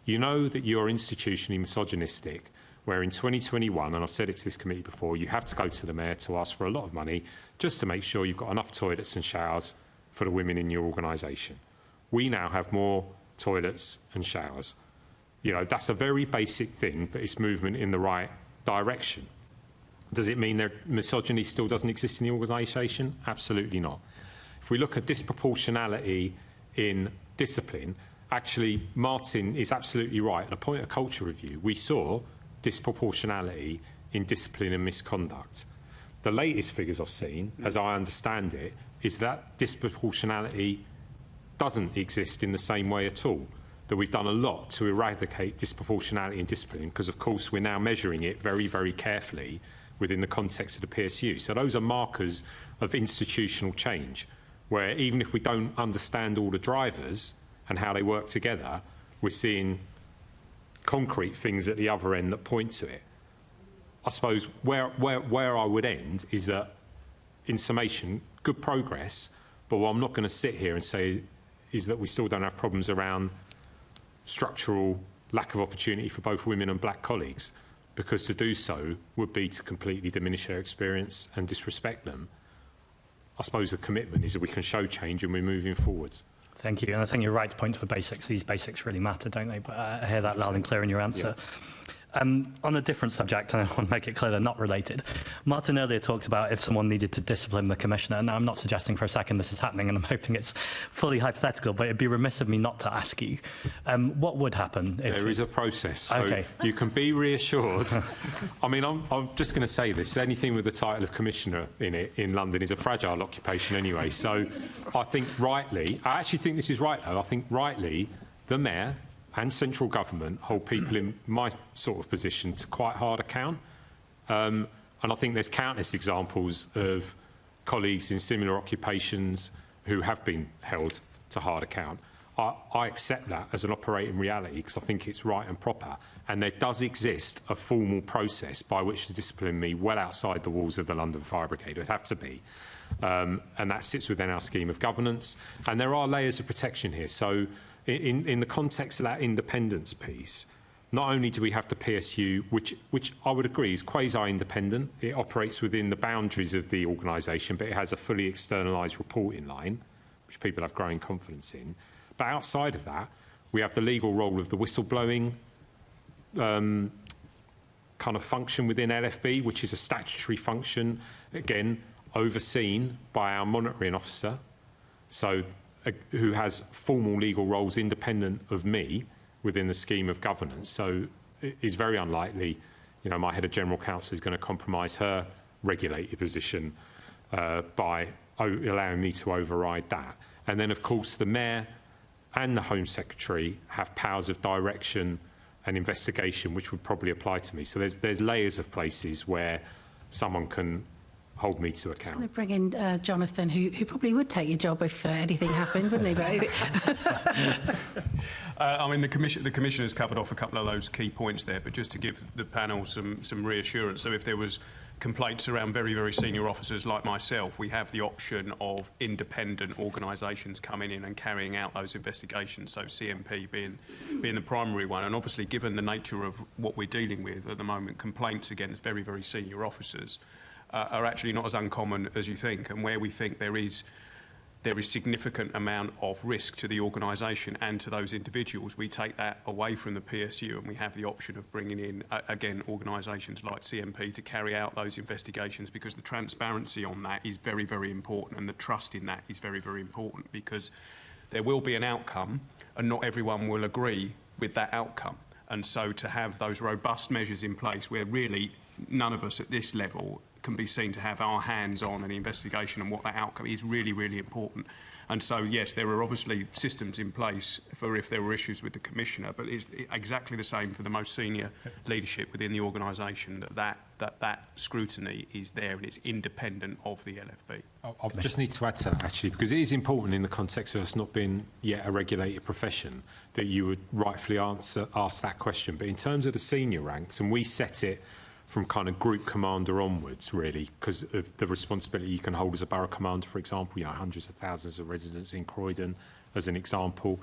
You know that you're institutionally misogynistic, where in 2021, and I've said it to this committee before, you have to go to the mayor to ask for a lot of money just to make sure you've got enough toilets and showers for the women in your organisation. We now have more toilets and showers. You know, that's a very basic thing, but it's movement in the right direction. Does it mean that misogyny still doesn't exist in the organisation? Absolutely not. If we look at disproportionality in discipline, actually, Martin is absolutely right. At a point of culture review, we saw disproportionality in discipline and misconduct. The latest figures I've seen, as I understand it, is that disproportionality doesn't exist in the same way at all. That we've done a lot to eradicate disproportionality in discipline, because, of course, we're now measuring it very, very carefully within the context of the PSU. So those are markers of institutional change, where even if we don't understand all the drivers and how they work together, we're seeing concrete things at the other end that point to it. I suppose where I would end is that, in summation, good progress, but what I'm not going to sit here and say is that we still don't have problems around structural lack of opportunity for both women and black colleagues, because to do so would be to completely diminish their experience and disrespect them. I suppose the commitment is that we can show change and we're moving forwards. Thank you. And I think you're right to point to the basics. These basics really matter, don't they? But I hear that loud and clear in your answer. Yeah. On a different subject, and I want to make it clear they're not related, Martin earlier talked about if someone needed to discipline the Commissioner. Now, I'm not suggesting for a second this is happening, and I'm hoping it's fully hypothetical, but it'd be remiss of me not to ask you, what would happen if... There is a process, so okay. You can be reassured. I mean, I'm just going to say this. Anything with the title of Commissioner in it in London is a fragile occupation anyway. So I think rightly, I actually think this is right, though. I think rightly, the Mayor and central government hold people in my sort of position to quite hard account. And I think there's countless examples of colleagues in similar occupations who have been held to hard account. I accept that as an operating reality because I think it's right and proper. And there does exist a formal process by which to discipline me well outside the walls of the London Fire Brigade. It would have to be. And that sits within our scheme of governance. And there are layers of protection here. So in the context of that independence piece, not only do we have the PSU, which I would agree is quasi-independent, it operates within the boundaries of the organisation, but it has a fully externalised reporting line, which people have growing confidence in. But outside of that, we have the legal role of the whistleblowing kind of function within LFB, which is a statutory function, again, overseen by our monitoring officer. So who has formal legal roles independent of me within the scheme of governance. So it's very unlikely, you know, my head of general counsel is going to compromise her regulated position by allowing me to override that. And then, of course, the Mayor and the Home Secretary have powers of direction and investigation, which would probably apply to me. So there's layers of places where someone can hold me to I'm account. going to bring in Jonathan, who probably would take your job if anything happened, wouldn't he? I mean, the Commissioner's covered off a couple of those key points there, but just to give the panel some reassurance. So if there was complaints around very, very senior officers like myself, we have the option of independent organisations coming in and carrying out those investigations, so CMP being the primary one. And obviously, given the nature of what we're dealing with at the moment, complaints against very, very senior officers are actually not as uncommon as you think, and where we think there is significant amount of risk to the organisation and to those individuals, we take that away from the PSU and we have the option of bringing in, again, organisations like CMP to carry out those investigations, because the transparency on that is very, very important, and the trust in that is very, very important, because there will be an outcome and not everyone will agree with that outcome. And so to have those robust measures in place where really none of us at this level can be seen to have our hands on an investigation and what that outcome is really, really important. And so, yes, there are obviously systems in place for if there were issues with the Commissioner, but it's exactly the same for the most senior leadership within the organisation, that scrutiny is there and it's independent of the LFB. I just need to add to that, actually, because it is important in the context of us not being yet a regulated profession that you would rightfully ask that question. But in terms of the senior ranks, and we set it from kind of group commander onwards, really, because of the responsibility you can hold as a borough commander, for example, you know, hundreds of thousands of residents in Croydon, as an example,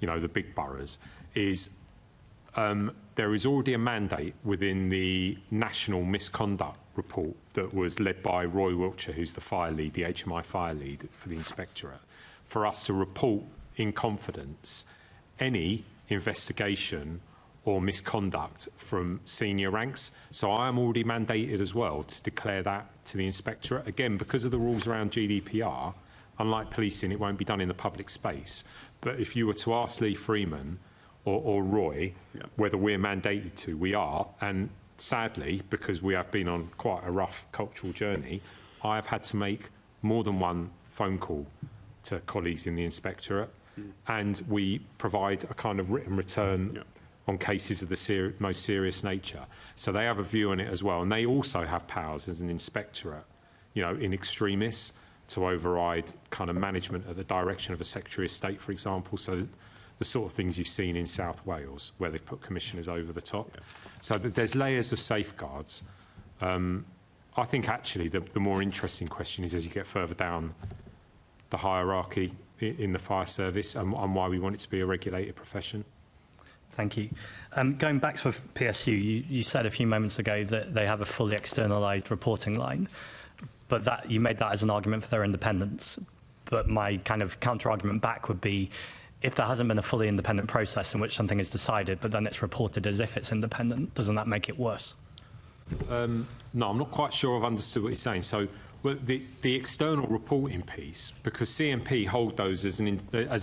you know, the big boroughs, is there is already a mandate within the National Misconduct Report that was led by Roy Wiltshire, who's the fire lead, the HMI fire lead for the Inspectorate, for us to report in confidence any investigation or misconduct from senior ranks. So I am already mandated as well to declare that to the Inspectorate. Again, because of the rules around GDPR, unlike policing, it won't be done in the public space. But if you were to ask Lee Freeman or Roy whether we're mandated to, we are. And sadly, because we have been on quite a rough cultural journey, I have had to make more than one phone call to colleagues in the Inspectorate, and we provide a kind of written return on cases of the most serious nature. So they have a view on it as well. And they also have powers as an Inspectorate, you know, in extremis, to override kind of management at the direction of a Secretary of State, for example. So the sort of things you've seen in South Wales, where they've put commissioners over the top. So there's layers of safeguards. I think actually the more interesting question is as you get further down the hierarchy in the fire service and why we want it to be a regulated profession. Thank you. Going back to PSU, you said a few moments ago that they have a fully externalised reporting line, but that you made that as an argument for their independence. But my kind of counter-argument back would be, if there hasn't been a fully independent process in which something is decided, but then it's reported as if it's independent, doesn't that make it worse? No, I'm not quite sure I've understood what you're saying. So the external reporting piece, because CMP hold those as an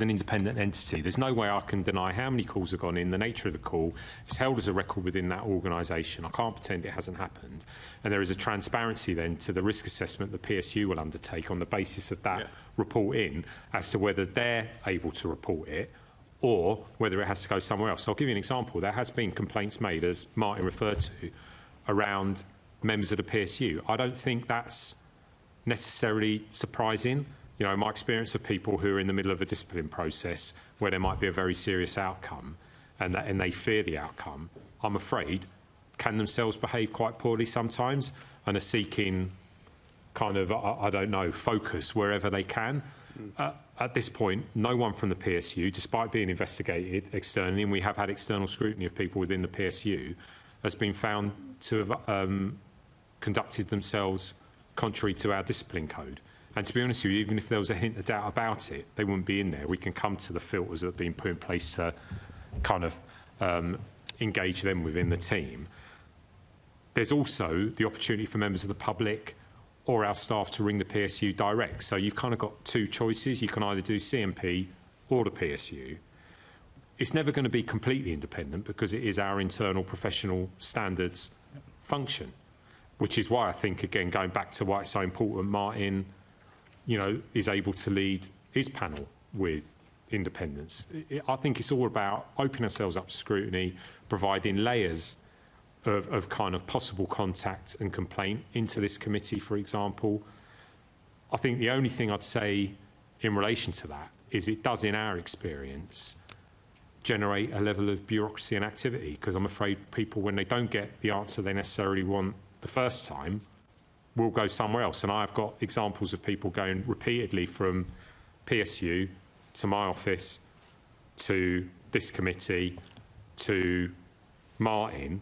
independent entity, there's no way I can deny how many calls have gone in, the nature of the call. It's held as a record within that organisation. I can't pretend it hasn't happened. And there is a transparency then to the risk assessment the PSU will undertake on the basis of that report in as to whether they're able to report it or whether it has to go somewhere else. So I'll give you an example. There has been complaints made, as Martin referred to, around members of the PSU. I don't think that's necessarily surprising. You know, my experience of people who are in the middle of a discipline process where there might be a very serious outcome and they fear the outcome, I'm afraid, can themselves behave quite poorly sometimes and are seeking kind of, I don't know, focus wherever they can. At this point, no one from the PSU, despite being investigated externally, and we have had external scrutiny of people within the PSU, has been found to have conducted themselves contrary to our discipline code. And to be honest with you, even if there was a hint of doubt about it, they wouldn't be in there. We can come to the filters that have been put in place to kind of engage them within the team. There's also the opportunity for members of the public or our staff to ring the PSU direct. So you've kind of got two choices. You can either do CMP or the PSU. It's never going to be completely independent because it is our internal professional standards function, which is why I think, again, going back to why it's so important, Martin, you know, is able to lead his panel with independence. I think it's all about opening ourselves up to scrutiny, providing layers of kind of possible contact and complaint into this committee, for example. I think the only thing I'd say in relation to that is it does, in our experience, generate a level of bureaucracy and activity, because I'm afraid people, when they don't get the answer they necessarily want the first time, will go somewhere else. And I've got examples of people going repeatedly from PSU to my office to this committee to Martin.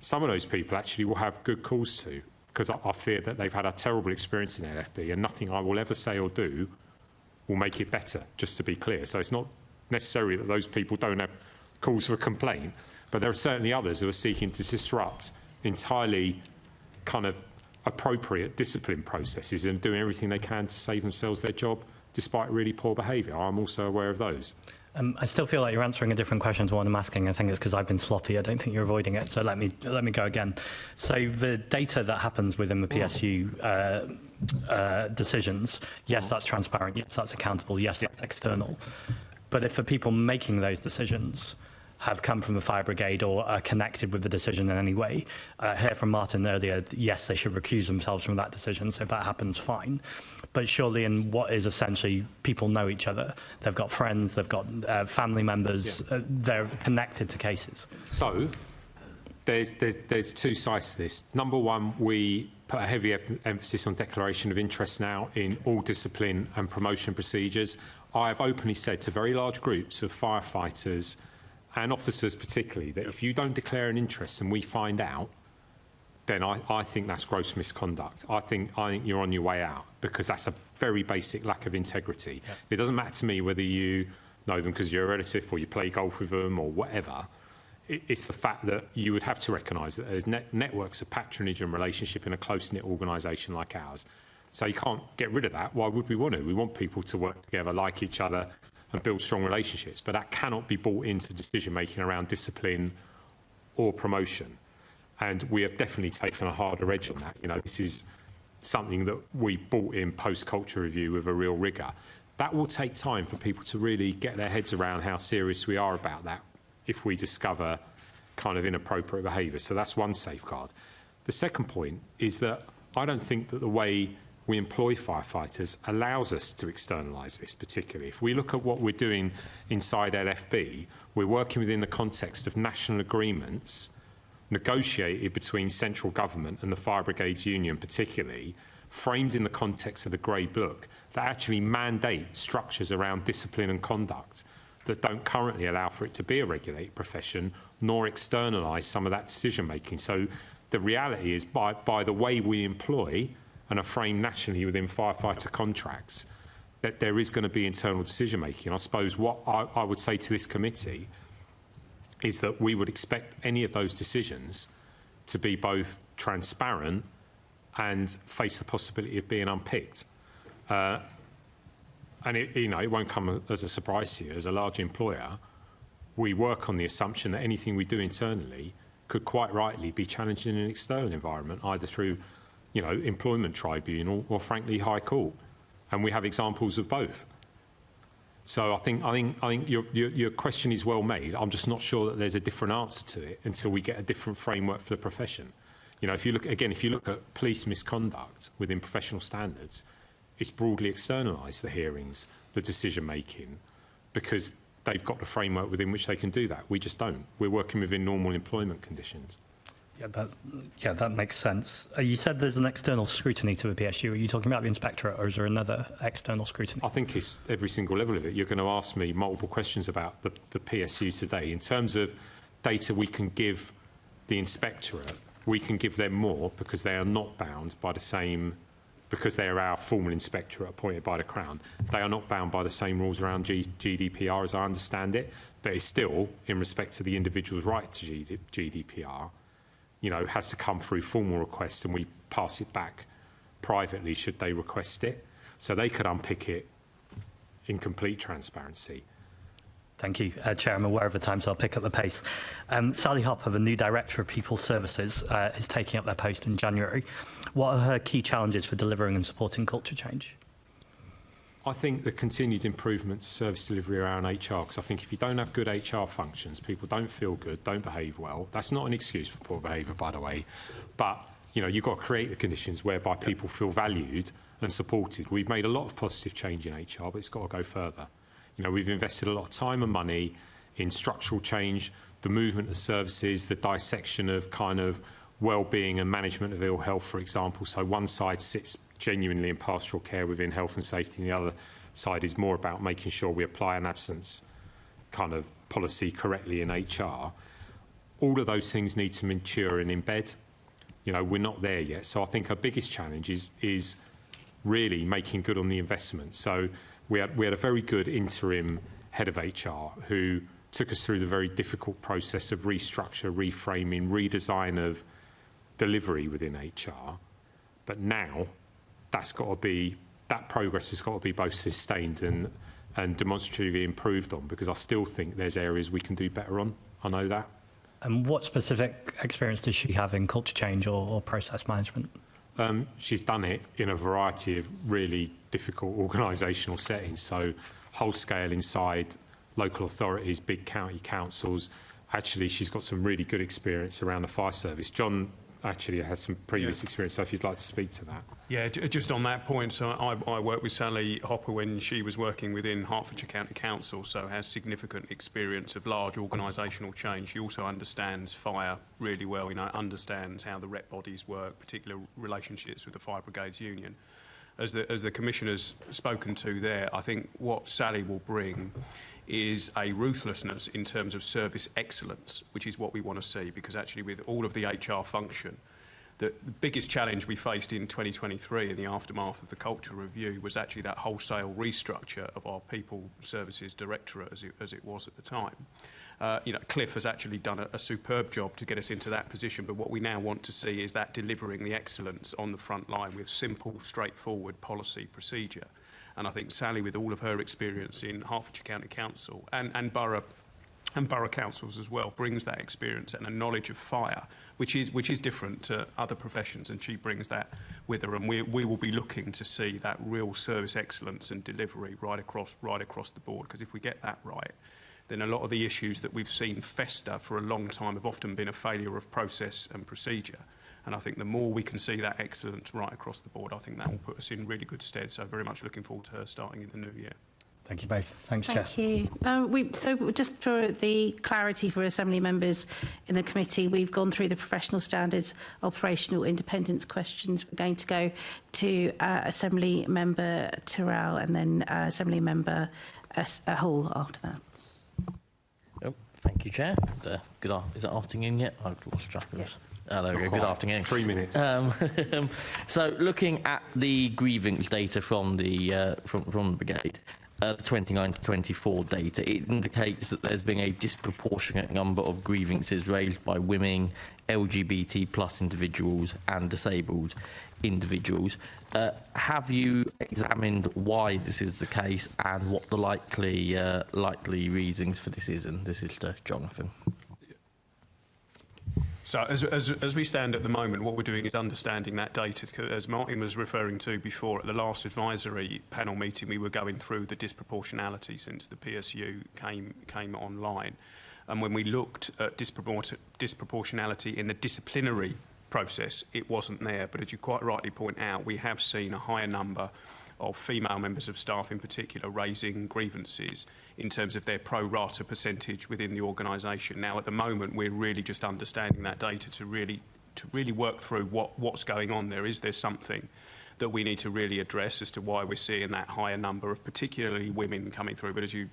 Some of those people actually will have good cause to, because I fear that they've had a terrible experience in LFB, and nothing I will ever say or do will make it better, just to be clear. So it's not necessarily that those people don't have cause for complaint, but there are certainly others who are seeking to disrupt entirely kind of appropriate discipline processes and doing everything they can to save themselves their job despite really poor behaviour. I'm also aware of those. I still feel like you're answering a different question to what I'm asking. I think it's because I've been sloppy. I don't think you're avoiding it. So let me go again. So the data that happens within the PSU decisions, yes, that's transparent. Yes, that's accountable. Yes, that's external. But if the people making those decisions have come from the fire brigade or are connected with the decision in any way, hear from Martin earlier, yes, they should recuse themselves from that decision. So if that happens, fine. But surely in what is essentially people know each other, they've got friends, they've got family members, they're connected to cases. So there's two sides to this. Number one, we put a heavy emphasis on declaration of interest now in all discipline and promotion procedures. I have openly said to very large groups of firefighters and officers particularly, that if you don't declare an interest and we find out, then I think that's gross misconduct. I think you're on your way out, because that's a very basic lack of integrity. Yeah. It doesn't matter to me whether you know them because you're a relative or you play golf with them or whatever. It's the fact that you would have to recognise that there's networks of patronage and relationship in a close-knit organisation like ours. So you can't get rid of that. Why would we want to? We want people to work together, like each other, and build strong relationships, but that cannot be brought into decision-making around discipline or promotion. And we have definitely taken a harder edge on that. You know, this is something that we brought in post-culture review with a real rigour. That will take time for people to really get their heads around how serious we are about that if we discover kind of inappropriate behaviour. So that's one safeguard. The second point is that I don't think that the way we employ firefighters allows us to externalise this particularly. If we look at what we're doing inside LFB, we're working within the context of national agreements negotiated between central government and the Fire Brigades Union particularly, framed in the context of the Grey Book, that actually mandate structures around discipline and conduct that don't currently allow for it to be a regulated profession, nor externalise some of that decision-making. So the reality is, by the way we employ and are framed nationally within firefighter contracts, that there is going to be internal decision-making. I suppose what I would say to this committee is that we would expect any of those decisions to be both transparent and face the possibility of being unpicked. And it won't come as a surprise to you. As a large employer, we work on the assumption that anything we do internally could quite rightly be challenged in an external environment, either through employment tribunal or frankly High Court, and we have examples of both. So I think your question is well made. I'm just not sure that there's a different answer to it until we get a different framework for the profession. If you look at police misconduct within professional standards, it's broadly externalised, the hearings, the decision making, because they've got the framework within which they can do that. We just don't. We're working within normal employment conditions. Yeah, that makes sense. You said there's an external scrutiny to the PSU. Are you talking about the inspectorate, or is there another external scrutiny? I think it's every single level of it. You're going to ask me multiple questions about the PSU today. In terms of data we can give the inspectorate, we can give them more because they are not bound by the same, because they are our formal inspectorate appointed by the Crown. They are not bound by the same rules around GDPR as I understand it, but it's still, in respect to the individual's right to GDPR, has to come through formal request, and we pass it back privately should they request it. So they could unpick it in complete transparency. Thank you, Chair. I'm aware of the time, so I'll pick up the pace. Sally Hopper, the new Director of People Services, is taking up their post in January. What are her key challenges for delivering and supporting culture change? I think the continued improvement to service delivery around HR, because I think if you don't have good HR functions, people don't feel good, don't behave well. That's not an excuse for poor behaviour, by the way. But, you know, you've got to create the conditions whereby people feel valued and supported. We've made a lot of positive change in HR, but it's got to go further. You know, we've invested a lot of time and money in structural change, the movement of services, the dissection of kind of well-being and management of ill health, for example. So one side sits genuinely in pastoral care within health and safety, and the other side is more about making sure we apply an absence kind of policy correctly in HR. All of those things need to mature and embed. You know, we're not there yet. So I think our biggest challenge is really making good on the investment. So we had a very good interim head of HR who took us through the very difficult process of restructure, reframing, redesign of delivery within HR. But now that progress has got to be both sustained and demonstratively improved on, because I still think there's areas we can do better on. I know that. And what specific experience does she have in culture change or process management? She's done it in a variety of really difficult organisational settings, so whole scale inside local authorities, big county councils. Actually, she's got some really good experience around the fire service. John actually has some previous experience, so if you'd like to speak to that. Yeah, just on that point, so I worked with Sally Hopper when she was working within Hertfordshire County Council, so has significant experience of large organisational change. She also understands fire really well, you know, understands how the rep bodies work, particular relationships with the Fire Brigades Union. As the Commissioner's spoken to there, I think what Sally will bring is a ruthlessness in terms of service excellence, which is what we want to see, because actually with all of the HR function, the biggest challenge we faced in 2023 in the aftermath of the culture review was actually that wholesale restructure of our People Services Directorate as it was at the time. You know, Cliff has actually done a superb job to get us into that position, but what we now want to see is that delivering the excellence on the front line with simple, straightforward policy procedure. And I think Sally, with all of her experience in Hertfordshire County Council and borough councils as well, brings that experience and a knowledge of fire, which is different to other professions, and she brings that with her. And we will be looking to see that real service excellence and delivery right across the board. Because if we get that right, then a lot of the issues that we've seen fester for a long time have often been a failure of process and procedure. And I think the more we can see that excellence right across the board, I think that will put us in really good stead. So very much looking forward to her starting in the new year. Thank you both. Thanks, Chair. Thank you. So just for the clarity for Assembly members in the committee, we've gone through the professional standards, operational independence questions. We're going to go to Assembly Member Tyrrell and then Assembly Member Hall after that. Thank you, Chair. Is it afternoon yet? I've lost track of this. Oh, there we go. Good afternoon. 3 minutes. So, looking at the grievance data from the brigade, the 29 to 24 data, it indicates that there's been a disproportionate number of grievances raised by women, LGBT plus individuals and disabled individuals. Have you examined why this is the case and what the likely reasons for this is? And this is to Jonathan. So as we stand at the moment, what we're doing is understanding that data. As Martin was referring to before, at the last advisory panel meeting, we were going through the disproportionality since the PSU came online. And when we looked at disproportionality in the disciplinary process, it wasn't there. But as you quite rightly point out, we have seen a higher number of female members of staff in particular raising grievances in terms of their pro rata percentage within the organisation. Now, at the moment, we're really just understanding that data to really work through what's going on there. Is there something that we need to really address as to why we're seeing that higher number of particularly women coming through, but as you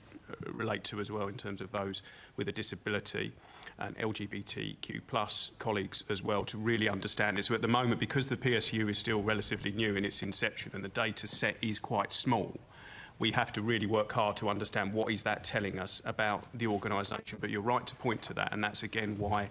relate to as well in terms of those with a disability and LGBTQ plus colleagues as well, to really understand it. So at the moment, because the PSU is still relatively new in its inception and the data set is quite small, we have to really work hard to understand what is that telling us about the organisation. But you're right to point to that, and that's again why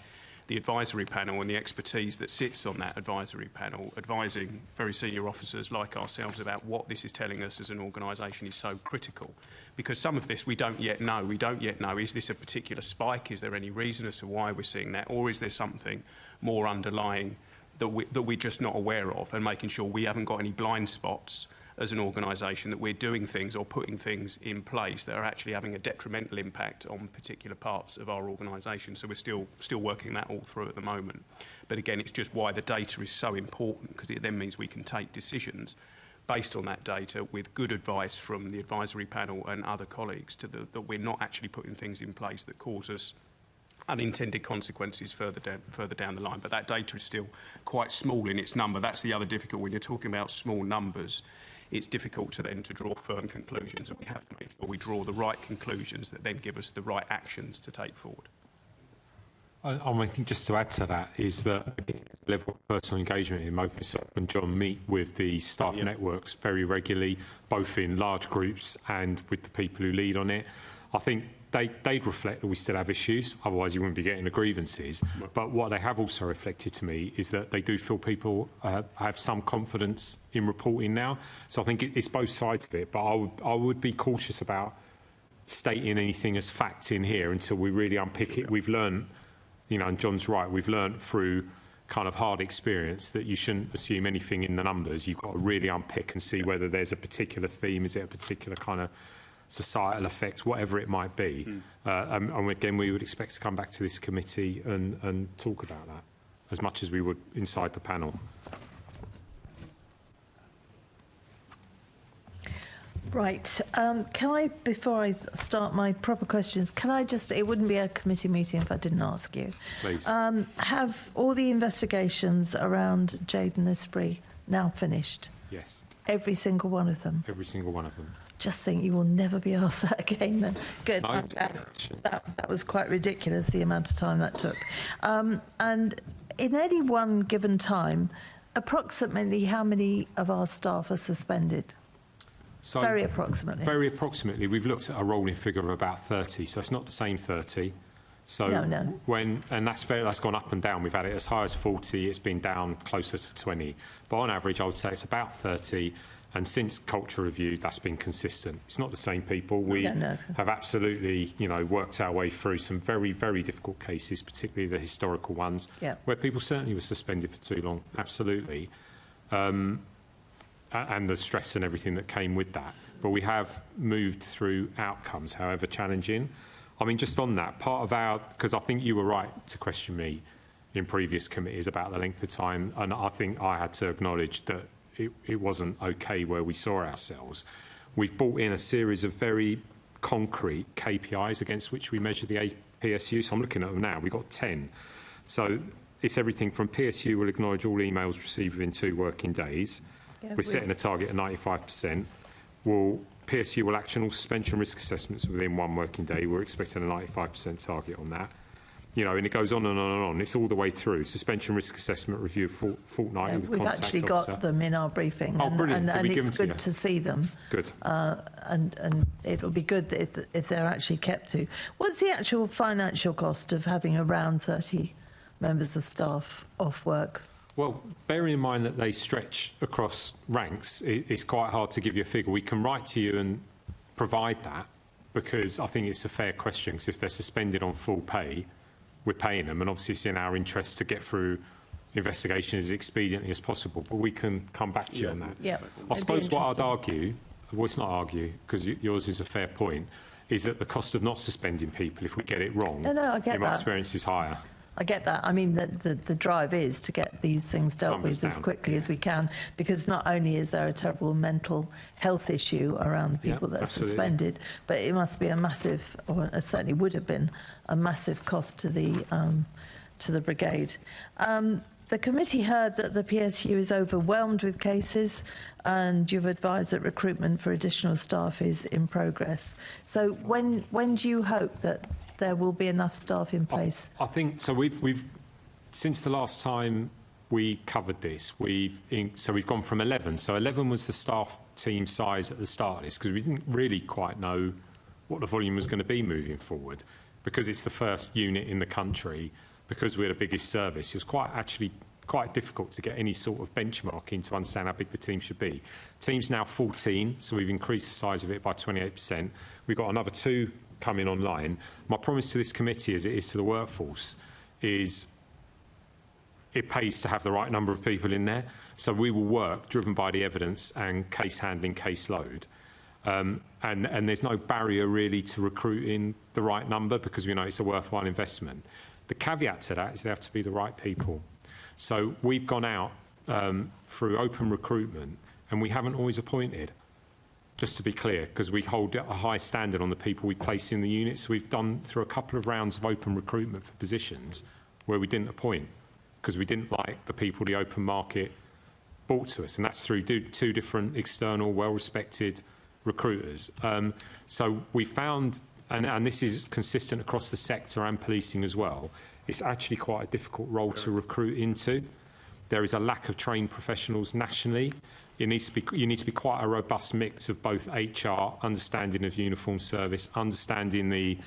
the advisory panel and the expertise that sits on that advisory panel, advising very senior officers like ourselves about what this is telling us as an organisation, is so critical. Because some of this we don't yet know. We don't yet know, is this a particular spike? Is there any reason as to why we're seeing that? Or is there something more underlying that we're just not aware of, and making sure we haven't got any blind spots as an organisation that we're doing things or putting things in place that are actually having a detrimental impact on particular parts of our organisation. So we're still working that all through at the moment. But again, it's just why the data is so important, because it then means we can take decisions based on that data with good advice from the advisory panel and other colleagues that we're not actually putting things in place that cause us unintended consequences further down the line. But that data is still quite small in its number. That's the other difficult. When you're talking about small numbers, it's difficult to draw firm conclusions, and we have to make sure we draw the right conclusions that then give us the right actions to take forward. I think just to add to that is that the level of personal engagement in myself and John meet with the staff networks very regularly, both in large groups and with the people who lead on it. I think they'd reflect that we still have issues, otherwise you wouldn't be getting the grievances. But what they have also reflected to me is that they do feel people have some confidence in reporting now. So I think it's both sides of it, but I would be cautious about stating anything as fact in here until we really unpick it. We've learned, and John's right, we've learned through kind of hard experience that you shouldn't assume anything in the numbers. You've got to really unpick and see whether there's a particular theme, is it a particular kind of societal effect, whatever it might be. And again, we would expect to come back to this committee and talk about that as much as we would inside the panel. Right. Can I, before I start my proper questions, can I just, it wouldn't be a committee meeting if I didn't ask you. Please. Have all the investigations around Jayden Esprit now finished? Yes. Every single one of them? Every single one of them. Just think you will never be asked that again then. Good. No. That was quite ridiculous, the amount of time that took. And in any one given time, approximately how many of our staff are suspended? So very approximately. Very approximately. We've looked at a rolling figure of about 30, so it's not the same 30. So no. And that's gone up and down. We've had it as high as 40, it's been down closer to 20. But on average, I would say it's about 30. And since Culture Review, that's been consistent. It's not the same people. We have absolutely, worked our way through some very, very difficult cases, particularly the historical ones, where people certainly were suspended for too long. Absolutely. And the stress and everything that came with that. But we have moved through outcomes, however challenging. I mean, just on that, part of our, because I think you were right to question me in previous committees about the length of time, and I think I had to acknowledge that it wasn't okay where we saw ourselves. We've brought in a series of very concrete KPIs against which we measure the PSU. So I'm looking at them now. We've got 10. So it's everything from PSU will acknowledge all emails received within 2 working days. We're setting a target of 95%. PSU will action all suspension risk assessments within 1 working day. We're expecting a 95% target on that. And it goes on and on and on. It's all the way through. Suspension risk assessment review fortnightly with contact officer. We've actually got them in our briefing. Oh, brilliant. And it's good to see them. Good. And it'll be good if they're actually kept to. What's the actual financial cost of having around 30 members of staff off work? Well, bearing in mind that they stretch across ranks, it's quite hard to give you a figure. We can write to you and provide that, because I think it's a fair question, because if they're suspended on full pay, we're paying them, and obviously it's in our interest to get through investigation as expediently as possible, but we can come back to you on that. I suppose what I'd argue, well, it's not argue, because yours is a fair point, is that the cost of not suspending people, if we get it wrong, I get in my experience, is higher. I get that. I mean, the drive is to get these things dealt with as quickly as we can, because not only is there a terrible mental health issue around people that are suspended, but it must be a massive, or it certainly would have been, a massive cost to the brigade. The committee heard that the PSU is overwhelmed with cases, and you've advised that recruitment for additional staff is in progress. So when do you hope that there will be enough staff in place? I think so. We've since the last time we covered this, we've gone from 11. So 11 was the staff team size at the start of this, because we didn't really quite know what the volume was going to be moving forward, because it's the first unit in the country, because we're the biggest service. It was quite difficult to get any sort of benchmarking to understand how big the team should be. Team's now 14, so we've increased the size of it by 28%. We've got another 2 coming online. My promise to this committee, as it is to the workforce, is it pays to have the right number of people in there. So we will work driven by the evidence and case handling, caseload. And there's no barrier really to recruiting the right number because we know it's a worthwhile investment. The caveat to that is they have to be the right people. So we've gone out through open recruitment and we haven't always appointed, just to be clear, because we hold a high standard on the people we place in the unit. So we've done through a couple of rounds of open recruitment for positions where we didn't appoint because we didn't like the people the open market brought to us. And that's through two different external, well-respected recruiters. So we found, and this is consistent across the sector and policing as well, it's actually quite a difficult role to recruit into. There is a lack of trained professionals nationally. You need to be quite a robust mix of both HR, understanding of uniform service, understanding the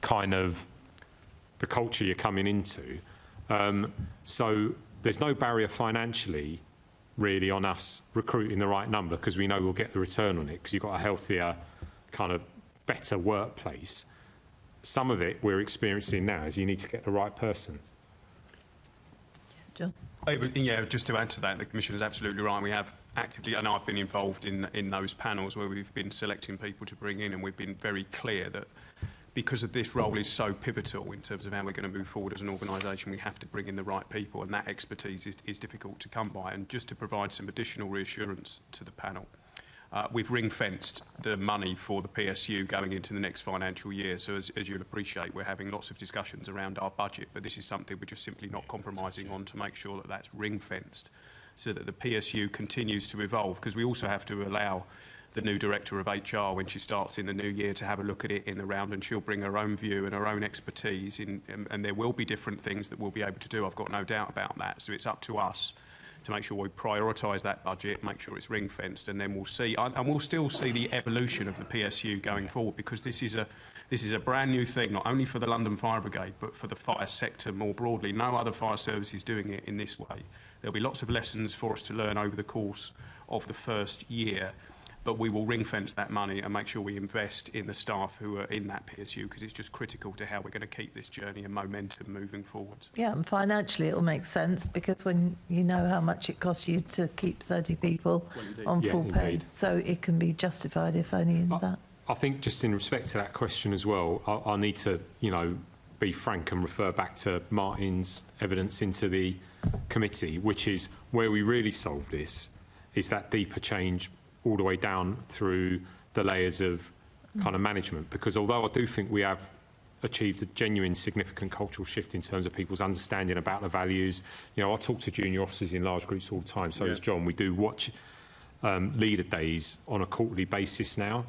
kind of the culture you're coming into. So there's no barrier financially really on us recruiting the right number because we know we'll get the return on it because you've got a healthier, kind of better workplace. Some of it we're experiencing now is you need to get the right person. John? Yeah, just to add to that, the Commissioner is absolutely right. We have actively, and I've been involved in those panels where we've been selecting people to bring in, and we've been very clear that because of this role is so pivotal in terms of how we're going to move forward as an organisation, we have to bring in the right people, and that expertise is difficult to come by. And just to provide some additional reassurance to the panel, we've ring-fenced the money for the PSU going into the next financial year. So as you'll appreciate, we're having lots of discussions around our budget, but this is something we're just simply not compromising on to make sure that that's ring-fenced so that the PSU continues to evolve, because we also have to allow the new Director of HR, when she starts in the new year, to have a look at it in the round, and she'll bring her own view and her own expertise in, and there will be different things that we'll be able to do. I've got no doubt about that. So it's up to us to make sure we prioritise that budget, make sure it's ring-fenced, and then we'll see, and we'll still see the evolution of the PSU going forward, because this is a brand new thing, not only for the London Fire Brigade, but for the fire sector more broadly. No other fire service is doing it in this way. There'll be lots of lessons for us to learn over the course of the first year, but we will ring-fence that money and make sure we invest in the staff who are in that PSU, because it's just critical to how we're going to keep this journey and momentum moving forward. Yeah, and financially it will make sense, because when you know how much it costs you to keep 30 people on full pay, so it can be justified if only in that. I think just in respect to that question as well, I need to, be frank and refer back to Martin's evidence into the committee, which is where we really solve this, is that deeper change all the way down through the layers of kind of management. Because although I do think we have achieved a genuine significant cultural shift in terms of people's understanding about the values, I talk to junior officers in large groups all the time, so does John. We do watch leader days on a quarterly basis now.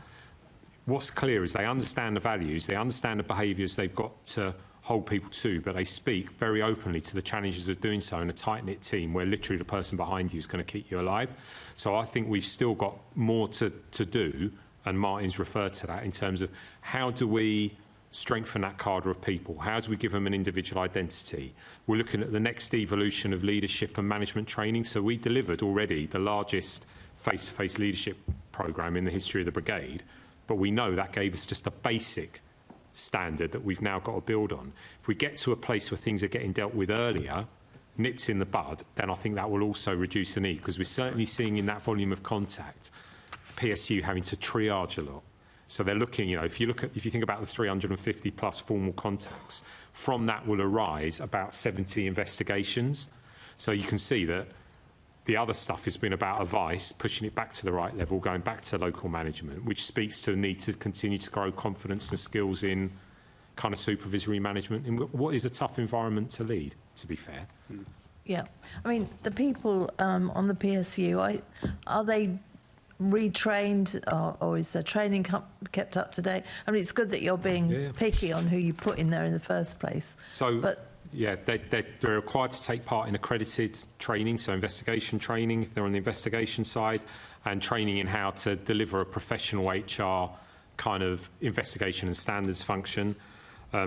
What's clear is they understand the values, they understand the behaviours they've got to hold people to, but they speak very openly to the challenges of doing so in a tight-knit team where literally the person behind you is going to keep you alive. So I think we've still got more to do, and Martin's referred to that, in terms of how do we strengthen that cadre of people? How do we give them an individual identity? We're looking at the next evolution of leadership and management training. So we delivered already the largest face-to-face leadership programme in the history of the brigade, but we know that gave us just a basic standard that we've now got to build on. If we get to a place where things are getting dealt with earlier, nipped in the bud, then I think that will also reduce the need, because we're certainly seeing in that volume of contact PSU having to triage a lot. So they're looking, if you think about the 350 plus formal contacts, from that will arise about 70 investigations. So you can see that the other stuff has been about advice, pushing it back to the right level, going back to local management, which speaks to the need to continue to grow confidence and skills in kind of supervisory management in what is a tough environment to lead, to be fair. Yeah. I mean, the people on the PSU, are they retrained, or is their training kept up to date? I mean, it's good that you're being picky on who you put in there in the first place. Yeah, they're required to take part in accredited training, so investigation training if they're on the investigation side, and training in how to deliver a professional HR kind of investigation and standards function.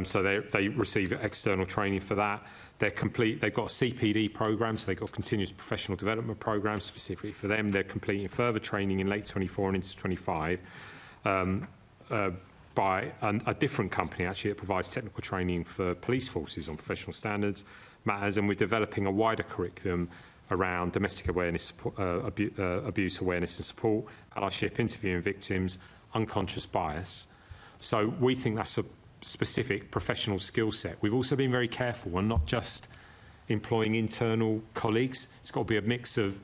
So they receive external training for that. They've got a CPD programme, so they've got a continuous professional development programme specifically for them. They're completing further training in late 24 and into 25. by a different company, actually, that provides technical training for police forces on professional standards matters, and we're developing a wider curriculum around domestic awareness, abuse awareness and support, allyship, interviewing victims, unconscious bias. So we think that's a specific professional skill set. We've also been very careful on not just employing internal colleagues. It's got to be a mix of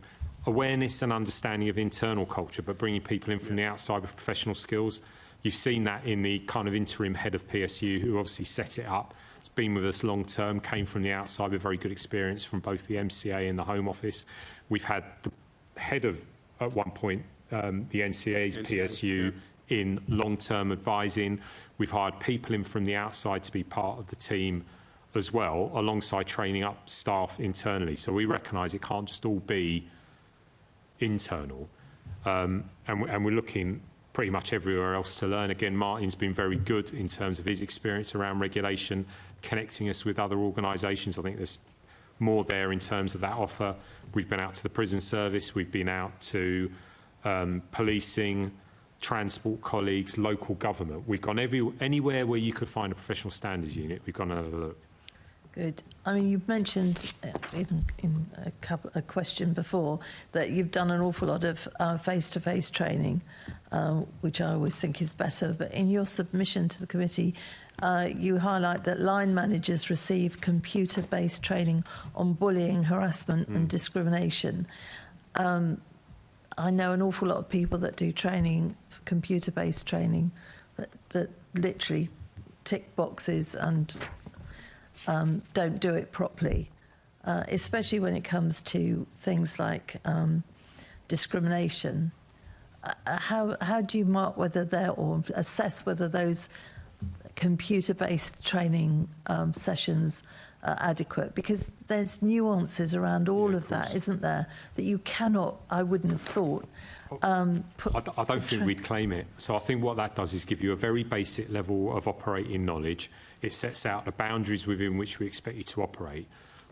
awareness and understanding of internal culture, but bringing people in from the outside with professional skills. You've seen that in the kind of interim head of PSU, who obviously set it up. It's been with us long term, came from the outside with very good experience from both the MCA and the Home Office. We've had the head of, at one point, the NCA's PSU in long-term advising. We've hired people in from the outside to be part of the team as well, alongside training up staff internally. So we recognise it can't just all be internal. And we're looking pretty much everywhere else to learn. Again, Martin's been very good in terms of his experience around regulation, connecting us with other organisations. I think there's more there in terms of that offer. We've been out to the prison service, we've been out to policing, transport colleagues, local government. We've gone anywhere where you could find a professional standards unit, we've gone and had a look. Good. I mean, you've mentioned in a question before that you've done an awful lot of face-to-face training, which I always think is better. But in your submission to the committee, you highlight that line managers receive computer-based training on bullying, harassment and discrimination. I know an awful lot of people that do training, computer-based training, that literally tick boxes and don't do it properly, especially when it comes to things like discrimination. How do you mark whether they're, or assess whether those computer-based training sessions are adequate? Because there's nuances around all of that, isn't there, that you cannot, I wouldn't have thought, I don't think we'd claim it. So I think what that does is give you a very basic level of operating knowledge. It sets out the boundaries within which we expect you to operate.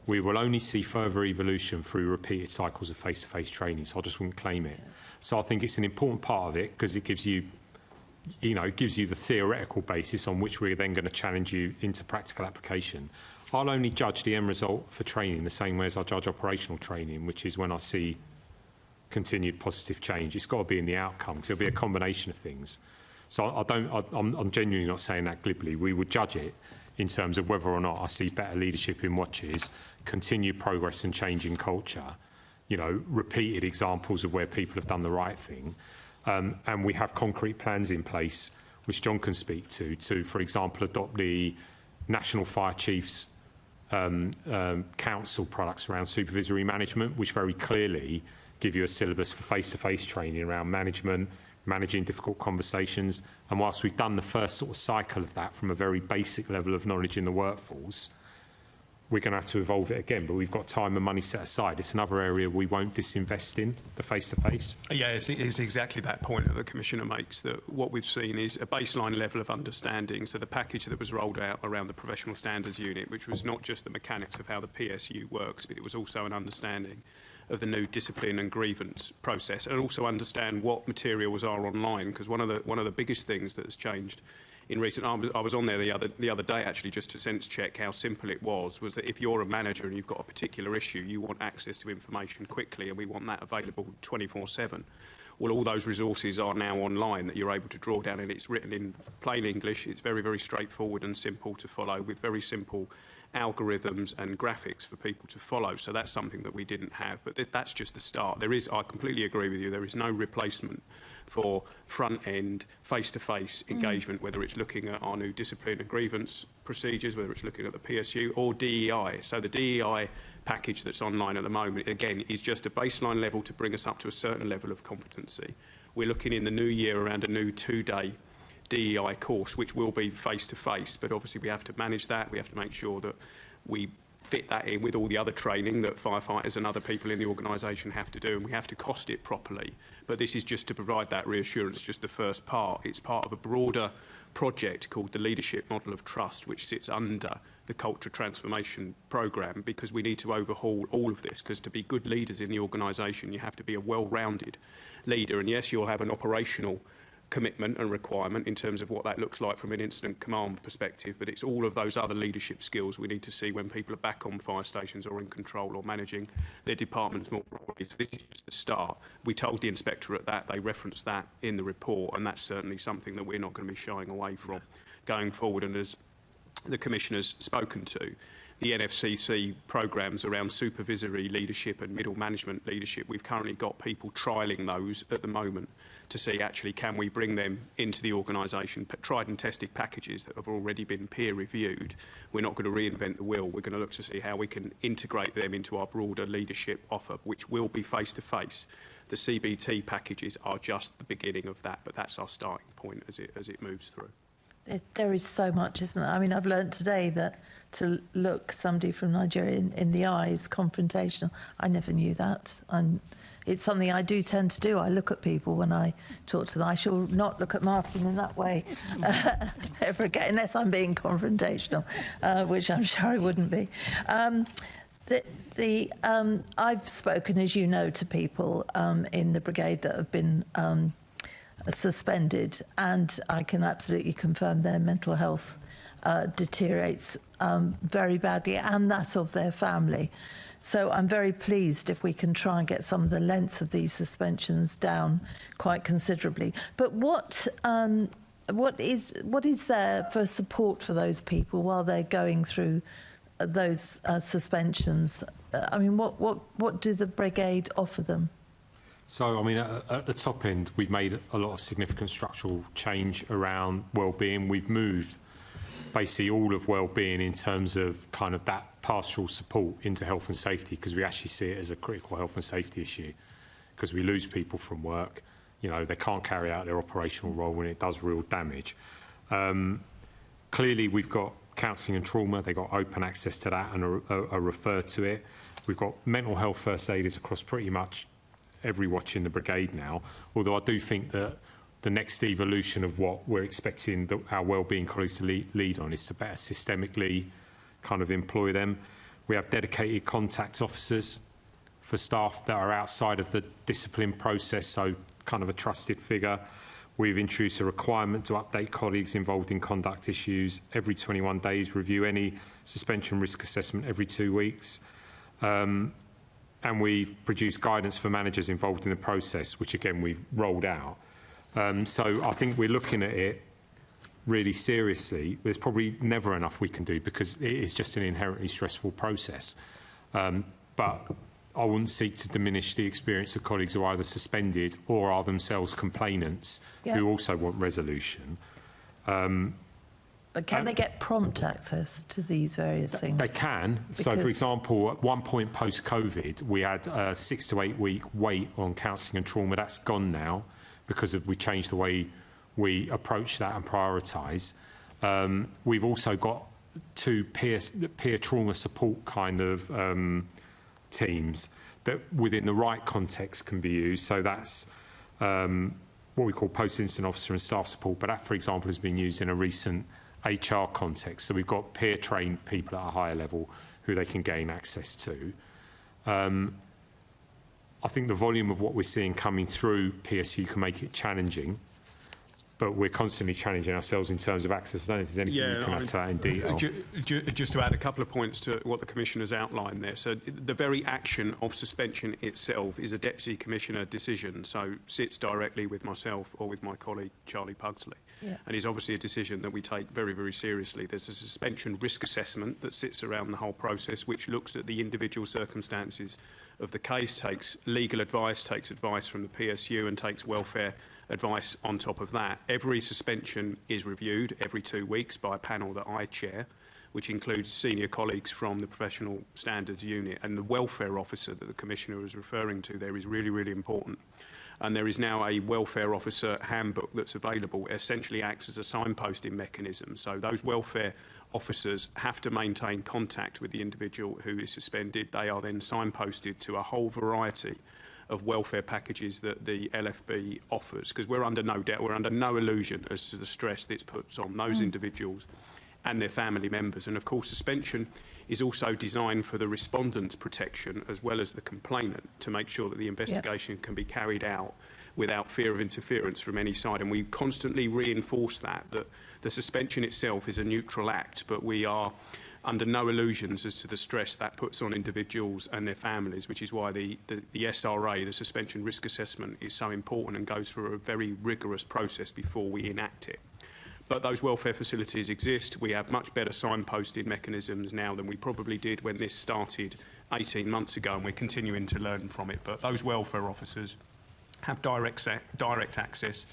We will only see further evolution through repeated cycles of face-to-face training, so I just wouldn't claim it. So I think it's an important part of it because it gives you, it gives you the theoretical basis on which we're then going to challenge you into practical application. I'll only judge the end result for training the same way as I judge operational training, which is when I see continued positive change. It's got to be in the outcome, because it'll be a combination of things. So I'm genuinely not saying that glibly. We would judge it in terms of whether or not I see better leadership in watches, continued progress and change in culture, repeated examples of where people have done the right thing. And we have concrete plans in place, which John can speak to, for example, adopt the National Fire Chiefs Council products around supervisory management, which very clearly give you a syllabus for face-to-face training around management, managing difficult conversations. And whilst we've done the first sort of cycle of that from a very basic level of knowledge in the workforce, we're going to have to evolve it again, but we've got time and money set aside. It's another area we won't disinvest in, the face-to-face. Yeah, it's exactly that point that the Commissioner makes, that what we've seen is a baseline level of understanding. So the package that was rolled out around the Professional Standards Unit, which was not just the mechanics of how the PSU works, but it was also an understanding of the new discipline and grievance process, and also understand what materials are online, because one of the biggest things that has changed in recent, I was on there the other day actually just to sense check how simple it was that if you're a manager and you've got a particular issue, you want access to information quickly, and we want that available 24/7. Well, all those resources are now online that you're able to draw down, and it's written in plain English. It's very, very straightforward and simple to follow, with very simple algorithms and graphics for people to follow. So that's something that we didn't have, but that's just the start. I completely agree with you, there is no replacement for front-end, face-to-face engagement, whether it's looking at our new discipline and grievance procedures, whether it's looking at the PSU or DEI. So the DEI package that's online at the moment, again, is just a baseline level to bring us up to a certain level of competency. We're looking in the new year around a new 2-day DEI course, which will be face-to-face, but obviously we have to manage that. We have to make sure that we fit that in with all the other training that firefighters and other people in the organisation have to do, and we have to cost it properly. But this is just to provide that reassurance, just the first part. It's part of a broader project called the Leadership Model of Trust, which sits under the Culture Transformation Programme, because we need to overhaul all of this, because to be good leaders in the organisation, you have to be a well-rounded leader. And yes, you'll have an operational commitment and requirement in terms of what that looks like from an incident command perspective, but it's all of those other leadership skills we need to see when people are back on fire stations or in control or managing their departments more broadly. So this is just the start. We told the Inspectorate that, they referenced that in the report, and that's certainly something that we're not going to be shying away from going forward. And as the Commissioner's spoken to, the NFCC programmes around supervisory leadership and middle management leadership, we've currently got people trialling those at the moment to see actually can we bring them into the organisation, tried and tested packages that have already been peer reviewed. We're not going to reinvent the wheel. We're going to look to see how we can integrate them into our broader leadership offer, which will be face-to-face. The CBT packages are just the beginning of that, but that's our starting point as it moves through. There is so much, isn't there? I mean, I've learned today that to look somebody from Nigeria in the eye is confrontational. I never knew that. And it's something I do tend to do. I look at people when I talk to them. I shall not look at Martin in that way ever again, unless I'm being confrontational, which I'm sure I wouldn't be. I've spoken, as you know, to people in the brigade that have been suspended, and I can absolutely confirm their mental health deteriorates very badly, and that of their family. So I'm very pleased if we can try and get some of the length of these suspensions down quite considerably. But what is there for support for those people while they're going through those suspensions? I mean, what do the brigade offer them? So, I mean, at the top end, we've made a lot of significant structural change around wellbeing. We've moved basically all of wellbeing in terms of kind of that pastoral support into health and safety, because we actually see it as a critical health and safety issue, because we lose people from work. You know, they can't carry out their operational role when it does real damage. Clearly, we've got counselling and trauma. They've got open access to that and are referred to it. We've got mental health first aiders across pretty much every watch in the brigade now, although I do think that the next evolution of what we're expecting our wellbeing colleagues to lead on is to better systemically kind of employ them. We have dedicated contact officers for staff that are outside of the discipline process, so kind of a trusted figure. We've introduced a requirement to update colleagues involved in conduct issues every 21 days, review any suspension risk assessment every 2 weeks. And we've produced guidance for managers involved in the process, which again we've rolled out. So I think we're looking at it really seriously. There's probably never enough we can do because it is just an inherently stressful process. But I wouldn't seek to diminish the experience of colleagues who are either suspended or are themselves complainants who also want resolution. But can they get prompt access to these various things? They can. So, for example, at one point post-COVID, we had a 6 to 8 week wait on counselling and trauma. That's gone now because we changed the way we approach that and prioritise. We've also got 2 peer trauma support kind of teams that, within the right context, can be used. So that's what we call post-incident officer and staff support. But that, for example, has been used in a recent HR context. So we've got peer-trained people at a higher level who they can gain access to. I think the volume of what we're seeing coming through PSU can make it challenging, but we're constantly challenging ourselves in terms of access. I don't know if there's anything you can add to that in detail. Just to add a couple of points to what the Commissioner's outlined there. So the very action of suspension itself is a Deputy Commissioner decision, so sits directly with myself or with my colleague Charlie Pugsley. And is obviously a decision that we take very, very seriously. There's a suspension risk assessment that sits around the whole process, which looks at the individual circumstances of the case, takes legal advice, takes advice from the PSU and takes welfare advice on top of that. Every suspension is reviewed every 2 weeks by a panel that I chair, which includes senior colleagues from the Professional Standards Unit, and the welfare officer that the Commissioner is referring to there is really, really important. And there is now a welfare officer handbook that's available. It essentially acts as a signposting mechanism. So those welfare officers have to maintain contact with the individual who is suspended. They are then signposted to a whole variety of welfare packages that the LFB offers, because we're under no doubt, we're under no illusion as to the stress that it puts on those individuals and their family members. And of course, suspension is also designed for the respondent's protection as well as the complainant, to make sure that the investigation can be carried out without fear of interference from any side. And we constantly reinforce that the suspension itself is a neutral act, but we are under no illusions as to the stress that puts on individuals and their families, which is why the SRA, the Suspension Risk Assessment, is so important and goes through a very rigorous process before we enact it. But those welfare facilities exist. We have much better signposting mechanisms now than we probably did when this started 18 months ago, and we're continuing to learn from it. But those welfare officers have direct access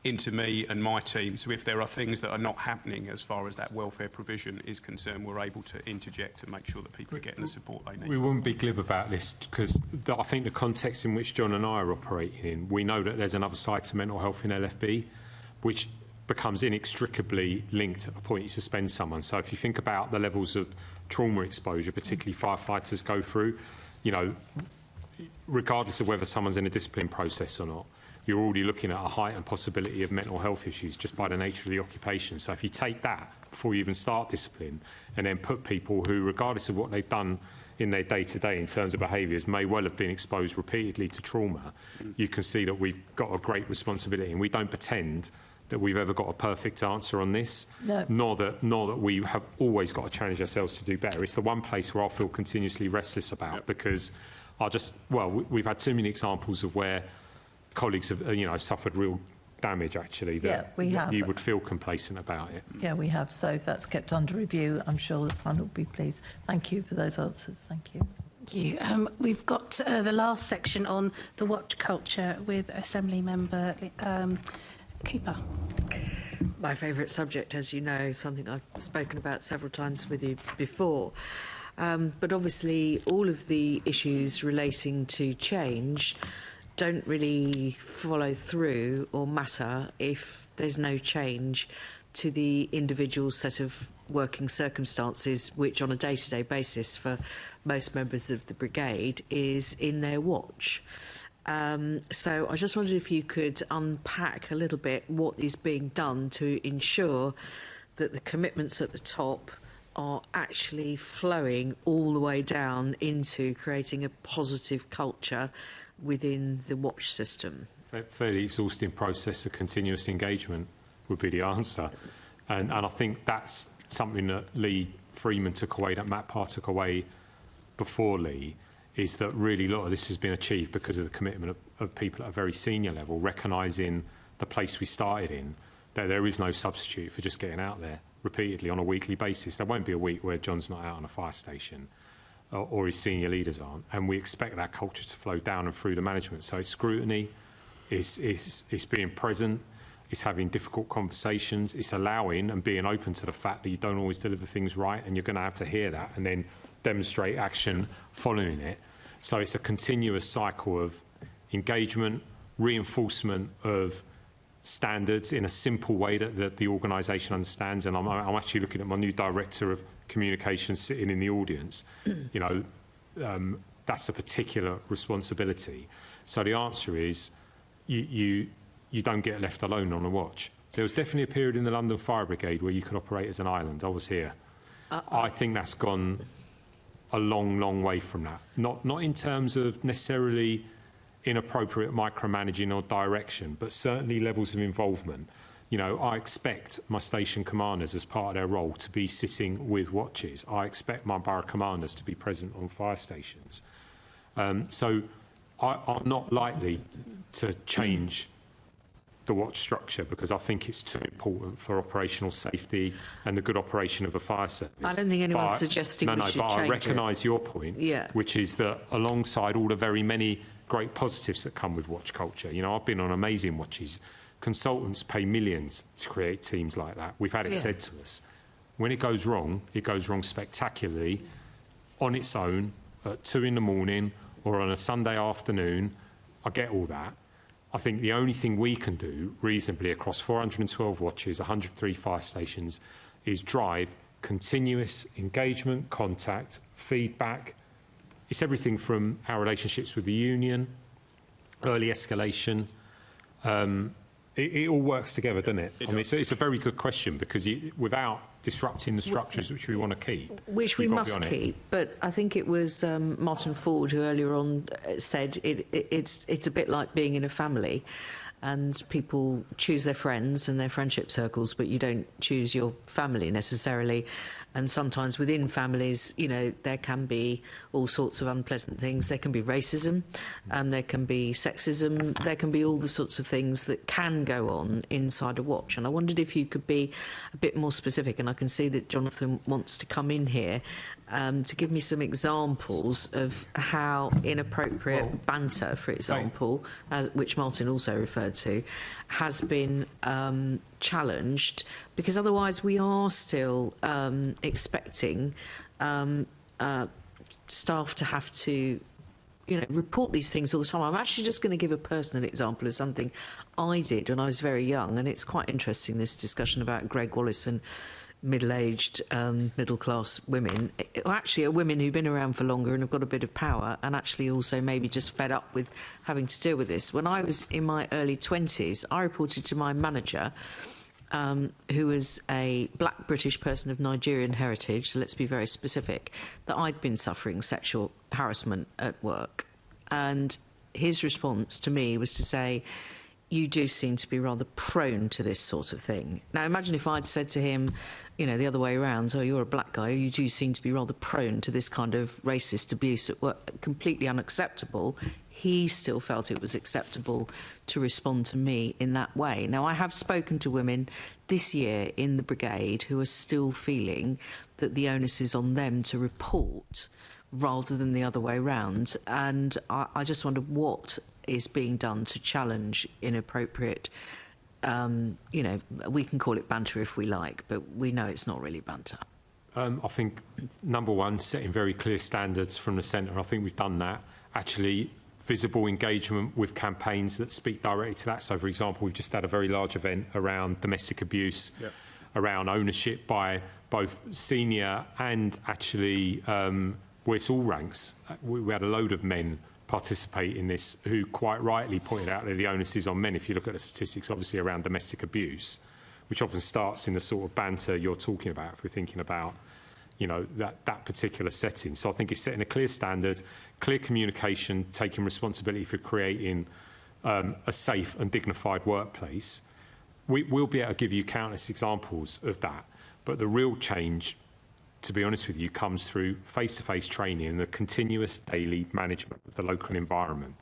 into me and my team. So if there are things that are not happening as far as that welfare provision is concerned, we're able to interject and make sure that people are getting the support they need. We wouldn't be glib about this, because I think the context in which John and I are operating in, we know that there's another side to mental health in LFB, which becomes inextricably linked at the point you suspend someone. So if you think about the levels of trauma exposure, particularly firefighters go through, you know, regardless of whether someone's in a discipline process or not, you're already looking at a heightened possibility of mental health issues just by the nature of the occupation. So if you take that before you even start discipline and then put people who, regardless of what they've done in their day-to-day in terms of behaviours, may well have been exposed repeatedly to trauma, you can see that we've got a great responsibility, and we don't pretend that we've ever got a perfect answer on this, nor that we have always got to challenge ourselves to do better. It's the one place where I feel continuously restless about, because we've had too many examples of where colleagues have, suffered real damage, actually, that we have. You would feel complacent about it. Yeah, we have. So if that's kept under review, I'm sure the panel will be pleased. Thank you for those answers. Thank you. Thank you. We've got the last section on the watch culture with Assembly Member Cooper. My favourite subject, as you know, something I've spoken about several times with you before. But obviously, all of the issues relating to change don't really follow through or matter if there's no change to the individual set of working circumstances, which on a day-to-day basis for most members of the brigade is in their watch. So I just wondered if you could unpack a little bit what is being done to ensure that the commitments at the top are actually flowing all the way down into creating a positive culture within the watch system. A fairly exhausting process of continuous engagement would be the answer. And I think that's something that Lee Freeman took away, that Matt Parr took away before Lee, is that really a lot of this has been achieved because of the commitment of people at a very senior level, recognising the place we started in, that there is no substitute for just getting out there repeatedly on a weekly basis. There won't be a week where John's not out on a fire station or his senior leaders aren't, and we expect that culture to flow down and through the management. So it's scrutiny, it's being present, it's having difficult conversations, it's allowing and being open to the fact that you don't always deliver things right, and you're going to have to hear that and then demonstrate action following it. So it's a continuous cycle of engagement, reinforcement of standards in a simple way that the organisation understands. And I'm actually looking at my new director of communications sitting in the audience. That's a particular responsibility. So the answer is you don't get left alone on a watch. There was definitely a period in the London Fire Brigade where you could operate as an island. I was here. I think that's gone a long, long way from that. Not in terms of necessarily inappropriate micromanaging or direction, but certainly levels of involvement. I expect my station commanders, as part of their role, to be sitting with watches. I expect my borough commanders to be present on fire stations. So I'm not likely to change the watch structure, because I think it's too important for operational safety and the good operation of a fire service. I don't think anyone's suggesting we should change it. I recognise your point, which is that alongside all the very many great positives that come with watch culture, I've been on amazing watches. Consultants pay millions to create teams like that. We've had it said to us. When it goes wrong spectacularly on its own at 2 in the morning or on a Sunday afternoon. I get all that. I think the only thing we can do reasonably across 412 watches, 103 fire stations, is drive continuous engagement, contact, feedback. It's everything from our relationships with the union, early escalation, It all works together, doesn't it? I mean, it's a very good question, because without disrupting the structures which we want to keep, which we must keep. But I think it was Martin Ford who earlier on said it's a bit like being in a family, and people choose their friends and their friendship circles, but you don't choose your family necessarily. And sometimes within families, you know, there can be all sorts of unpleasant things. There can be racism, there can be sexism, there can be all the sorts of things that can go on inside a watch. And I wondered if you could be a bit more specific, and I can see that Jonathan wants to come in here, to give me some examples of how inappropriate banter, for example, which Martin also referred to, has been challenged, because otherwise we are still expecting staff to have to, you know, report these things all the time. I'm actually just going to give a personal example of something I did when I was very young, and it's quite interesting, this discussion about Greg Wallace and middle-aged, middle-class women, actually are women who've been around for longer and have got a bit of power, and actually also maybe just fed up with having to deal with this. When I was in my early 20s, I reported to my manager, who was a black British person of Nigerian heritage, so let's be very specific, that I'd been suffering sexual harassment at work. And his response to me was to say, "You do seem to be rather prone to this sort of thing." Now, imagine if I'd said to him, you know, the other way around, "Oh, you're a black guy, you do seem to be rather prone to this kind of racist abuse at work," completely unacceptable. He still felt it was acceptable to respond to me in that way. Now, I have spoken to women this year in the brigade who are still feeling that the onus is on them to report rather than the other way around. And I just wonder what is being done to challenge inappropriate, you know, we can call it banter if we like, but we know it's not really banter. I think, number one, setting very clear standards from the centre. I think we've done that. Actually, visible engagement with campaigns that speak directly to that. So, for example, we've just had a very large event around domestic abuse, around ownership by both senior and actually, where it's all ranks. We had a load of men participate in this who quite rightly pointed out that the onus is on men. If you look at the statistics, obviously, around domestic abuse, which often starts in the sort of banter you're talking about, if we're thinking about, you know, that particular setting. So I think it's setting a clear standard, clear communication, taking responsibility for creating a safe and dignified workplace. We'll be able to give you countless examples of that, but the real change, to be honest with you, comes through face-to-face training and the continuous daily management of the local environment,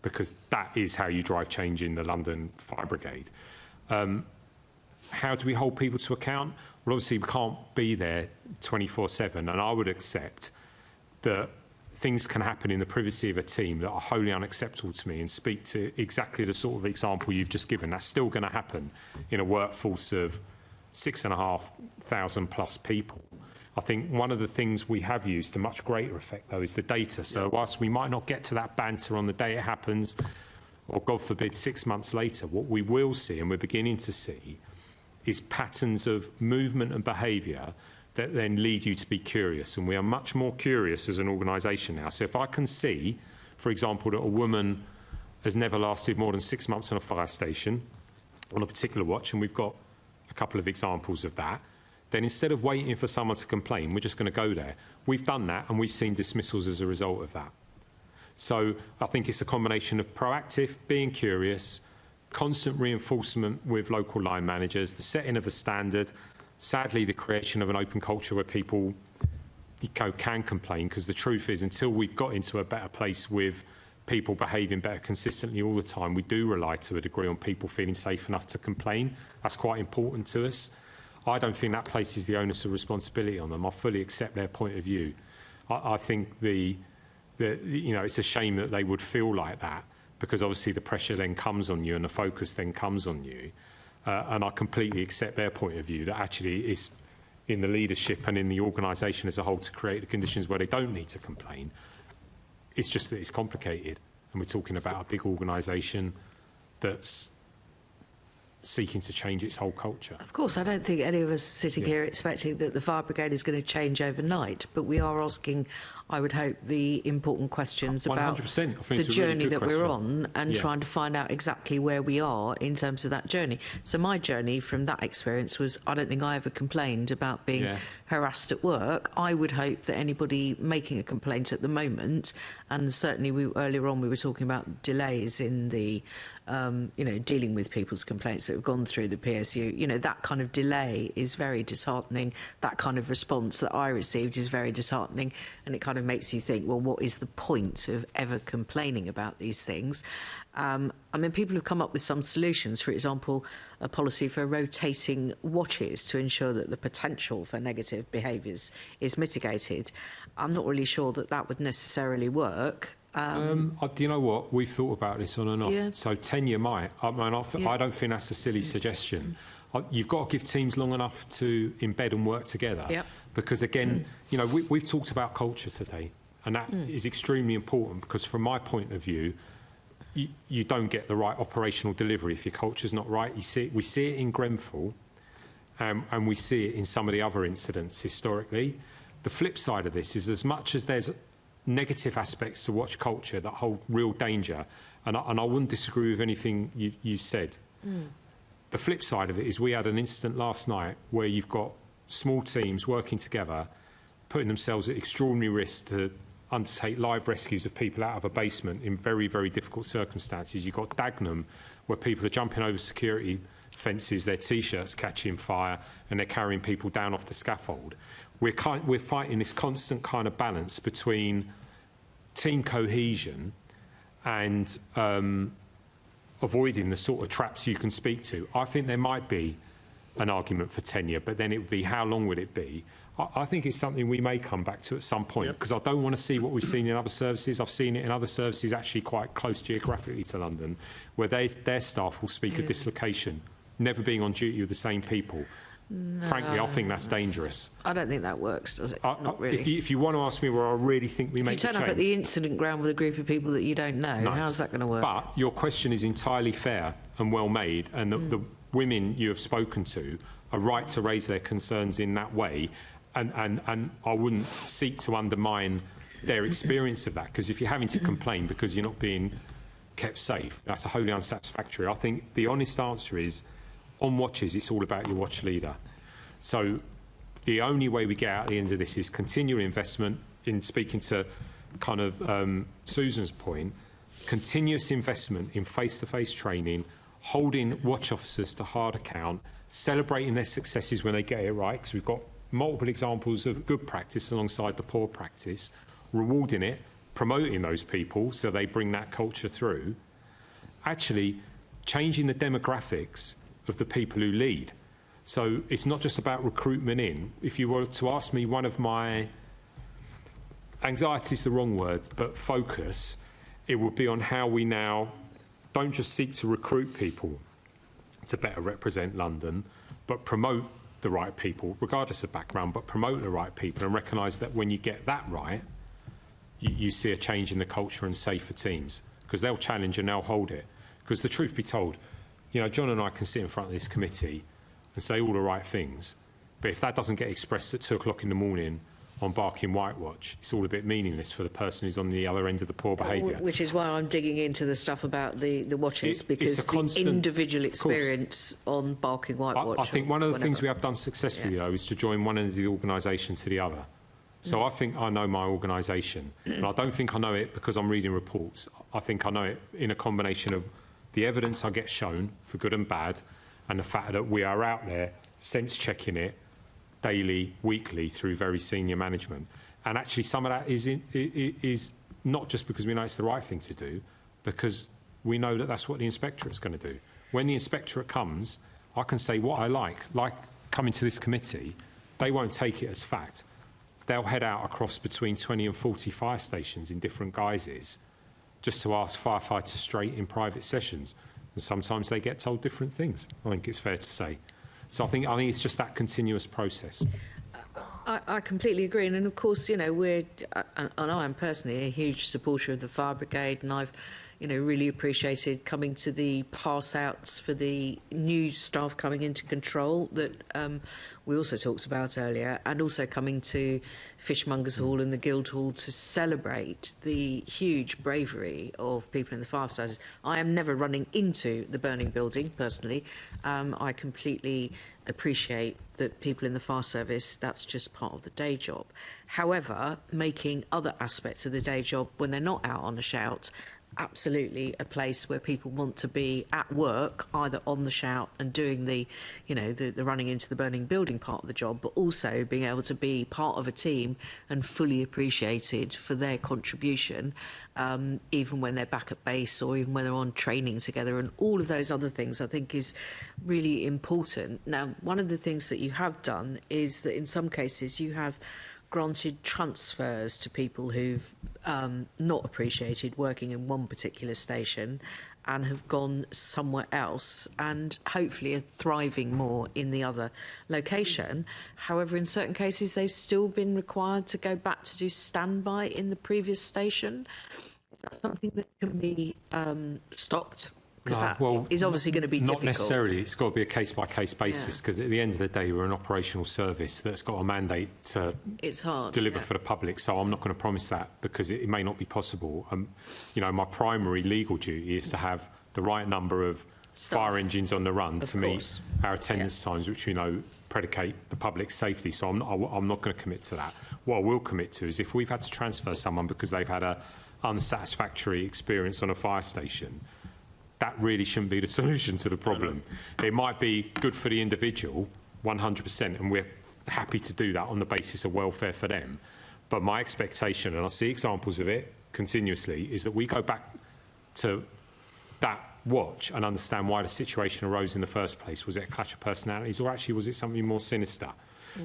because that is how you drive change in the London Fire Brigade. How do we hold people to account? Well, obviously, we can't be there 24/7, and I would accept that things can happen in the privacy of a team that are wholly unacceptable to me, and speak to exactly the sort of example you've just given. That's still going to happen in a workforce of 6,500 plus people. I think one of the things we have used to much greater effect, though, is the data. So whilst we might not get to that banter on the day it happens, or God forbid 6 months later, what we will see, and we're beginning to see, is patterns of movement and behaviour that then lead you to be curious. And we are much more curious as an organisation now. So if I can see, for example, that a woman has never lasted more than 6 months on a fire station on a particular watch, and we've got a couple of examples of that, then instead of waiting for someone to complain, we're just going to go there. We've done that, and we've seen dismissals as a result of that. So I think it's a combination of proactive, being curious, constant reinforcement with local line managers, the setting of a standard, sadly the creation of an open culture where people can complain, because the truth is, until we've got into a better place with people behaving better consistently all the time, we do rely to a degree on people feeling safe enough to complain. That's quite important to us. I don't think that places the onus of responsibility on them. I fully accept their point of view. I think you know, it's a shame that they would feel like that, because obviously the pressure then comes on you and the focus then comes on you. And I completely accept their point of view, that actually it's in the leadership and in the organisation as a whole to create the conditions where they don't need to complain. It's just that it's complicated, and we're talking about a big organisation that's seeking to change its whole culture. Of course, I don't think any of us sitting here expecting that the fire brigade is going to change overnight, but we are asking, I would hope, the important questions about 100%. the journey that we're on and trying to find out exactly where we are in terms of that journey. So my journey from that experience was, I don't think I ever complained about being harassed at work. I would hope that anybody making a complaint at the moment, and certainly earlier on we were talking about delays in the dealing with people's complaints that have gone through the PSU, that kind of delay is very disheartening. That kind of response that I received is very disheartening, and it kind of makes you think, well, what is the point of ever complaining about these things? People have come up with some solutions, for example, a policy for rotating watches to ensure that the potential for negative behaviours is mitigated. I'm not really sure that would necessarily work. Do you know what? We've thought about this on and off. Yeah. So tenure might. I don't think that's a silly suggestion. You've got to give teams long enough to embed and work together. Yep. Because again, we've talked about culture today, and that is extremely important, because from my point of view, you don't get the right operational delivery if your culture's not right. We see it in Grenfell, and we see it in some of the other incidents historically. The flip side of this is, as much as there's negative aspects to watch culture that hold real danger, and I wouldn't disagree with anything you said. The flip side of it is, we had an incident last night where you've got small teams working together, putting themselves at extraordinary risk to undertake live rescues of people out of a basement in very, very difficult circumstances. You've got Dagenham, where people are jumping over security fences, their T-shirts catching fire, and they're carrying people down off the scaffold. We're fighting this constant kind of balance between team cohesion and avoiding the sort of traps you can speak to. I think there might be an argument for tenure, but then it would be, how long would it be? I think it's something we may come back to at some point, because I don't want to see what we've seen in other services. I've seen it in other services actually quite close geographically to London, where their staff will speak of dislocation, never being on duty with the same people. No, frankly, I think that's dangerous. I don't think that works, does it? Not really. If you want to ask me where I really think we make the change... If you turn up at the incident ground with a group of people that you don't know, how's that going to work? But your question is entirely fair and well made, and the women you have spoken to are right to raise their concerns in that way, and I wouldn't seek to undermine their experience of that, because if you're having to complain because you're not being kept safe, that's wholly unsatisfactory. I think the honest answer is, on watches, it's all about your watch leader. So the only way we get out at the end of this is continual investment in, speaking to kind of Susan's point, continuous investment in face-to-face training, holding watch officers to hard account, celebrating their successes when they get it right, because we've got multiple examples of good practice alongside the poor practice, rewarding it, promoting those people so they bring that culture through, actually changing the demographics of the people who lead. So it's not just about recruitment in. If you were to ask me, one of my anxiety is the wrong word, but focus, it would be on how we now don't just seek to recruit people to better represent London, but promote the right people, regardless of background, but promote the right people, and recognise that when you get that right, you see a change in the culture and safer teams, because they'll challenge and they'll hold it. Because the truth be told, John and I can sit in front of this committee and say all the right things, but if that doesn't get expressed at 2 o'clock in the morning on Barking White Watch, it's all a bit meaningless for the person who's on the other end of the poor behaviour. Which is why I'm digging into the stuff about the watches, because the individual experience on Barking White Watch... I think one of the things we have done successfully, though, is to join one end of the organisation to the other. So I think I know my organisation, and I don't think I know it because I'm reading reports. I think I know it in a combination of the evidence I get shown, for good and bad, and the fact that we are out there sense-checking it daily, weekly, through very senior management. And actually some of that is not just because we know it's the right thing to do, because we know that that's what the inspectorate's going to do. When the inspectorate comes, I can say what I like coming to this committee. They won't take it as fact. They'll head out across between 20 and 40 fire stations in different guises just to ask firefighters straight in private sessions. And sometimes they get told different things, I think it's fair to say. So I think it's just that continuous process. I I completely agree, and of course, you know, and I am personally a huge supporter of the fire brigade, and I've, you know, really appreciated coming to the pass-outs for the new staff coming into control that we also talked about earlier, and also coming to Fishmongers Hall and the Guildhall to celebrate the huge bravery of people in the fire services. I am never running into the burning building, personally. I completely appreciate that people in the fire service, that's just part of the day job. However, making other aspects of the day job, when they're not out on a shout, absolutely a place where people want to be at work, either on the shout and doing the, you know, the running into the burning building part of the job, but also being able to be part of a team and fully appreciated for their contribution, even when they're back at base or even when they're on training together, and all of those other things I think is really important. Now, one of the things that you have done is that in some cases you have granted transfers to people who've not appreciated working in one particular station and have gone somewhere else and hopefully are thriving more in the other location. However, in certain cases, they've still been required to go back to do standby in the previous station. Is that something that can be stopped? Because that is obviously going to be difficult. Not necessarily. It's got to be a case-by-case basis, because at the end of the day, we're an operational service that's got a mandate to deliver for the public. So I'm not going to promise that, because it may not be possible. You know, my primary legal duty is to have the right number of fire engines on the run to meet our attendance times, which we know predicate the public's safety. So I'm not going to commit to that. What I will commit to is if we've had to transfer someone because they've had an unsatisfactory experience on a fire station, that really shouldn't be the solution to the problem. It might be good for the individual, 100%, and we're happy to do that on the basis of welfare for them. But my expectation, and I see examples of it continuously, is that we go back to that watch and understand why the situation arose in the first place. Was it a clash of personalities, or actually was it something more sinister?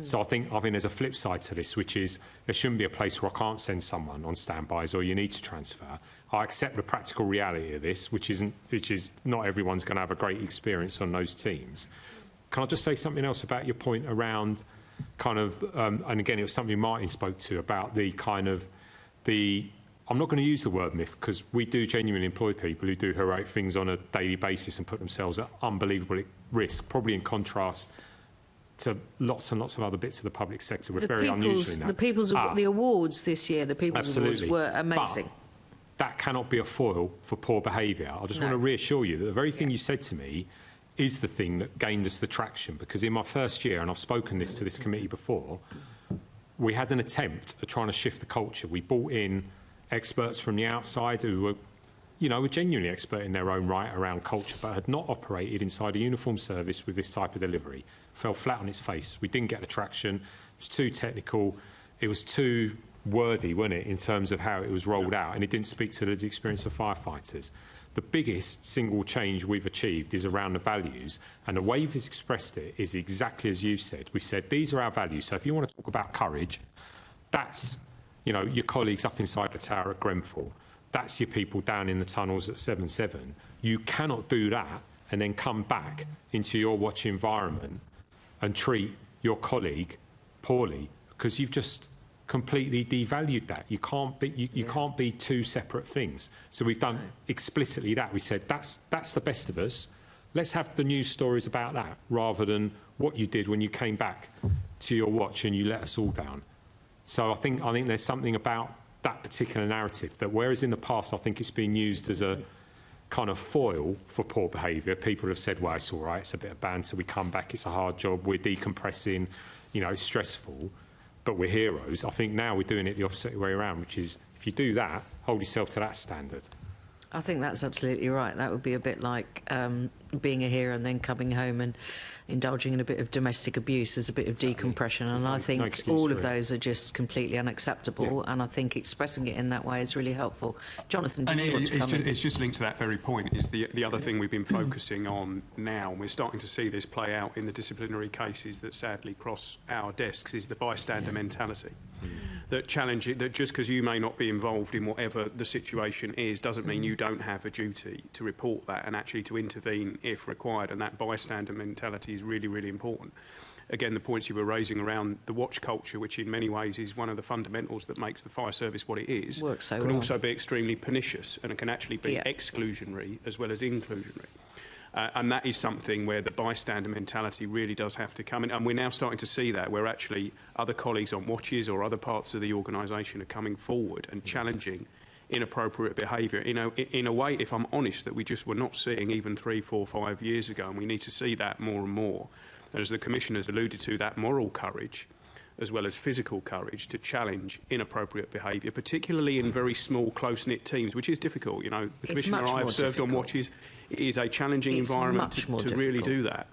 So I think there's a flip side to this, which is there shouldn't be a place where I can't send someone on standbys or you need to transfer. I accept the practical reality of this, which is not everyone's going to have a great experience on those teams. Can I just say something else about your point around kind of, and again, it was something Martin spoke to about the kind of I'm not going to use the word myth, because we do genuinely employ people who do heroic things on a daily basis and put themselves at unbelievable risk, probably in contrast to lots and lots of other bits of the public sector. We're very unusual in that. The awards this year, the People's Awards were amazing. But that cannot be a foil for poor behaviour. I just want to reassure you that the very thing you said to me is the thing that gained us the traction, because in my first year, and I've spoken this to this committee before, we had an attempt at trying to shift the culture. We brought in experts from the outside who were, you know, were genuinely expert in their own right around culture, but had not operated inside a uniform service with this type of delivery. Fell flat on its face. We didn't get the traction. It was too technical. It was too wordy, wasn't it, in terms of how it was rolled out, and it didn't speak to the experience of firefighters. The biggest single change we've achieved is around the values, and the way we've expressed it is exactly as you said. We've said these are our values. So if you want to talk about courage, that's, you know, your colleagues up inside the tower at Grenfell. That's your people down in the tunnels at 7-7. You cannot do that and then come back into your watch environment and treat your colleague poorly, because you've just completely devalued that. You can't be two separate things. So we've done explicitly that. We said that's the best of us. Let's have the news stories about that, rather than what you did when you came back to your watch and you let us all down. So I think there's something about that particular narrative that, whereas in the past I think it's been used as a kind of foil for poor behaviour, people have said, well, it's all right, it's a bit of banter, we come back, it's a hard job, we're decompressing, you know, it's stressful, but we're heroes. I think now we're doing it the opposite way around, which is, if you do that, hold yourself to that standard. I think that's absolutely right. That would be a bit like being a hero and then coming home and indulging in a bit of domestic abuse as a bit of decompression. And I think all of those are just completely unacceptable. And I think expressing it in that way is really helpful. Jonathan, do you want to come in? It's just linked to that very point. Is the other thing we've been focusing on now, and we're starting to see this play out in the disciplinary cases that sadly cross our desks, is the bystander mentality. That challenge it, that just because you may not be involved in whatever the situation is doesn't mean you don't have a duty to report that and actually to intervene if required, and that bystander mentality is really, really important. again, the points you were raising around the watch culture, which in many ways is one of the fundamentals that makes the fire service what it is, can also be extremely pernicious, and it can actually be exclusionary as well as inclusionary. And that is something where the bystander mentality really does have to come in. And we're now starting to see that, where actually other colleagues on watches or other parts of the organisation are coming forward and challenging inappropriate behaviour in a way, if I'm honest, that we just were not seeing even 3, 4, 5 years ago. And we need to see that more and more. And as the Commissioner has alluded to, that moral courage as well as physical courage to challenge inappropriate behaviour, particularly in very small, close-knit teams, which is difficult. You know, the Commissioner and I have served on watches. It is a challenging environment to really do that.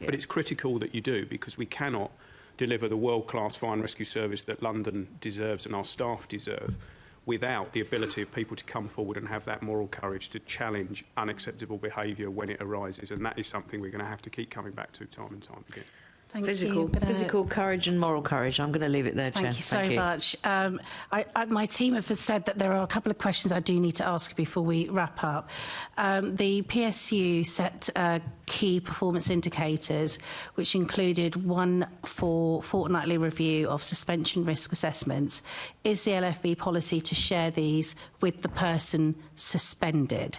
Yeah. But it's critical that you do, because we cannot deliver the world-class fire and rescue service that London deserves and our staff deserve without the ability of people to come forward and have that moral courage to challenge unacceptable behaviour when it arises. And that is something we're going to have to keep coming back to time and time again. Physical courage and moral courage. I'm going to leave it there, Chair. Thank you so much. My team have said that there are a couple of questions I do need to ask before we wrap up. The PSU set key performance indicators, which included one for fortnightly review of suspension risk assessments. Is the LFB policy to share these with the person suspended?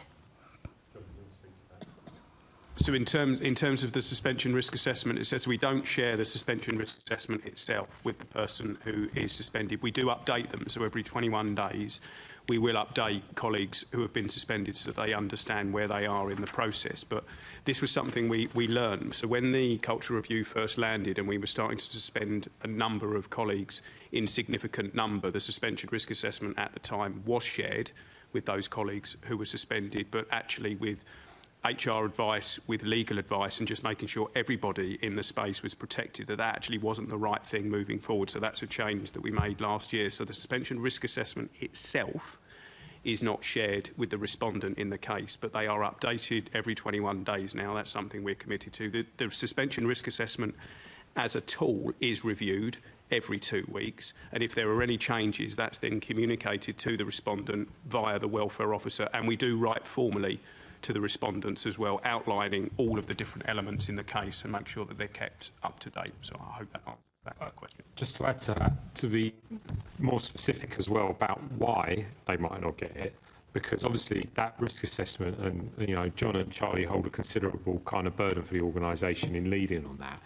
So in terms of the suspension risk assessment, it says we don't share the suspension risk assessment itself with the person who is suspended. We do update them, so every 21 days we will update colleagues who have been suspended so they understand where they are in the process. But this was something we learned. So when the culture review first landed and we were starting to suspend a number of colleagues in significant number, the suspension risk assessment at the time was shared with those colleagues who were suspended, but actually with HR advice, with legal advice, and just making sure everybody in the space was protected, that actually wasn't the right thing moving forward. So that's a change that we made last year. So the suspension risk assessment itself is not shared with the respondent in the case, but they are updated every 21 days now. That's something we're committed to. The suspension risk assessment as a tool is reviewed every 2 weeks, and if there are any changes, that's then communicated to the respondent via the welfare officer, and we do write formally to the respondents as well, outlining all of the different elements in the case and make sure that they're kept up to date. So I hope that answers that question. Just to add to that, to be more specific as well about why they might not get it, because obviously that risk assessment, and you know, John and Charlie hold a considerable kind of burden for the organisation in leading on that.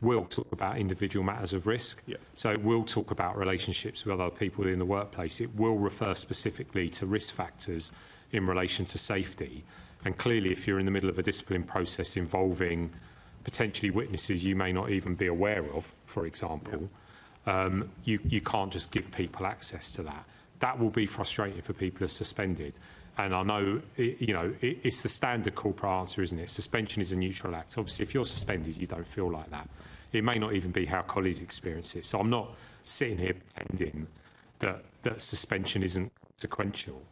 We'll talk about individual matters of risk. Yeah. So it will talk about relationships with other people in the workplace. It will refer specifically to risk factors in relation to safety. And clearly, if you're in the middle of a discipline process involving potentially witnesses you may not even be aware of, for example, you can't just give people access to that. That will be frustrating for people who are suspended. And I know, it's the standard corporate answer, isn't it? Suspension is a neutral act. Obviously, if you're suspended, you don't feel like that. It may not even be how colleagues experience it. So I'm not sitting here pretending that suspension isn't consequential.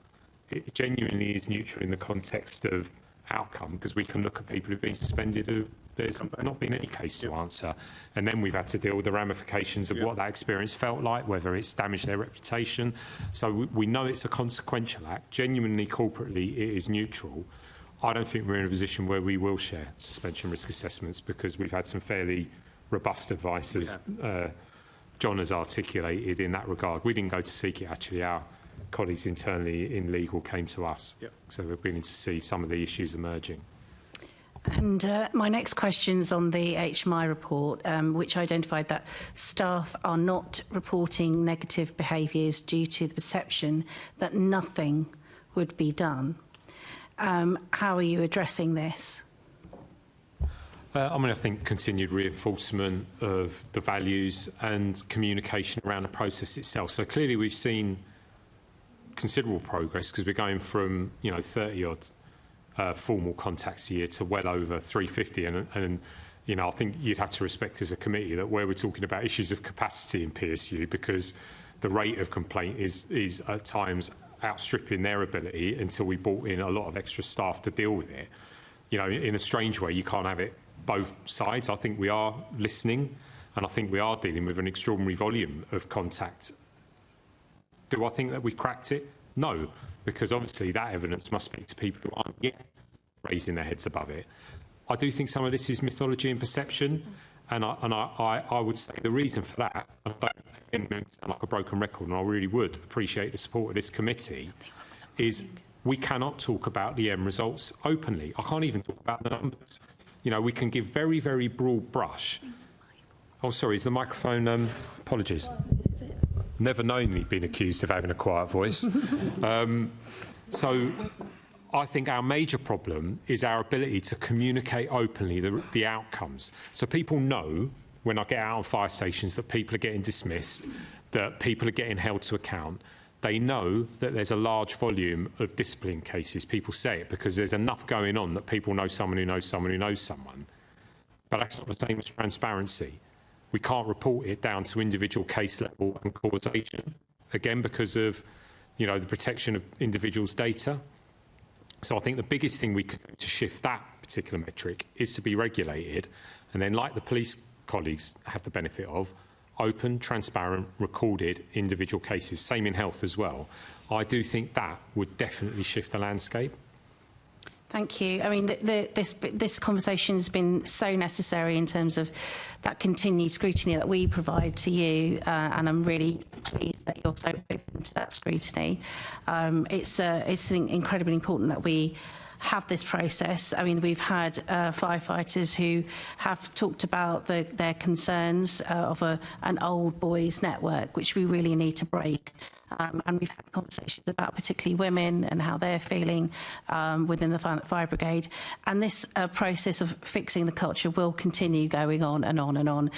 It genuinely is neutral in the context of outcome, because we can look at people who've been suspended who there's not been any case to answer, and then we've had to deal with the ramifications of what that experience felt like, whether it's damaged their reputation. So we know it's a consequential act. Genuinely, corporately, it is neutral. I don't think we're in a position where we will share suspension risk assessments, because we've had some fairly robust advice, as John has articulated in that regard. We didn't go to seek it, actually. Our colleagues internally in legal came to us. So we're beginning to see some of the issues emerging. And my next question's on the HMI report, which identified that staff are not reporting negative behaviours due to the perception that nothing would be done. How are you addressing this? I think continued reinforcement of the values and communication around the process itself. So clearly we've seen considerable progress, because we're going from 30-odd formal contacts a year to well over 350, and I think you'd have to respect as a committee that where we're talking about issues of capacity in PSU, because the rate of complaint is at times outstripping their ability, until we brought in a lot of extra staff to deal with it. In a strange way, you can't have it both sides. I think we are listening, and I think we are dealing with an extraordinary volume of contact. Do I think that we cracked it? No, because obviously that evidence must speak to people who aren't yet raising their heads above it. I do think some of this is mythology and perception, And I would say the reason for that, and I don't sound like a broken record, and I really would appreciate the support of this committee, is we cannot talk about the end results openly. I can't even talk about the numbers. You know, we can give very, very broad brush. Oh, sorry, is the microphone... apologies. Never known me being accused of having a quiet voice. So I think our major problem is our ability to communicate openly the outcomes. So people know, when I get out on fire stations, that people are getting dismissed, that people are getting held to account. They know that there's a large volume of discipline cases. People say it because there's enough going on that people know someone who knows someone who knows someone. But that's not the same as transparency. We can't report it down to individual case level and causation, again, because of, you know, the protection of individuals' data. So I think the biggest thing we can do to shift that particular metric is to be regulated, and then, like the police colleagues have the benefit of, open, transparent, recorded individual cases. Same in health as well. I do think that would definitely shift the landscape. Thank you. I mean, this conversation has been so necessary in terms of that continued scrutiny that we provide to you, and I'm really pleased that you're so open to that scrutiny. It's incredibly important that we have this process. I mean, we've had firefighters who have talked about their concerns of an old boys network, which we really need to break. And we've had conversations about particularly women and how they're feeling within the fire brigade. And this process of fixing the culture will continue going on and on and on.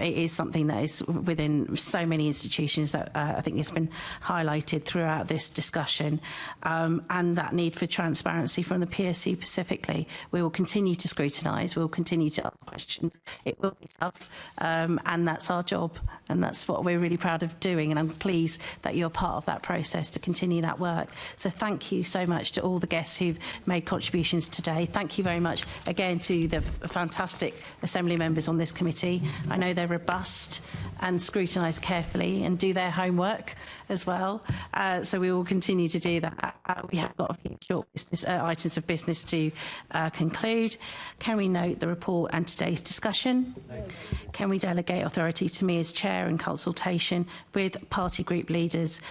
It is something that is within so many institutions that I think has been highlighted throughout this discussion. And that need for transparency from the PSU specifically. We will continue to scrutinise, we will continue to ask questions. It will be tough, and that's our job, and that's what we're really proud of doing. And I'm pleased that you're part of that process to continue that work. So thank you so much to all the guests who've made contributions today. Thank you very much again to the fantastic Assembly members on this committee. I know they're robust and scrutinise carefully and do their homework as well. So we will continue to do that. We have got a few short items of business to conclude. Can we note the report and today's discussion? No. Can we delegate authority to me as chair in consultation with party group leaders,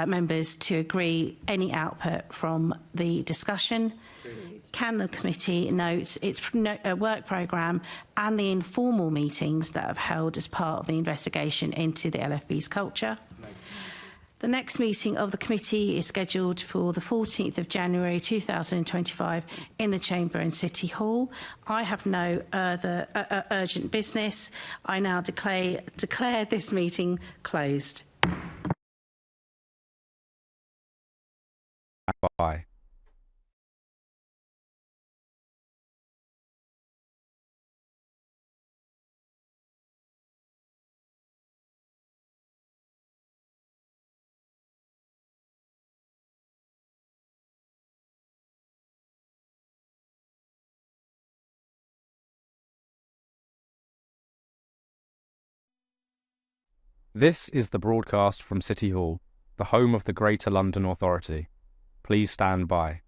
members, to agree any output from the discussion? Can the committee note its work programme and the informal meetings that have held as part of the investigation into the LFB's culture? No. The next meeting of the committee is scheduled for the 14th of January 2025 in the Chamber in City Hall. I have no other urgent business. I now declare this meeting closed. Bye. This is the broadcast from City Hall, the home of the Greater London Authority. Please stand by.